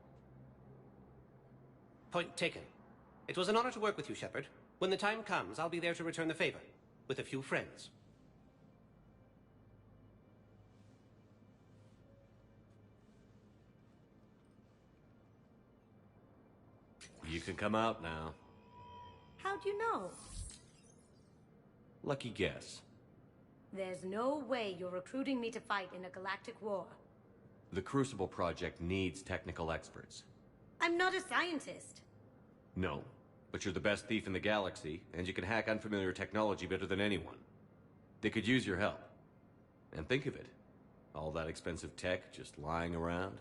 Point taken. It was an honor to work with you, Shepard. When the time comes, I'll be there to return the favor. With a few friends. You can come out now. How'd you know? Lucky guess. There's no way you're recruiting me to fight in a galactic war. The Crucible Project needs technical experts. I'm not a scientist. No, but you're the best thief in the galaxy, and you can hack unfamiliar technology better than anyone. They could use your help. And think of it. All that expensive tech just lying around.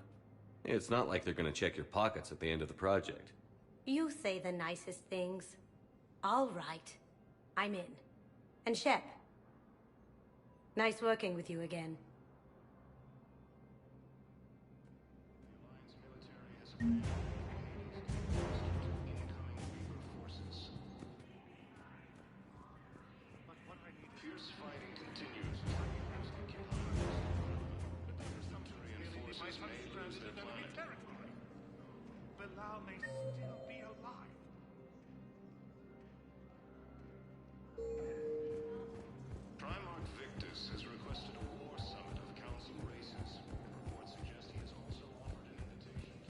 It's not like they're gonna check your pockets at the end of the project. You say the nicest things. All right. I'm in. And Shep. Nice working with you again. Fierce fighting continues. Reinforcements may lose their planet. Bilal may still be alive. Primarch Victus has requested a war summit of Council races. Reports suggest he has also offered an invitation.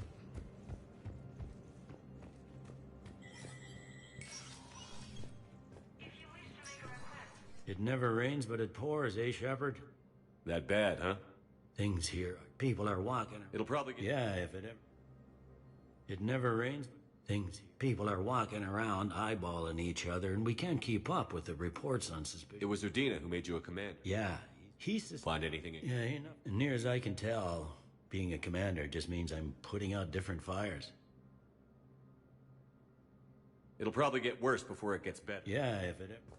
It never rains, but it pours, eh, Shepard? That bad, huh? Things here. People are walking. It'll probably get... Yeah, if it ever... It never rains. Things. People are walking around, eyeballing each other, and we can't keep up with the reports on suspicion. It was Udina who made you a commander. Yeah, he's... Find anything... Yeah, you know, near as I can tell, being a commander just means I'm putting out different fires. It'll probably get worse before it gets better. Yeah, if it ever...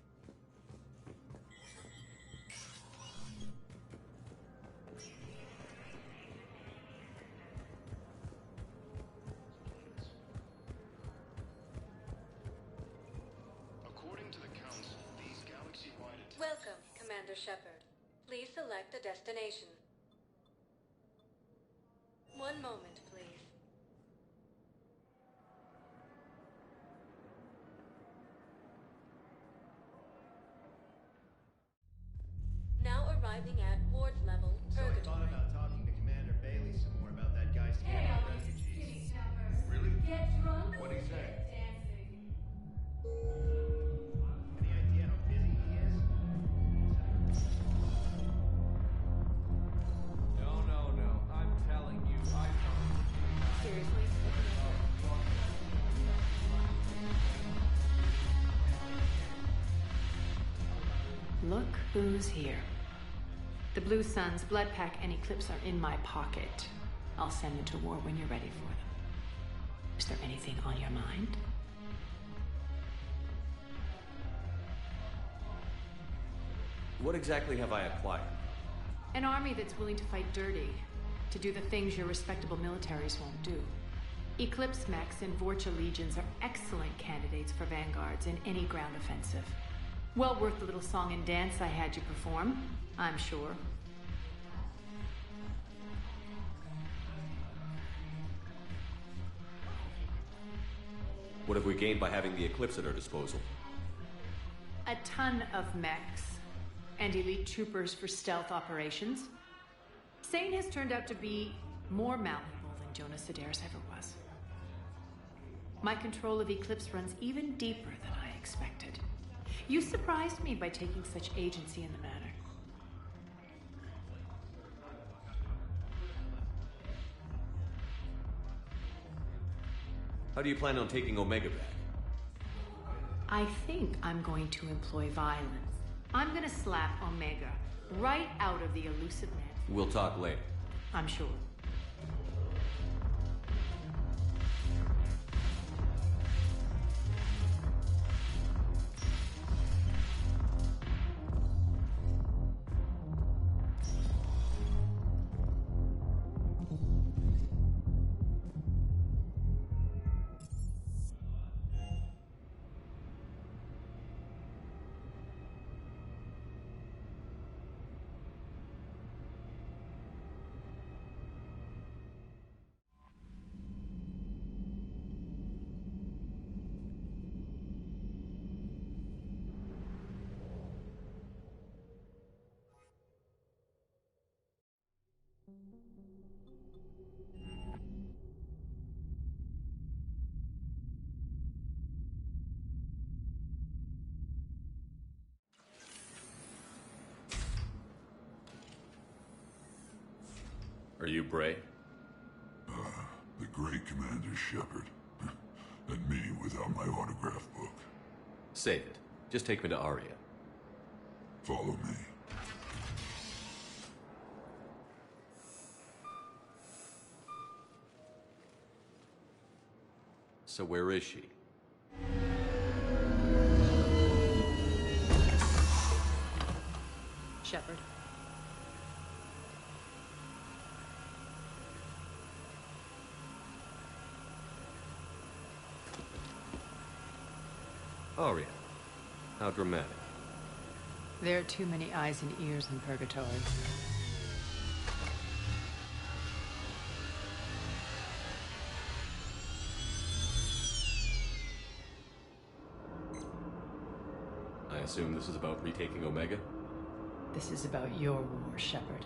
According to the Council, these galaxy-wide attacks... Welcome, Commander Shepard. Please select a destination. One moment, please. Now arriving at ward level, So I Purgatory. thought about talking to Commander Bailey some more about that guy's camp of refugees. Really? Get drunk. What'd he say? Any idea how busy he is? No. I'm telling you, I know. Seriously? Look who's here. The Blue Suns, Bloodpack, and Eclipse are in my pocket. I'll send them to war when you're ready for them. Is there anything on your mind? What exactly have I acquired? An army that's willing to fight dirty, to do the things your respectable militaries won't do. Eclipse mechs and Vorcha legions are excellent candidates for vanguards in any ground offensive. Well worth the little song and dance I had you perform, I'm sure. What have we gained by having the Eclipse at our disposal? A ton of mechs and elite troopers for stealth operations. Sane has turned out to be more malleable than Jonas Sedaris ever was. My control of Eclipse runs even deeper than I expected. You surprised me by taking such agency in the matter. How do you plan on taking Omega back? I think I'm going to employ violence. I'm gonna slap Omega right out of the elusive net. We'll talk later. I'm sure. Are you Bray? The great Commander Shepard. And me without my autograph book. Save it. Just take me to Aria. Follow me. So where is she? Shepard. Aria. How dramatic. There are too many eyes and ears in Purgatory. I assume this is about retaking Omega? This is about your war, Shepard.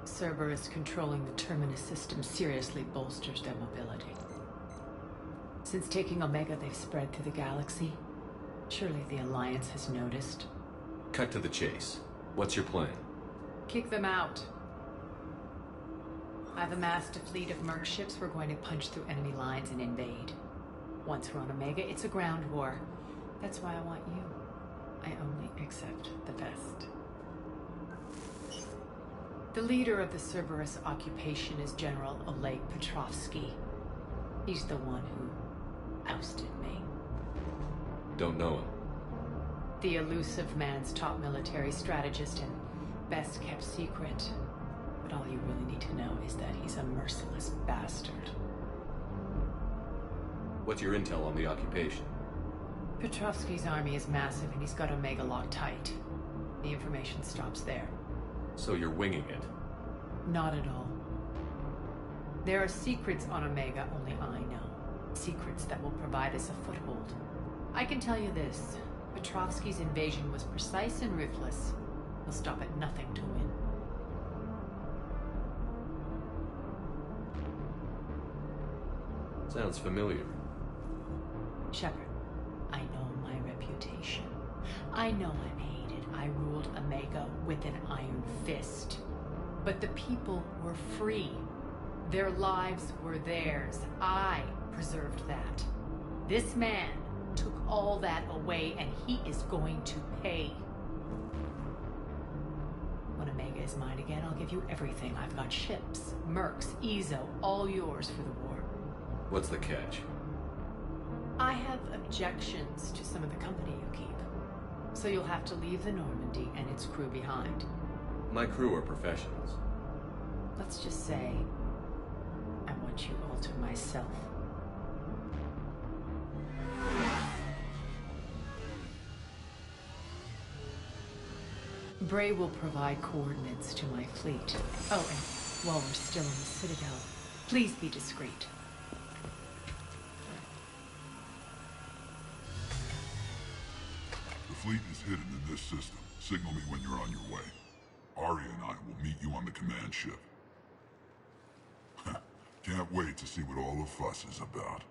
Cerberus controlling the Terminus system seriously bolsters their mobility. Since taking Omega, they've spread through the galaxy. Surely the Alliance has noticed. Cut to the chase. What's your plan? Kick them out. I've amassed a fleet of merc ships. We're going to punch through enemy lines and invade. Once we're on Omega, it's a ground war. That's why I want you. I only accept the best. The leader of the Cerberus occupation is General Oleg Petrovsky. He's the one who ousted me. Don't know him. The elusive man's top military strategist and best kept secret. But all you really need to know is that he's a merciless bastard. What's your intel on the occupation? Petrovsky's army is massive and he's got Omega locked tight. The information stops there. So you're winging it? Not at all. There are secrets on Omega only I know. Secrets that will provide us a foothold. I can tell you this. Petrovsky's invasion was precise and ruthless. He'll stop at nothing to win. Sounds familiar. Shepard, I know my reputation. I know I'm hated. I ruled Omega with an iron fist. But the people were free. Their lives were theirs. I preserved that. This man took all that away, and he is going to pay. When Omega is mine again, I'll give you everything. I've got ships, mercs, Ezo, all yours for the war. What's the catch? I have objections to some of the company you keep. So you'll have to leave the Normandy and its crew behind. My crew are professionals. Let's just say, I want you all to myself. Bray will provide coordinates to my fleet. Oh, and while we're still in the Citadel, please be discreet. The fleet is hidden in this system. Signal me when you're on your way. Aria and I will meet you on the command ship. Can't wait to see what all the fuss is about.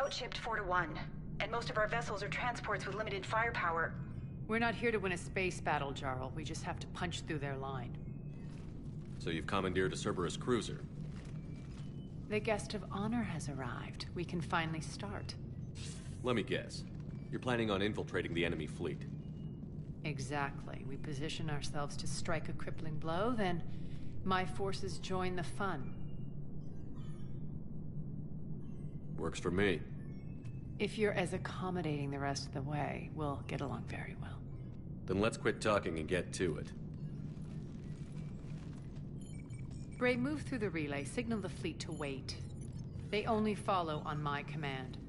outshipped 4-1, and most of our vessels are transports with limited firepower. We're not here to win a space battle, Jarl. We just have to punch through their line. So you've commandeered a Cerberus cruiser. The guest of honor has arrived. We can finally start. Let me guess. You're planning on infiltrating the enemy fleet. Exactly. We position ourselves to strike a crippling blow, then my forces join the fun. Works for me. If you're as accommodating the rest of the way, we'll get along very well. Then let's quit talking and get to it. Bray, move through the relay. Signal the fleet to wait. They only follow on my command.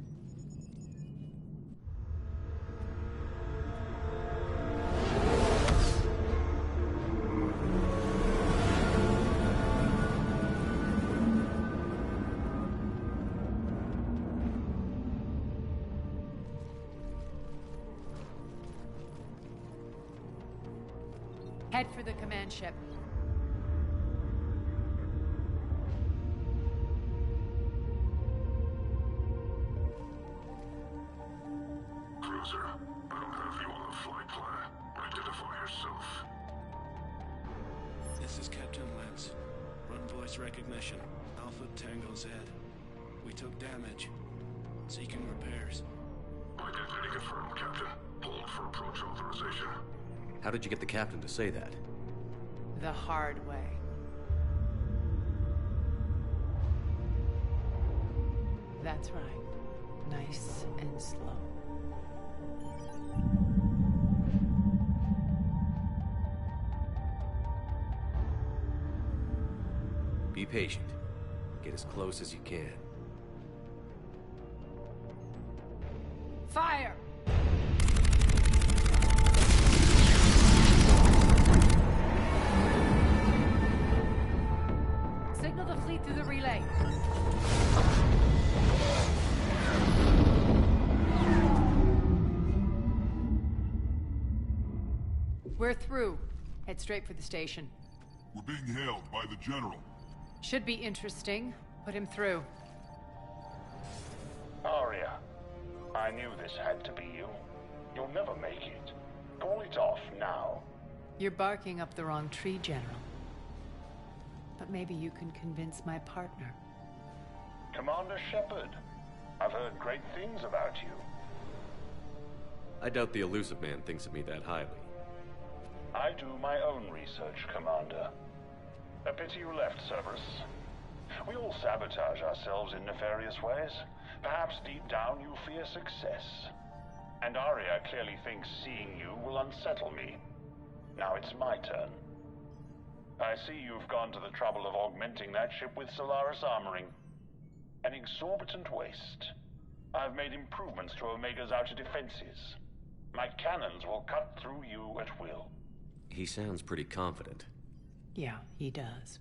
Head for the command ship. Cruiser, I don't have you on the flight plan. Identify yourself. This is Captain Lance. Run voice recognition. Alpha Tango Z. We took damage. Seeking repairs. Identity confirmed, Captain. Hold for approach authorization. How did you get the captain to say that? The hard way. That's right. Nice and slow. Be patient. Get as close as you can. Fire! Signal the fleet through the relay. We're through. Head straight for the station. We're being hailed by the General. Should be interesting. Put him through. Arya, I knew this had to be you. You'll never make it. Call it off now. You're barking up the wrong tree, General. But maybe you can convince my partner. Commander Shepard, I've heard great things about you. I doubt the elusive man thinks of me that highly. I do my own research, Commander. A pity you left, Cerberus. We all sabotage ourselves in nefarious ways. Perhaps deep down you fear success. And Arya clearly thinks seeing you will unsettle me. Now it's my turn. I see you've gone to the trouble of augmenting that ship with Solaris armoring. An exorbitant waste. I've made improvements to Omega's outer defenses. My cannons will cut through you at will. He sounds pretty confident. Yeah, he does.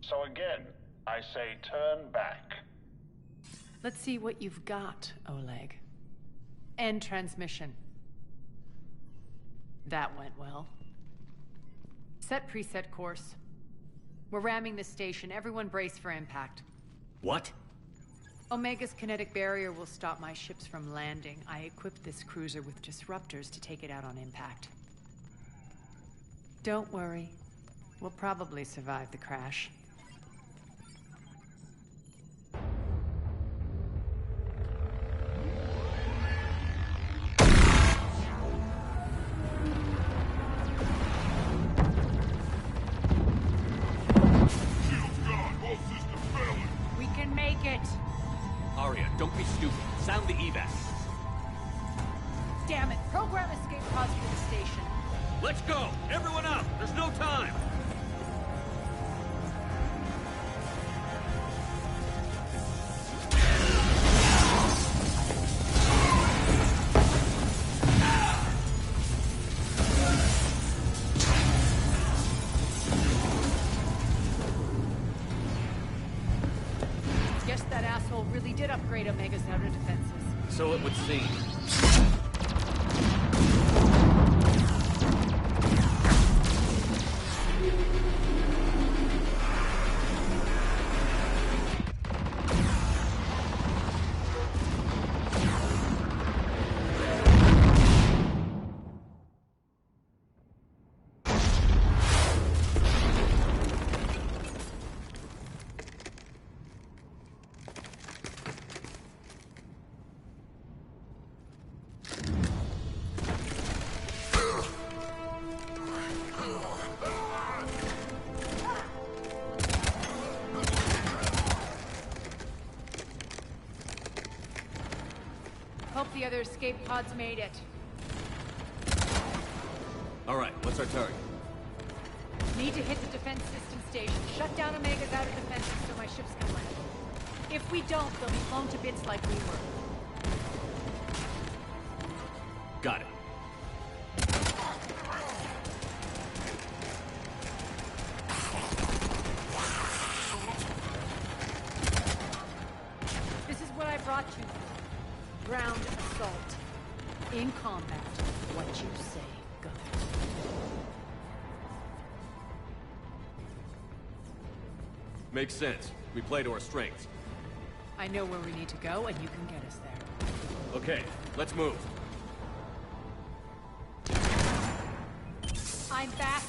So again, I say turn back. Let's see what you've got, Oleg. End transmission. That went well. Set preset course. We're ramming the station. Everyone brace for impact. What? Omega's kinetic barrier will stop my ships from landing. I equipped this cruiser with disruptors to take it out on impact. Don't worry. We'll probably survive the crash. We can make it! Arya, don't be stupid. Sound the evac. Damn it! Program escape pods for the station. Let's go! Everyone up! There's no time! Guess that asshole really did upgrade Omega's outer defenses. So it would seem. Hope the other escape pods made it. All right, what's our target? Need to hit the defense system station. Shut down Omega's outer defenses so my ships can land. If we don't, they'll be blown to bits like we were. Got it. This is what I brought you for. Ground assault. In combat, what you say goes. Makes sense. We play to our strengths. I know where we need to go, and you can get us there. Okay, let's move. I'm back.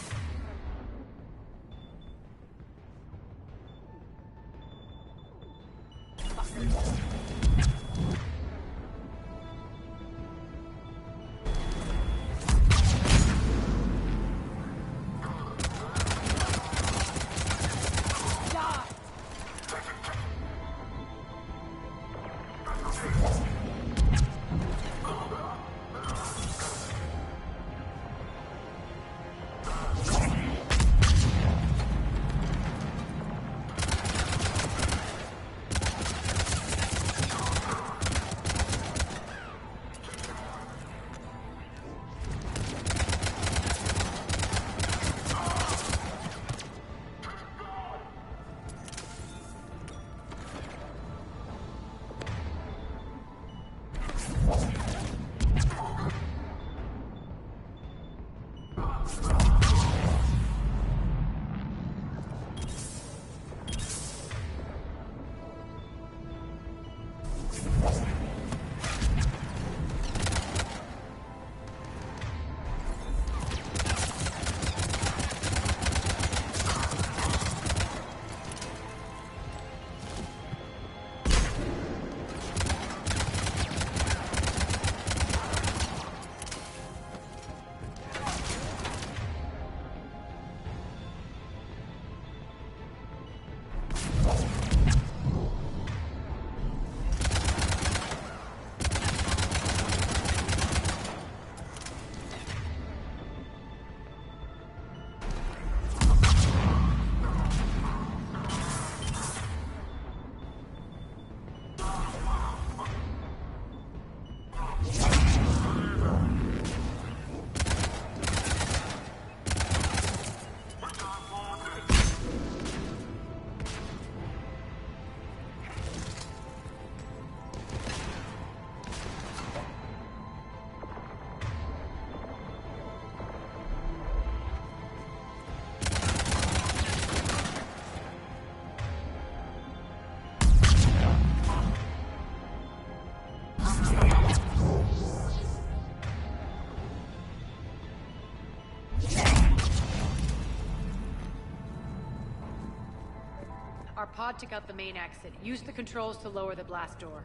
Our pod took out the main exit. Use the controls to lower the blast door.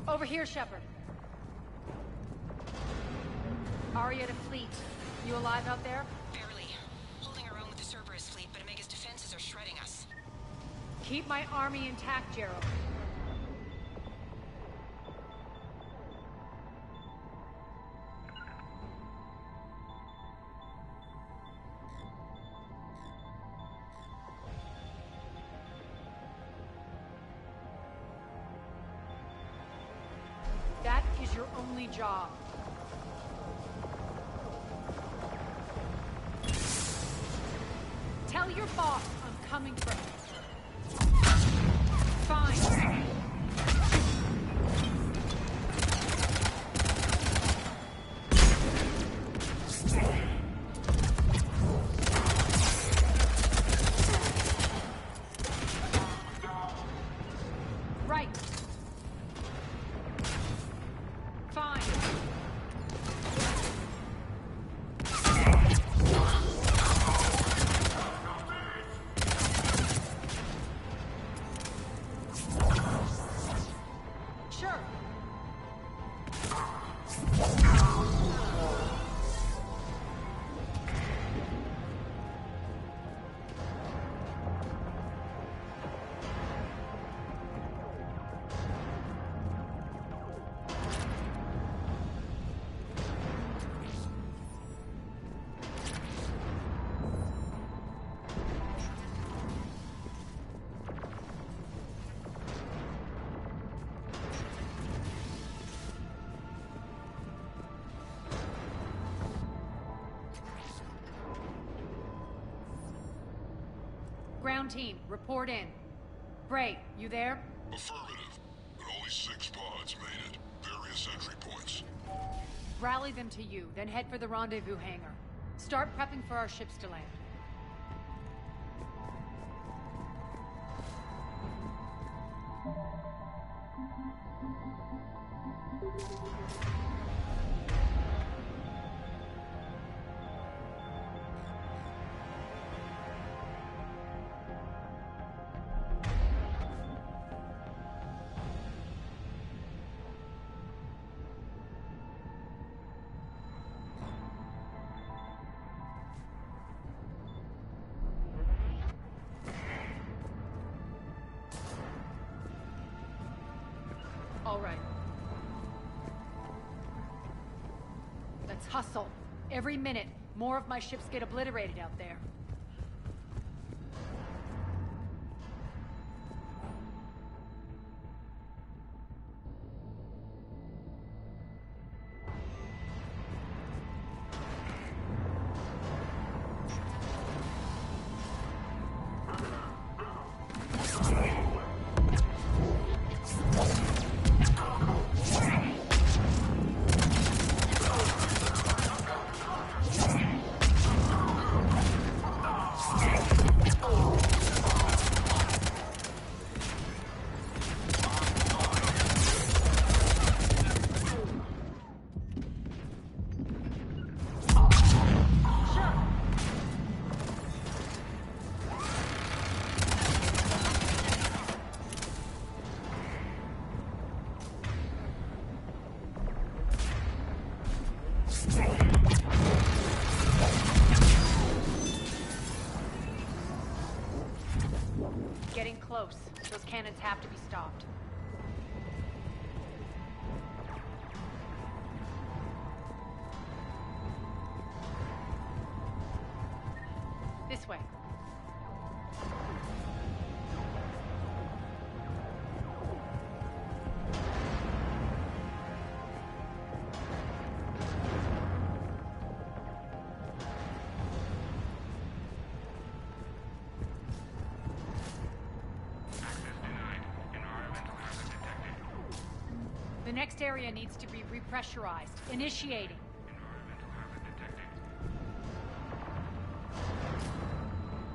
Over here, Shepard. Aria to fleet. You alive out there? Barely. Holding our own with the Cerberus fleet, but Omega's defenses are shredding us. Keep my army intact, Gerald. That is your only job. Tell your boss I'm coming for him. Fine. Right. Fine. Ground team, report in. Bray, you there? Affirmative, but only 6 pods made it. Various entry points. Rally them to you, then head for the rendezvous hangar. Start prepping for our ships to land. All right. Let's hustle. Every minute, more of my ships get obliterated out there. Getting close. Those cannons have to be stopped. This way. The next area needs to be repressurized. Initiating.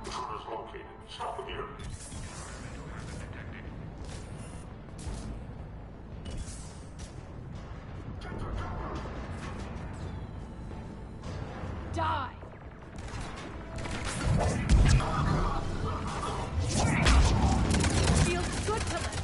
Intruders located. Stop immediately. Die! Feels good to live.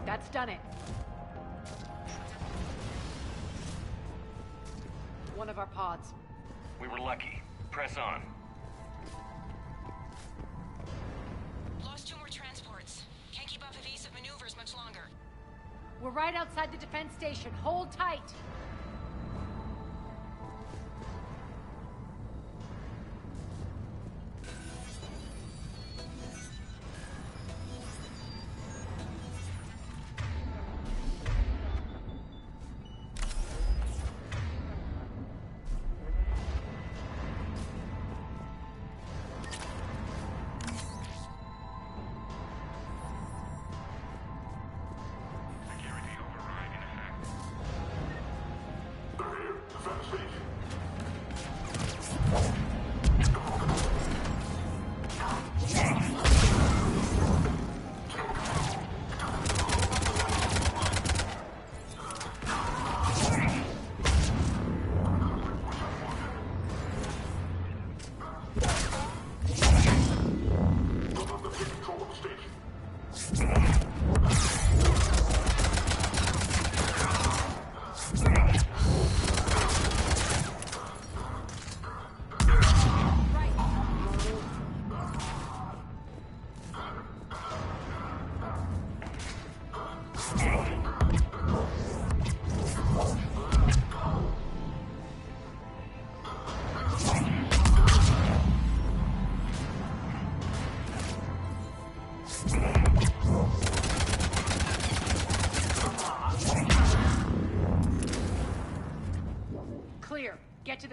That's done it. One of our pods. We were lucky. Press on. Lost 2 more transports. Can't keep up evasive maneuvers much longer. We're right outside the defense station. Hold tight.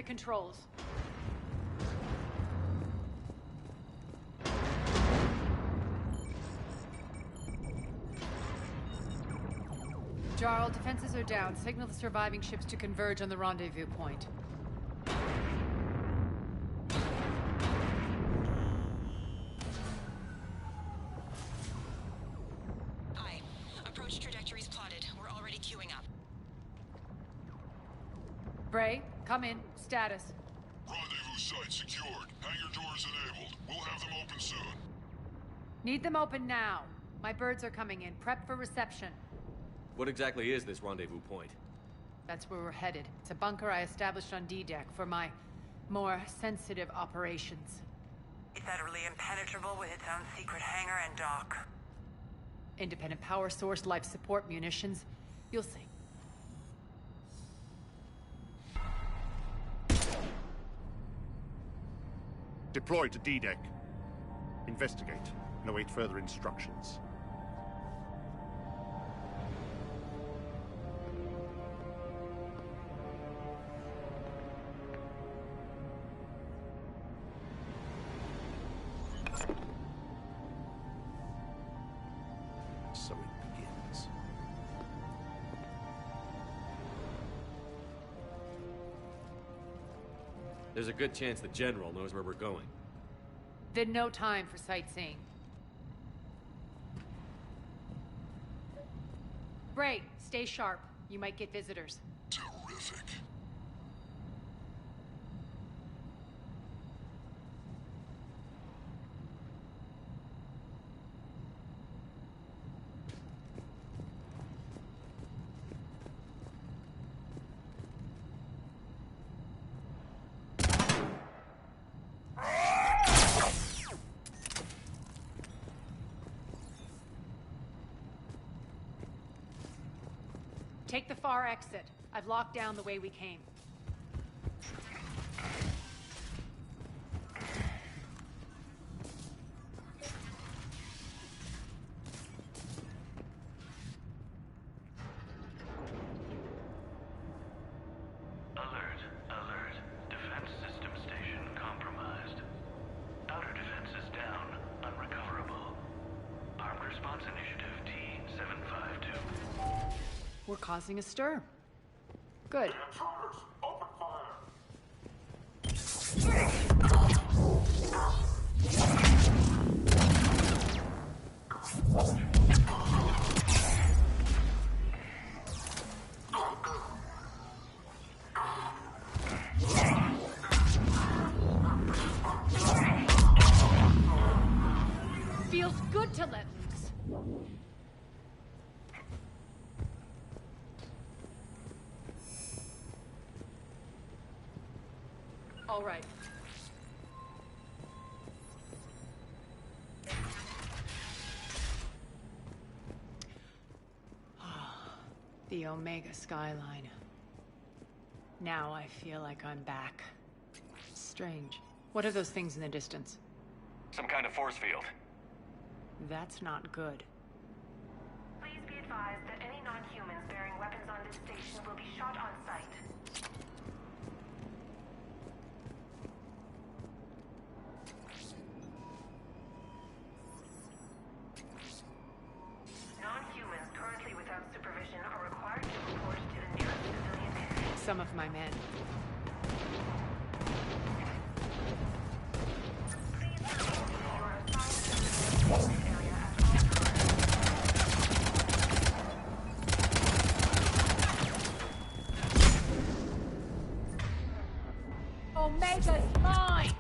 the controls. Jarl, defenses are down. Signal the surviving ships to converge on the rendezvous point. Aye. Approach trajectories plotted. We're already queuing up. Bray, come in. Status. Rendezvous site secured. Hangar doors enabled. We'll have them open soon. Need them open now. My birds are coming in. Prep for reception. What exactly is this rendezvous point? That's where we're headed. It's a bunker I established on D-Deck for my more sensitive operations. It's utterly impenetrable with its own secret hangar and dock. Independent power source, life support, munitions. You'll see. Deploy to D-Deck. Investigate and await further instructions. So it begins. There's a good chance the General knows where we're going. Then no time for sightseeing. Bray, stay sharp. You might get visitors. Terrific. Take the far exit. I've locked down the way we came. Alert, alert. Defense system station compromised. Outer defenses down, unrecoverable. Armed Response Initiative T-752. We're causing a stir. Good. Intruders, open fire. Feels good to let loose. All right. The Omega skyline. Now I feel like I'm back. Strange. What are those things in the distance? Some kind of force field. That's not good. Please be advised that any non-humans bearing weapons on this station will be shot on sight. Non-humans currently without supervision are required to report to the nearest civilian area. Some of my men. Omega's mine!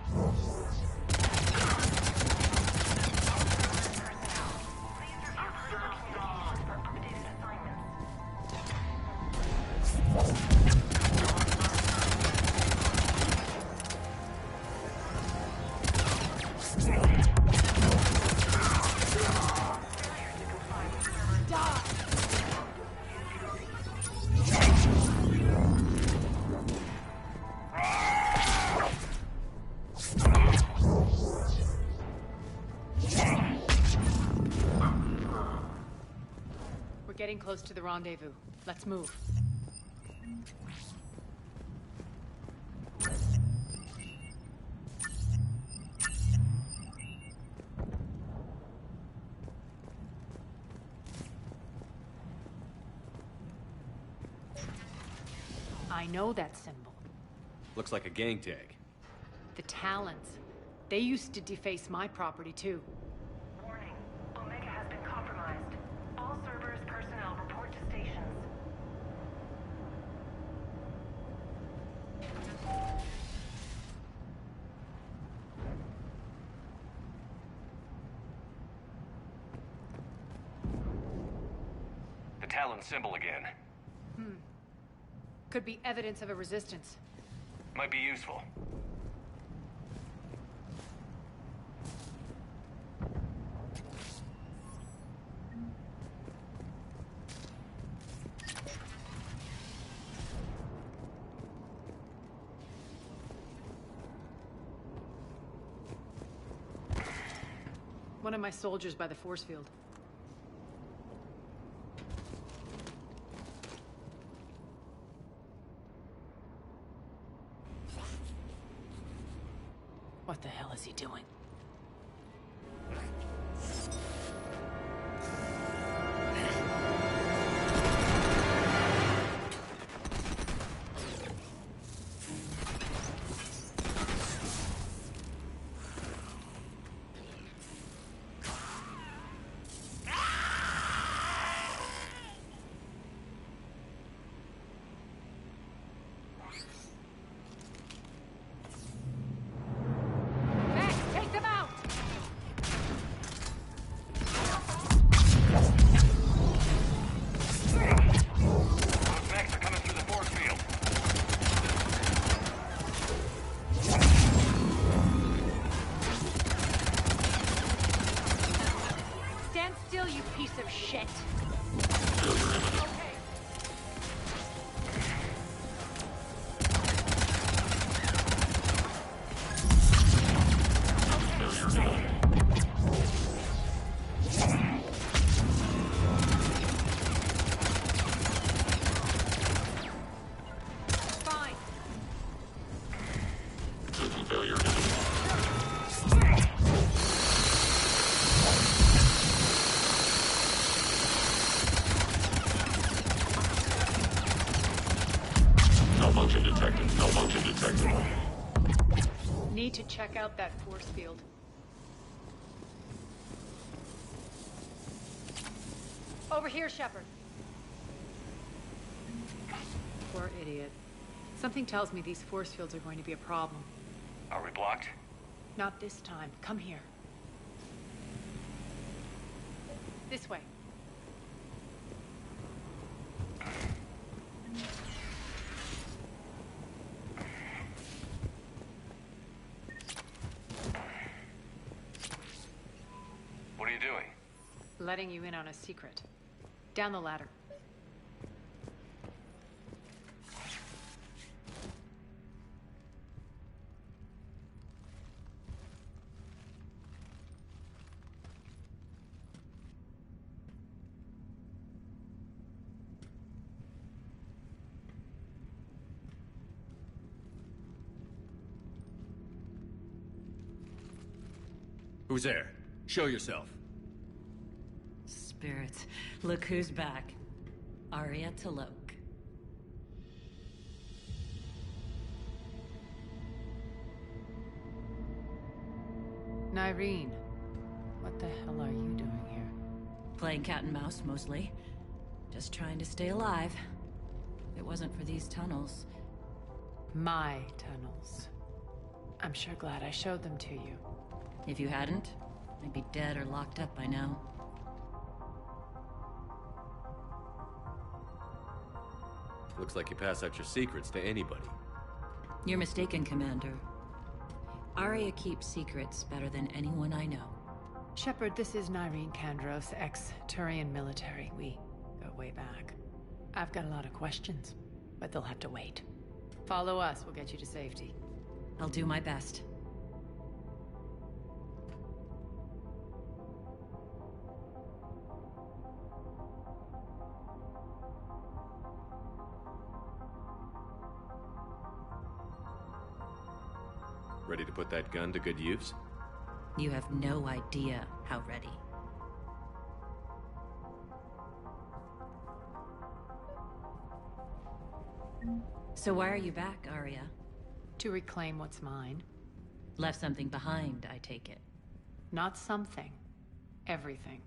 We're getting close to the rendezvous. Let's move. I know that symbol. Looks like a gang tag. The Talons. They used to deface my property, too. Warning. Omega has been compromised. All Cerberus personnel report to stations. The Talon symbol again. Could be evidence of a resistance. Might be useful. One of my soldiers by the force field. What the hell is he doing? Need to check out that force field. Over here, Shepard. Poor idiot. Something tells me these force fields are going to be a problem. Are we blocked? Not this time. Come here. This way. What are you doing? Letting you in on a secret. Down the ladder. Who's there? Show yourself. Spirits, look who's back. Arya Talok. Nyreen, what the hell are you doing here? Playing cat and mouse, mostly. Just trying to stay alive. If it wasn't for these tunnels. My tunnels. I'm sure glad I showed them to you. If you hadn't, I'd be dead or locked up by now. Looks like you pass out your secrets to anybody. You're mistaken, Commander. Arya keeps secrets better than anyone I know. Shepard, this is Nyreen Kandros, ex-Turian military. We go way back. I've got a lot of questions, but they'll have to wait. Follow us, we'll get you to safety. I'll do my best. Ready to put that gun to good use? You have no idea how ready. So why are you back, Arya? To reclaim what's mine. Left something behind, I take it. Not something. Everything.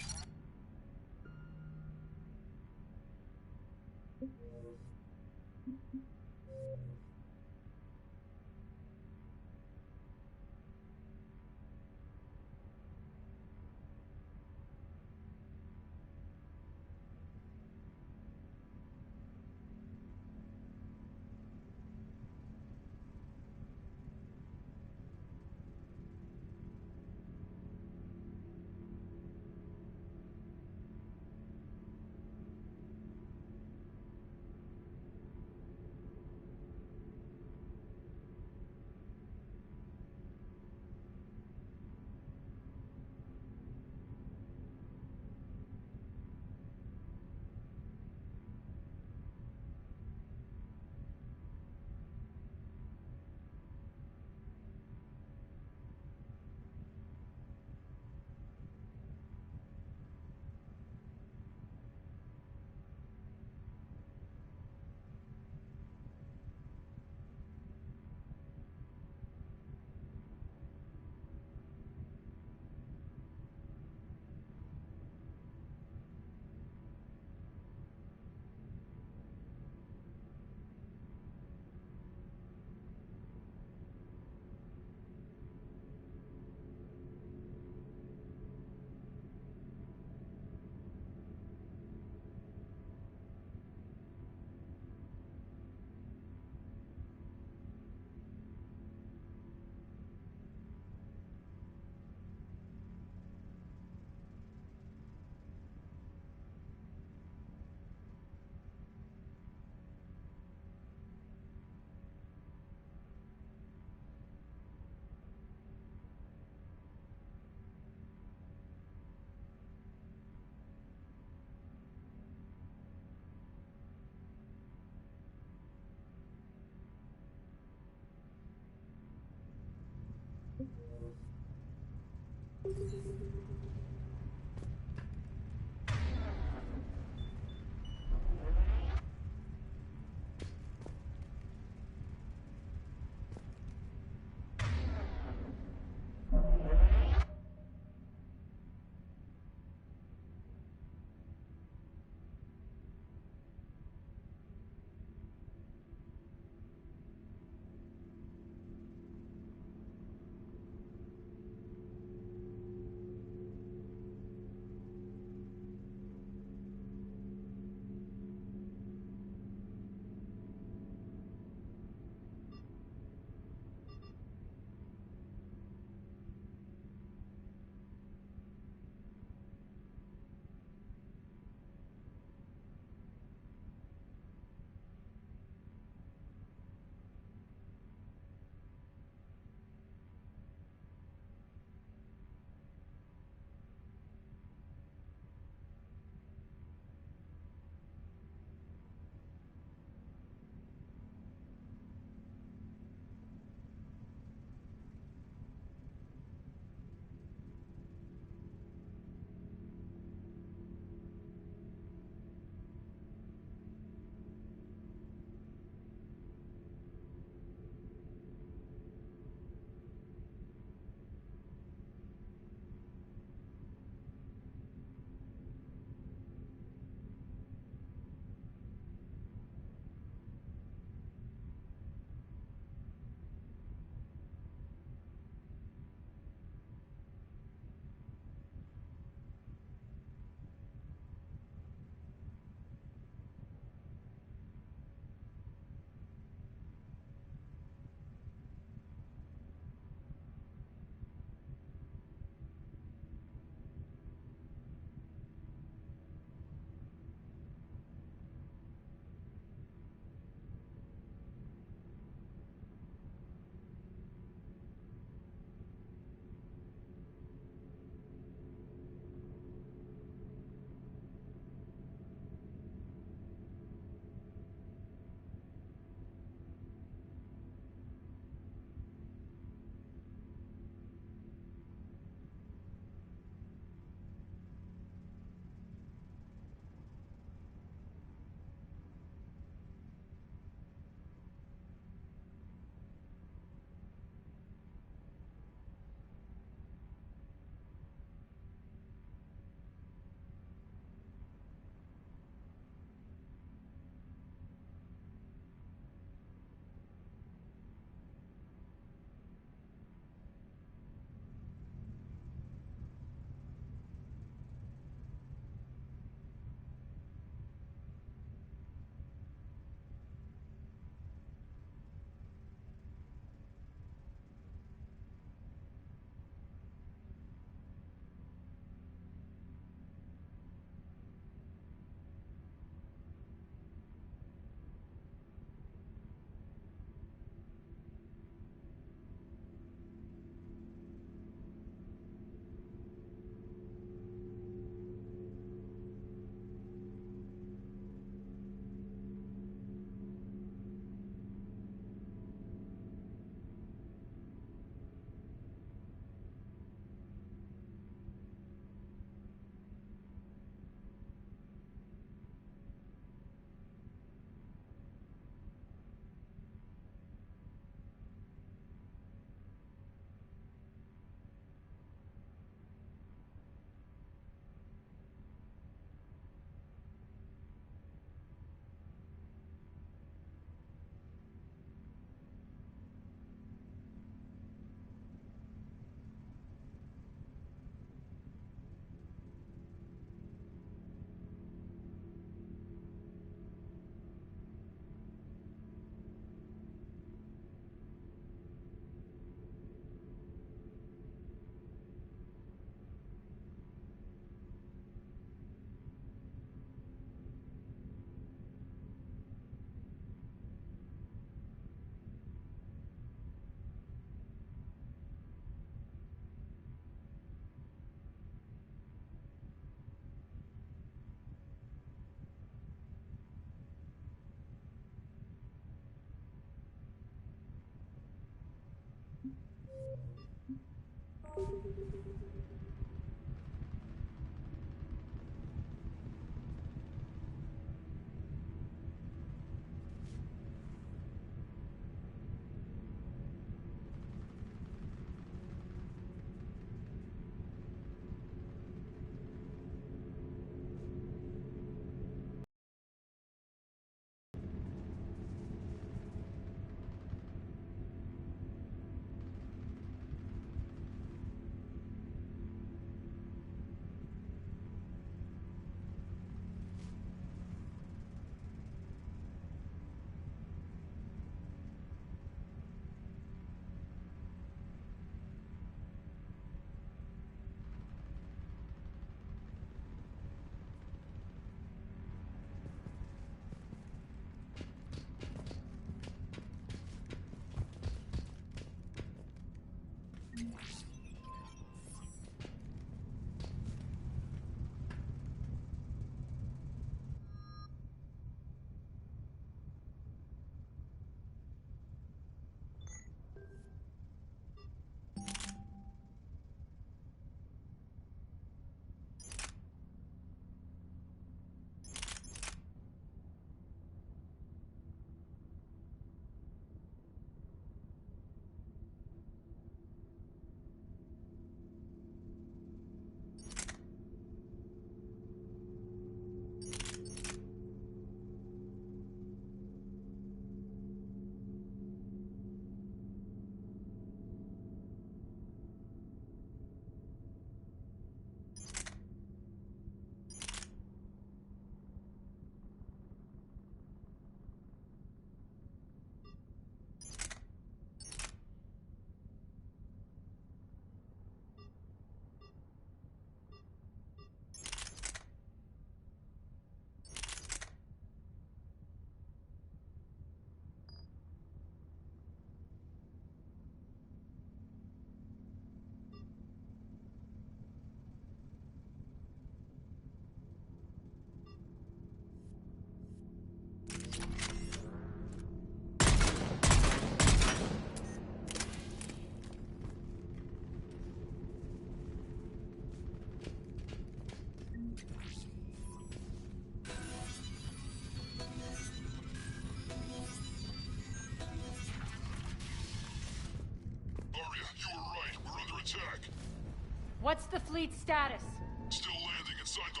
What's the fleet's status? Still landing inside the...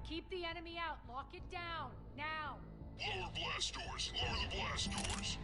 Keep the enemy out. Lock it down. Now. Lower blast doors. Lower the blast doors.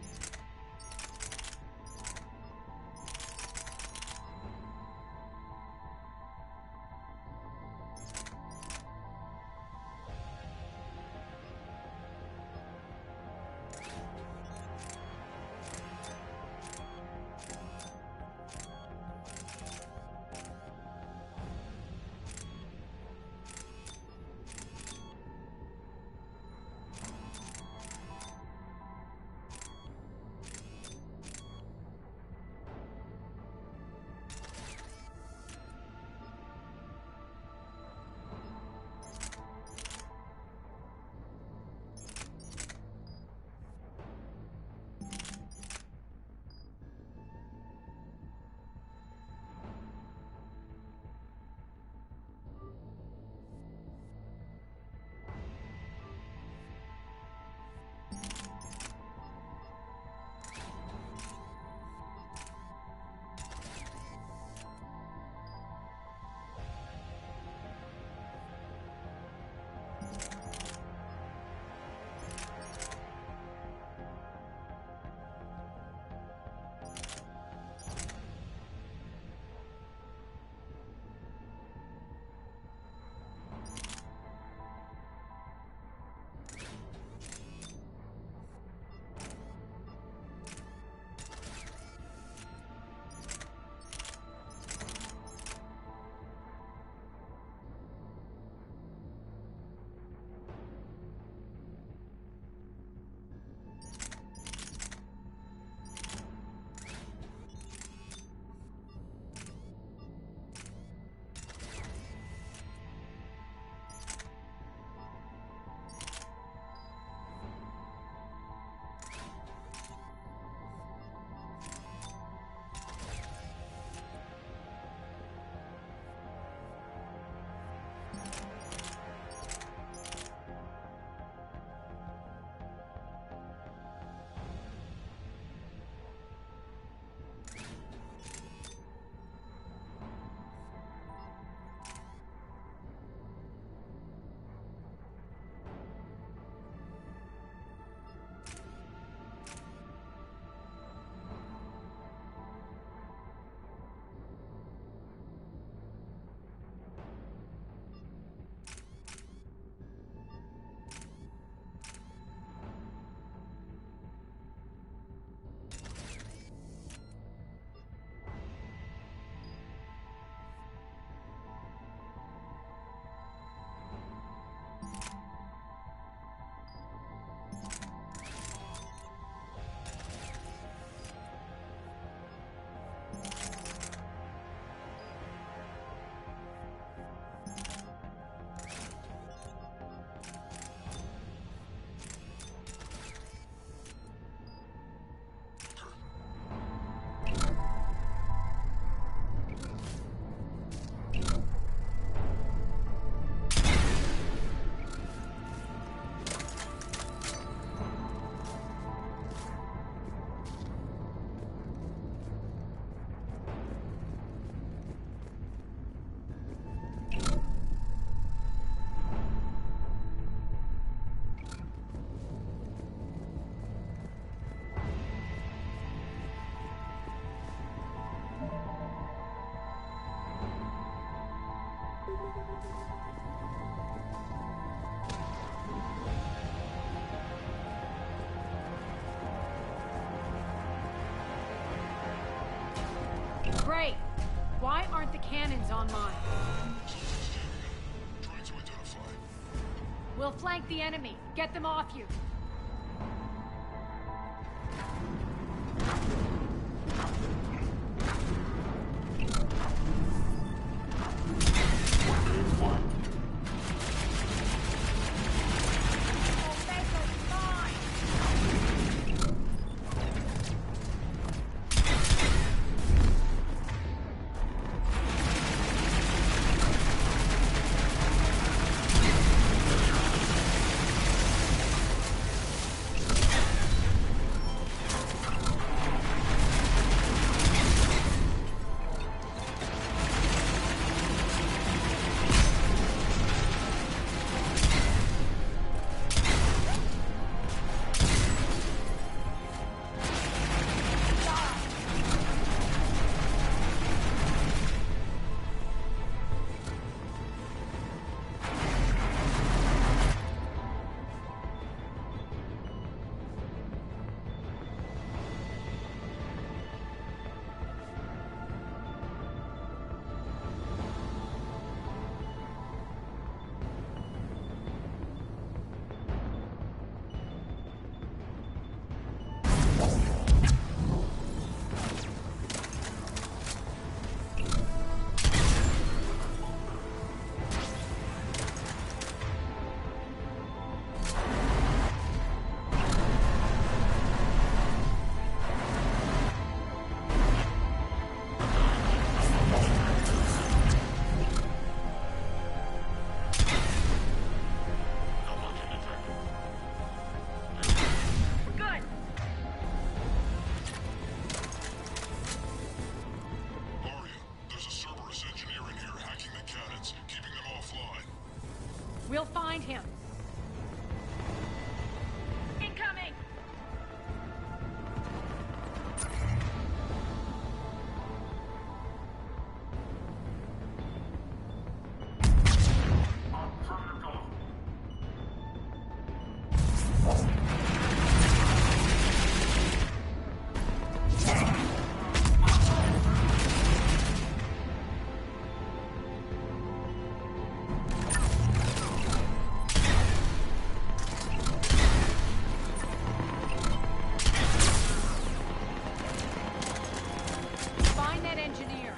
Great. Why aren't the cannons online? Trying to identify. We'll flank the enemy. Get them off you. We'll find him. Incoming! Find that engineer.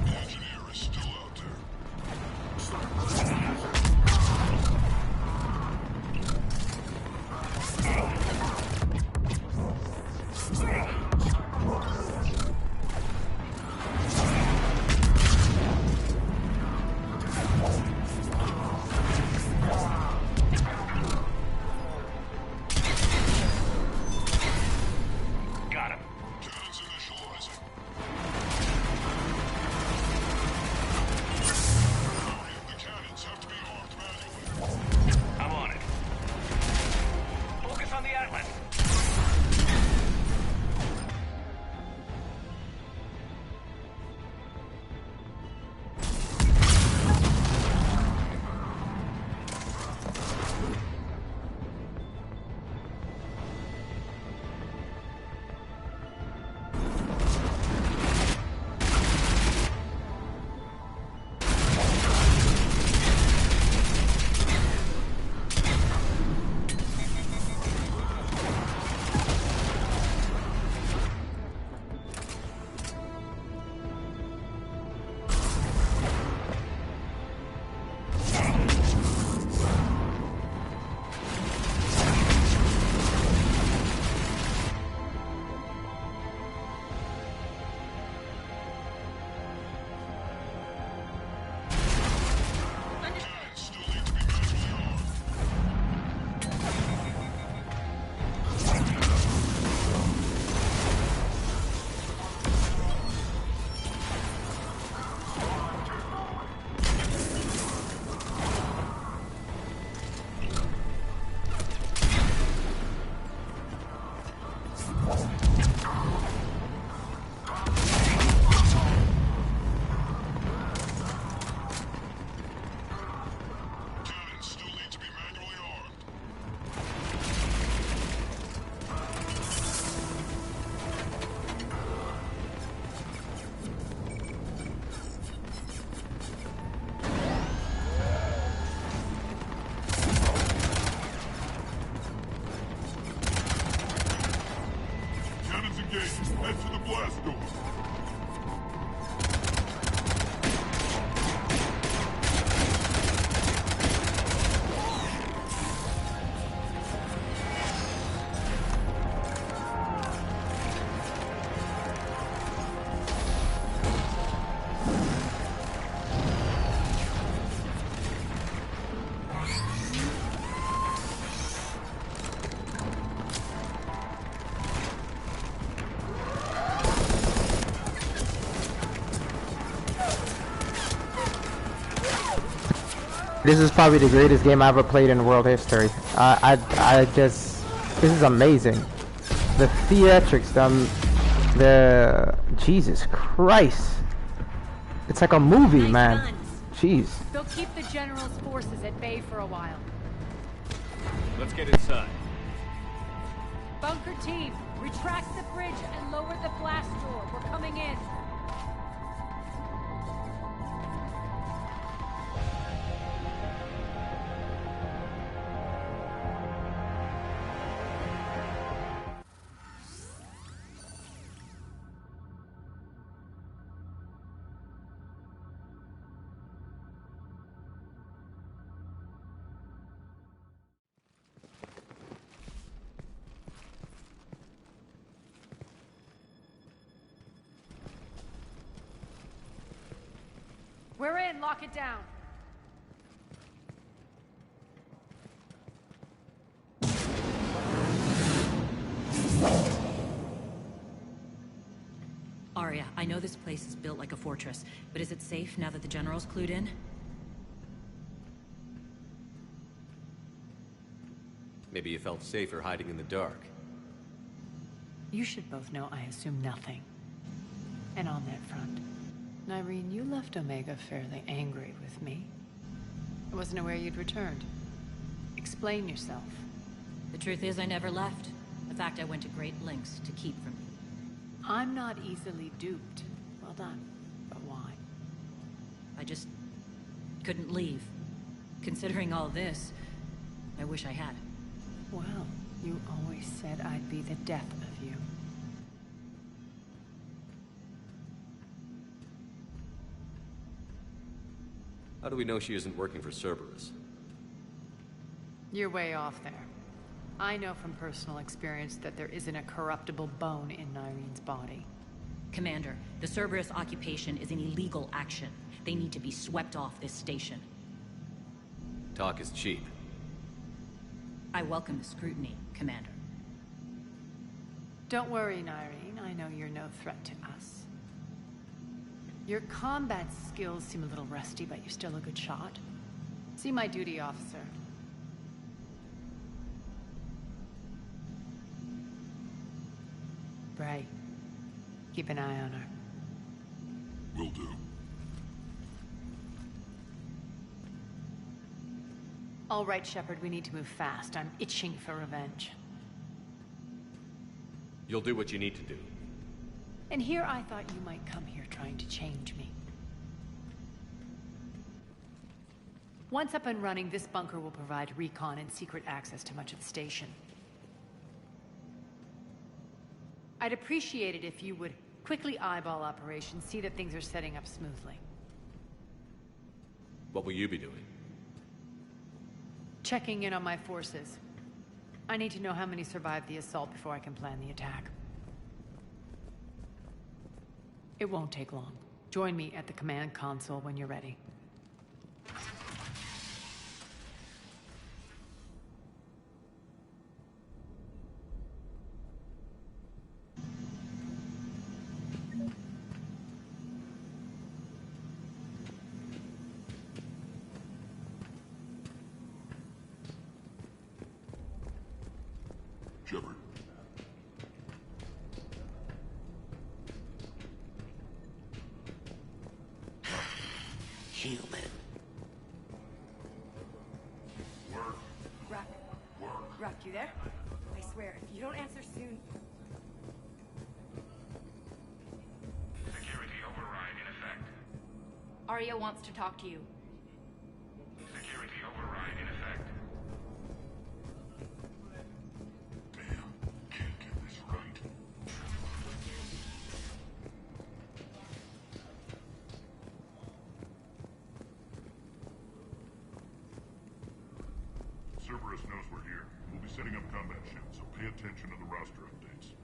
The engineer is still out there. Got him. Cannons initializing. The cannons have to be armed manually. I'm on it. Focus on the Atlas. Cannons still need to be manually armed. Cannons still need to be manually armed. Cannons engaged. Head for the blast door. This is probably the greatest game I ever played in world history. I just, this is amazing. The theatrics, the Jesus Christ. It's like a movie, man. Jeez. They'll keep the General's forces at bay for a while. Let's get inside. Bunker team, retract the bridge and lower the blast door. We're coming in. We're in. Lock it down. Arya, I know this place is built like a fortress, but is it safe now that the General's clued in? Maybe you felt safer hiding in the dark. You should both know I assume nothing. And on that front, Nyreen, you left Omega fairly angry with me. I wasn't aware you'd returned. Explain yourself. The truth is I never left. In fact, I went to great lengths to keep from you. I'm not easily duped. Well done. But why? I just couldn't leave. Considering all this, I wish I had. Well, you always said I'd be the death of you. How do we know she isn't working for Cerberus? You're way off there. I know from personal experience that there isn't a corruptible bone in Nyreen's body. Commander, the Cerberus occupation is an illegal action. They need to be swept off this station. Talk is cheap. I welcome the scrutiny, Commander. Don't worry, Nyreen. I know you're no threat to us. Your combat skills seem a little rusty, but you're still a good shot. See my duty officer. Bray, keep an eye on her. Will do. All right, Shepard, we need to move fast. I'm itching for revenge. You'll do what you need to do. And here I thought you might come here trying to change me. Once up and running, this bunker will provide recon and secret access to much of the station. I'd appreciate it if you would quickly eyeball operations, see that things are setting up smoothly. What will you be doing? Checking in on my forces. I need to know how many survived the assault before I can plan the attack. It won't take long. Join me at the command console when you're ready. Shepard. Human. Work. Rock. Work. Rock, you there? I swear, if you don't answer soon... Security override in effect. Arya wants to talk to you. Security override in effect. Can't get this right. Cerberus knows we're here. We'll be setting up combat ships, so pay attention to the roster updates.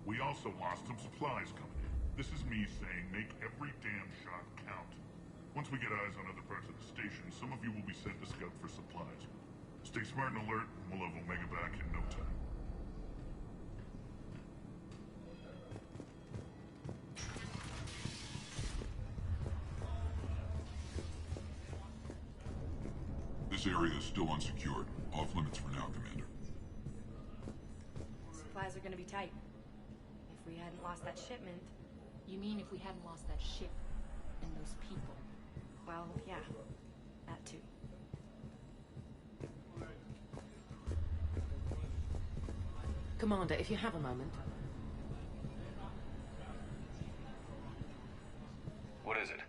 We also lost some supplies coming in. This is me saying make every damn shot count. Once we get eyes on other parts of the station, some of you will be sent to scout for supplies. Stay smart and alert, and we'll have Omega back in no time. This area is still unsecured. Off limits for now, Commander. Supplies are gonna be tight. If we hadn't lost that shipment... You mean if we hadn't lost that ship and those people? Well, yeah. That too. Commander, if you have a moment. What is it?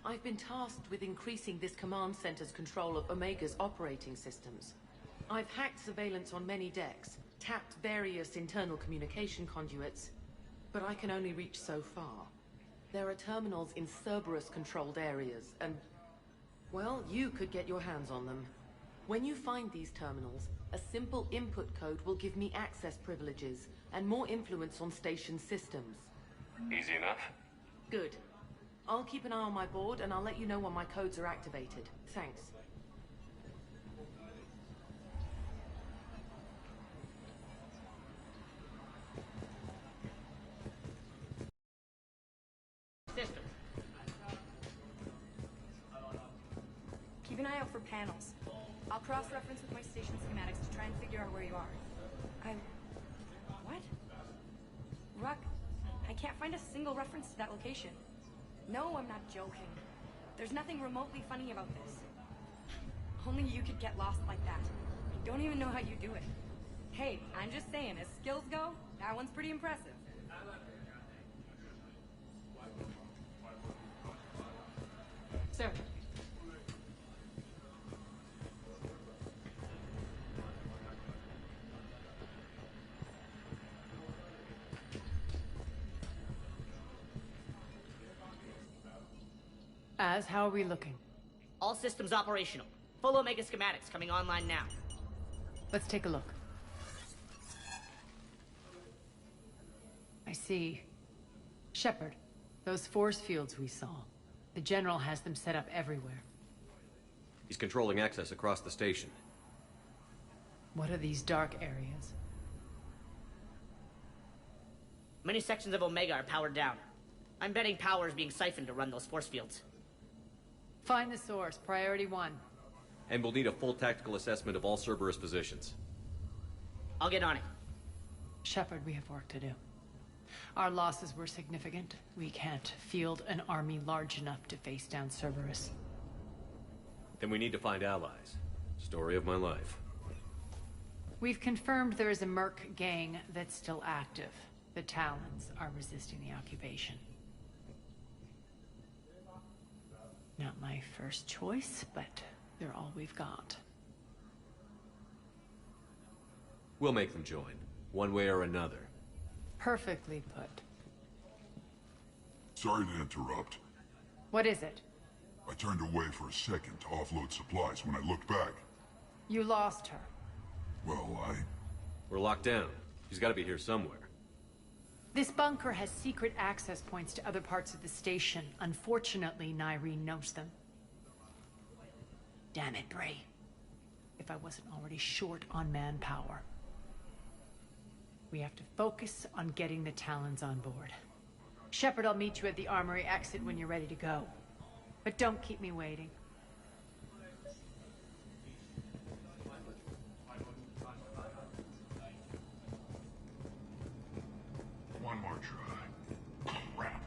I've been tasked with increasing this command center's control of Omega's operating systems. I've hacked surveillance on many decks, tapped various internal communication conduits, but I can only reach so far. There are terminals in Cerberus-controlled areas, and, well, you could get your hands on them. When you find these terminals, a simple input code will give me access privileges and more influence on station systems. Easy enough. Good. I'll keep an eye on my board, and I'll let you know when my codes are activated. Thanks. System. Keep an eye out for panels. I'll cross-reference with my station schematics to try and figure out where you are. What? Ruck, I can't find a single reference to that location. No, I'm not joking. There's nothing remotely funny about this. Only you could get lost like that. I don't even know how you do it. Hey, I'm just saying, as skills go, that one's pretty impressive. Sir. How are we looking? All systems operational. Full Omega schematics coming online now. Let's take a look. I see. Shepard, those force fields we saw. The General has them set up everywhere. He's controlling access across the station. What are these dark areas? Many sections of Omega are powered down. I'm betting power is being siphoned to run those force fields. Find the source, priority 1. And we'll need a full tactical assessment of all Cerberus positions. I'll get on it. Shepard, we have work to do. Our losses were significant. We can't field an army large enough to face down Cerberus. Then we need to find allies. Story of my life. We've confirmed there is a Merc gang that's still active. The Talons are resisting the occupation. Not my first choice, but they're all we've got. We'll make them join, one way or another. Perfectly put. Sorry to interrupt. What is it? I turned away for a second to offload supplies. When I looked back... You lost her. Well, We're locked down. She's gotta be here somewhere. This bunker has secret access points to other parts of the station. Unfortunately, Nyreen knows them. Damn it, Bray. If I wasn't already short on manpower. We have to focus on getting the Talons on board. Shepard, I'll meet you at the armory exit when you're ready to go. But don't keep me waiting. one more try. Crap.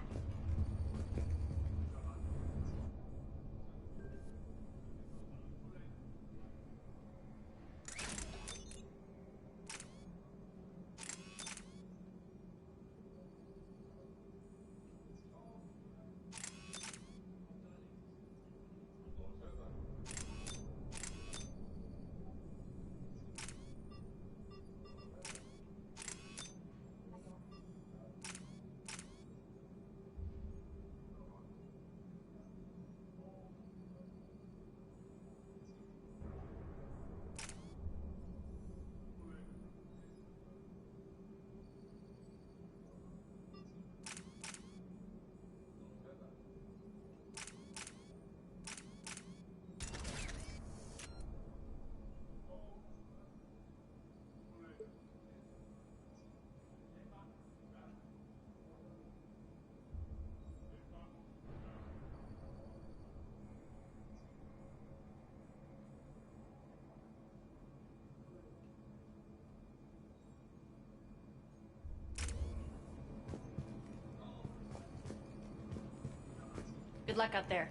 Good luck out there.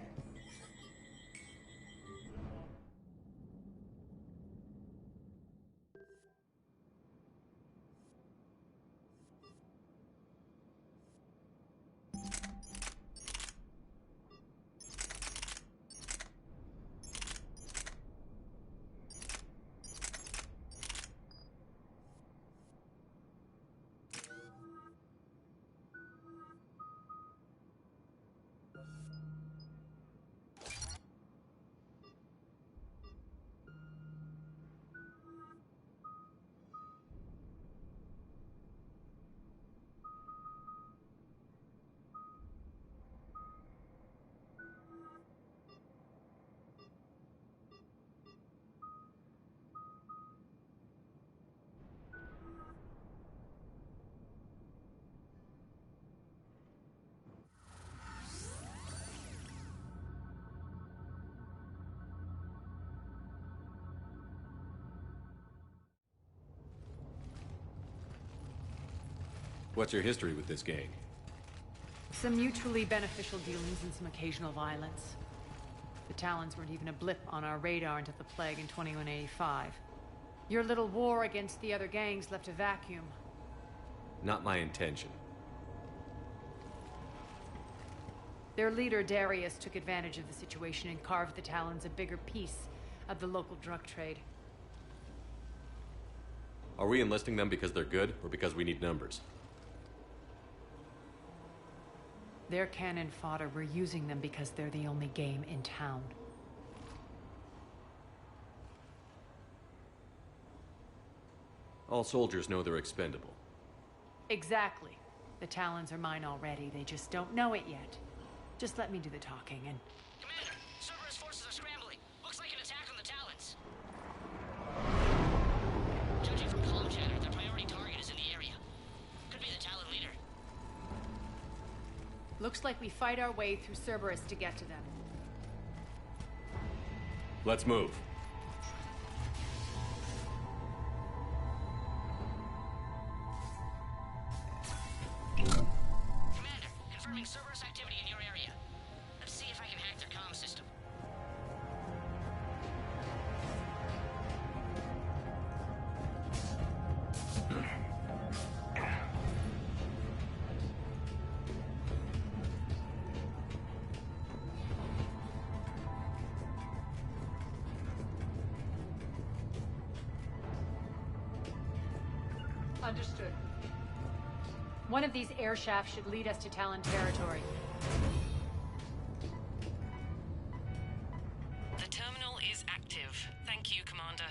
What's your history with this gang? Some mutually beneficial dealings and some occasional violence. The Talons weren't even a blip on our radar until the plague in 2185. Your little war against the other gangs left a vacuum. Not my intention. Their leader, Darius, took advantage of the situation and carved the Talons a bigger piece of the local drug trade. Are we enlisting them because they're good, or because we need numbers? They're cannon fodder. We're using them because they're the only game in town. All soldiers know they're expendable. Exactly. The Talons are mine already. They just don't know it yet. Just let me do the talking and... Commander, Cerberus forces are scrambling. Looks like an attack on the Talons. Judging from comm chatter, their priority target is in the area. Could be the Talon leader. Looks like we fight our way through Cerberus to get to them. Let's move. Commander, confirming Cerberus activity in your area. Let's see if I can hack their comm system. Understood. One of these air shafts should lead us to Talon territory. The terminal is active. Thank you, Commander.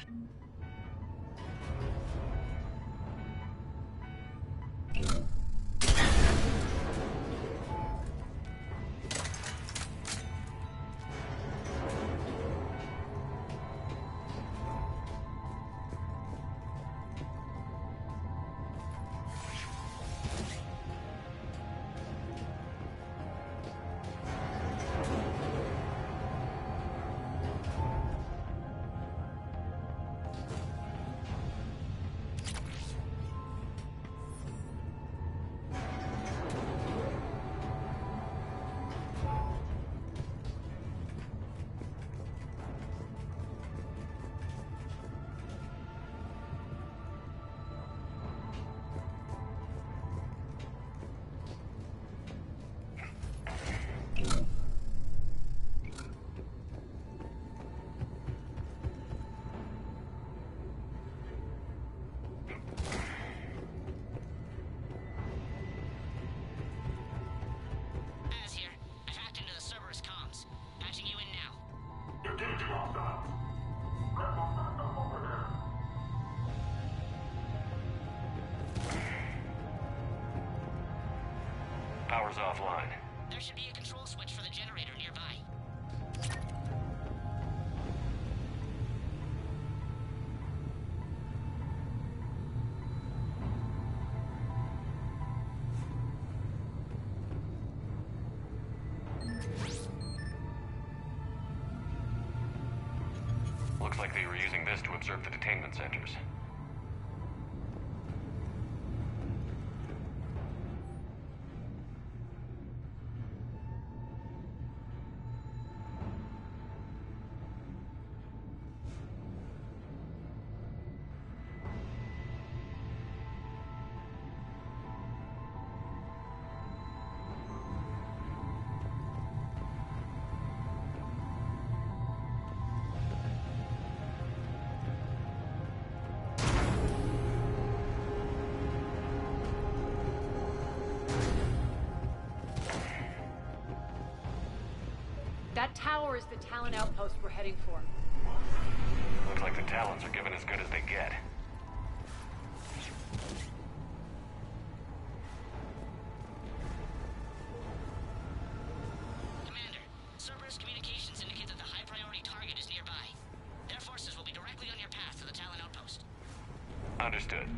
Power's offline. There should be a control switch for the generator nearby. Looks like they were using this to observe the detainment centers. That tower is the Talon outpost we're heading for. Looks like the Talons are giving as good as they get. Commander, Cerberus communications indicate that the high priority target is nearby. Their forces will be directly on your path to the Talon outpost. Understood.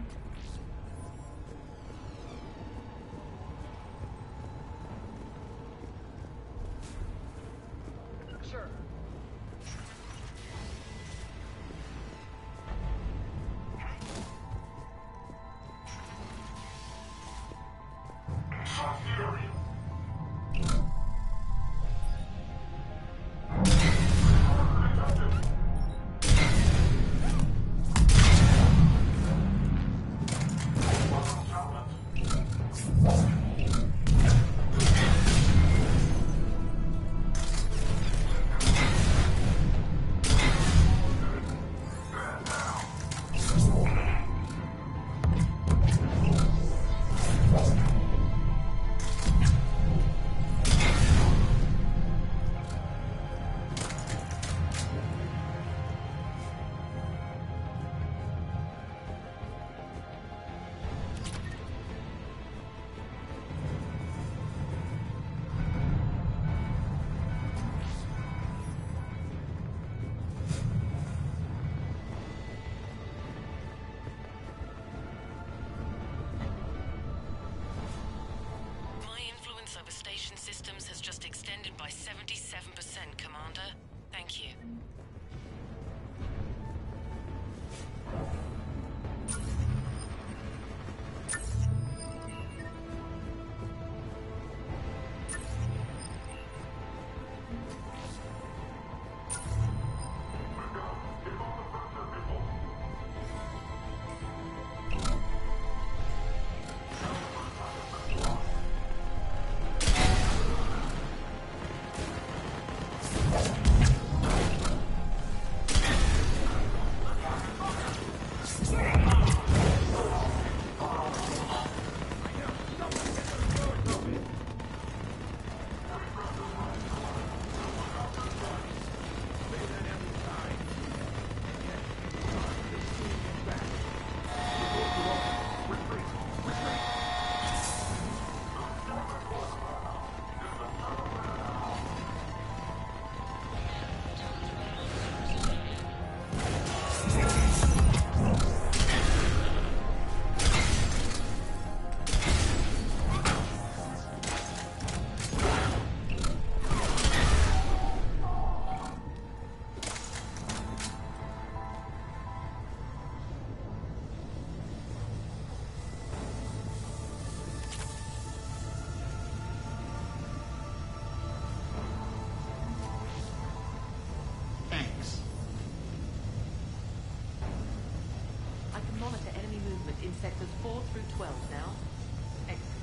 Sure. Over station systems has just extended by 77%, Commander. Thank you. In sectors 4 through 12 now. Excellent.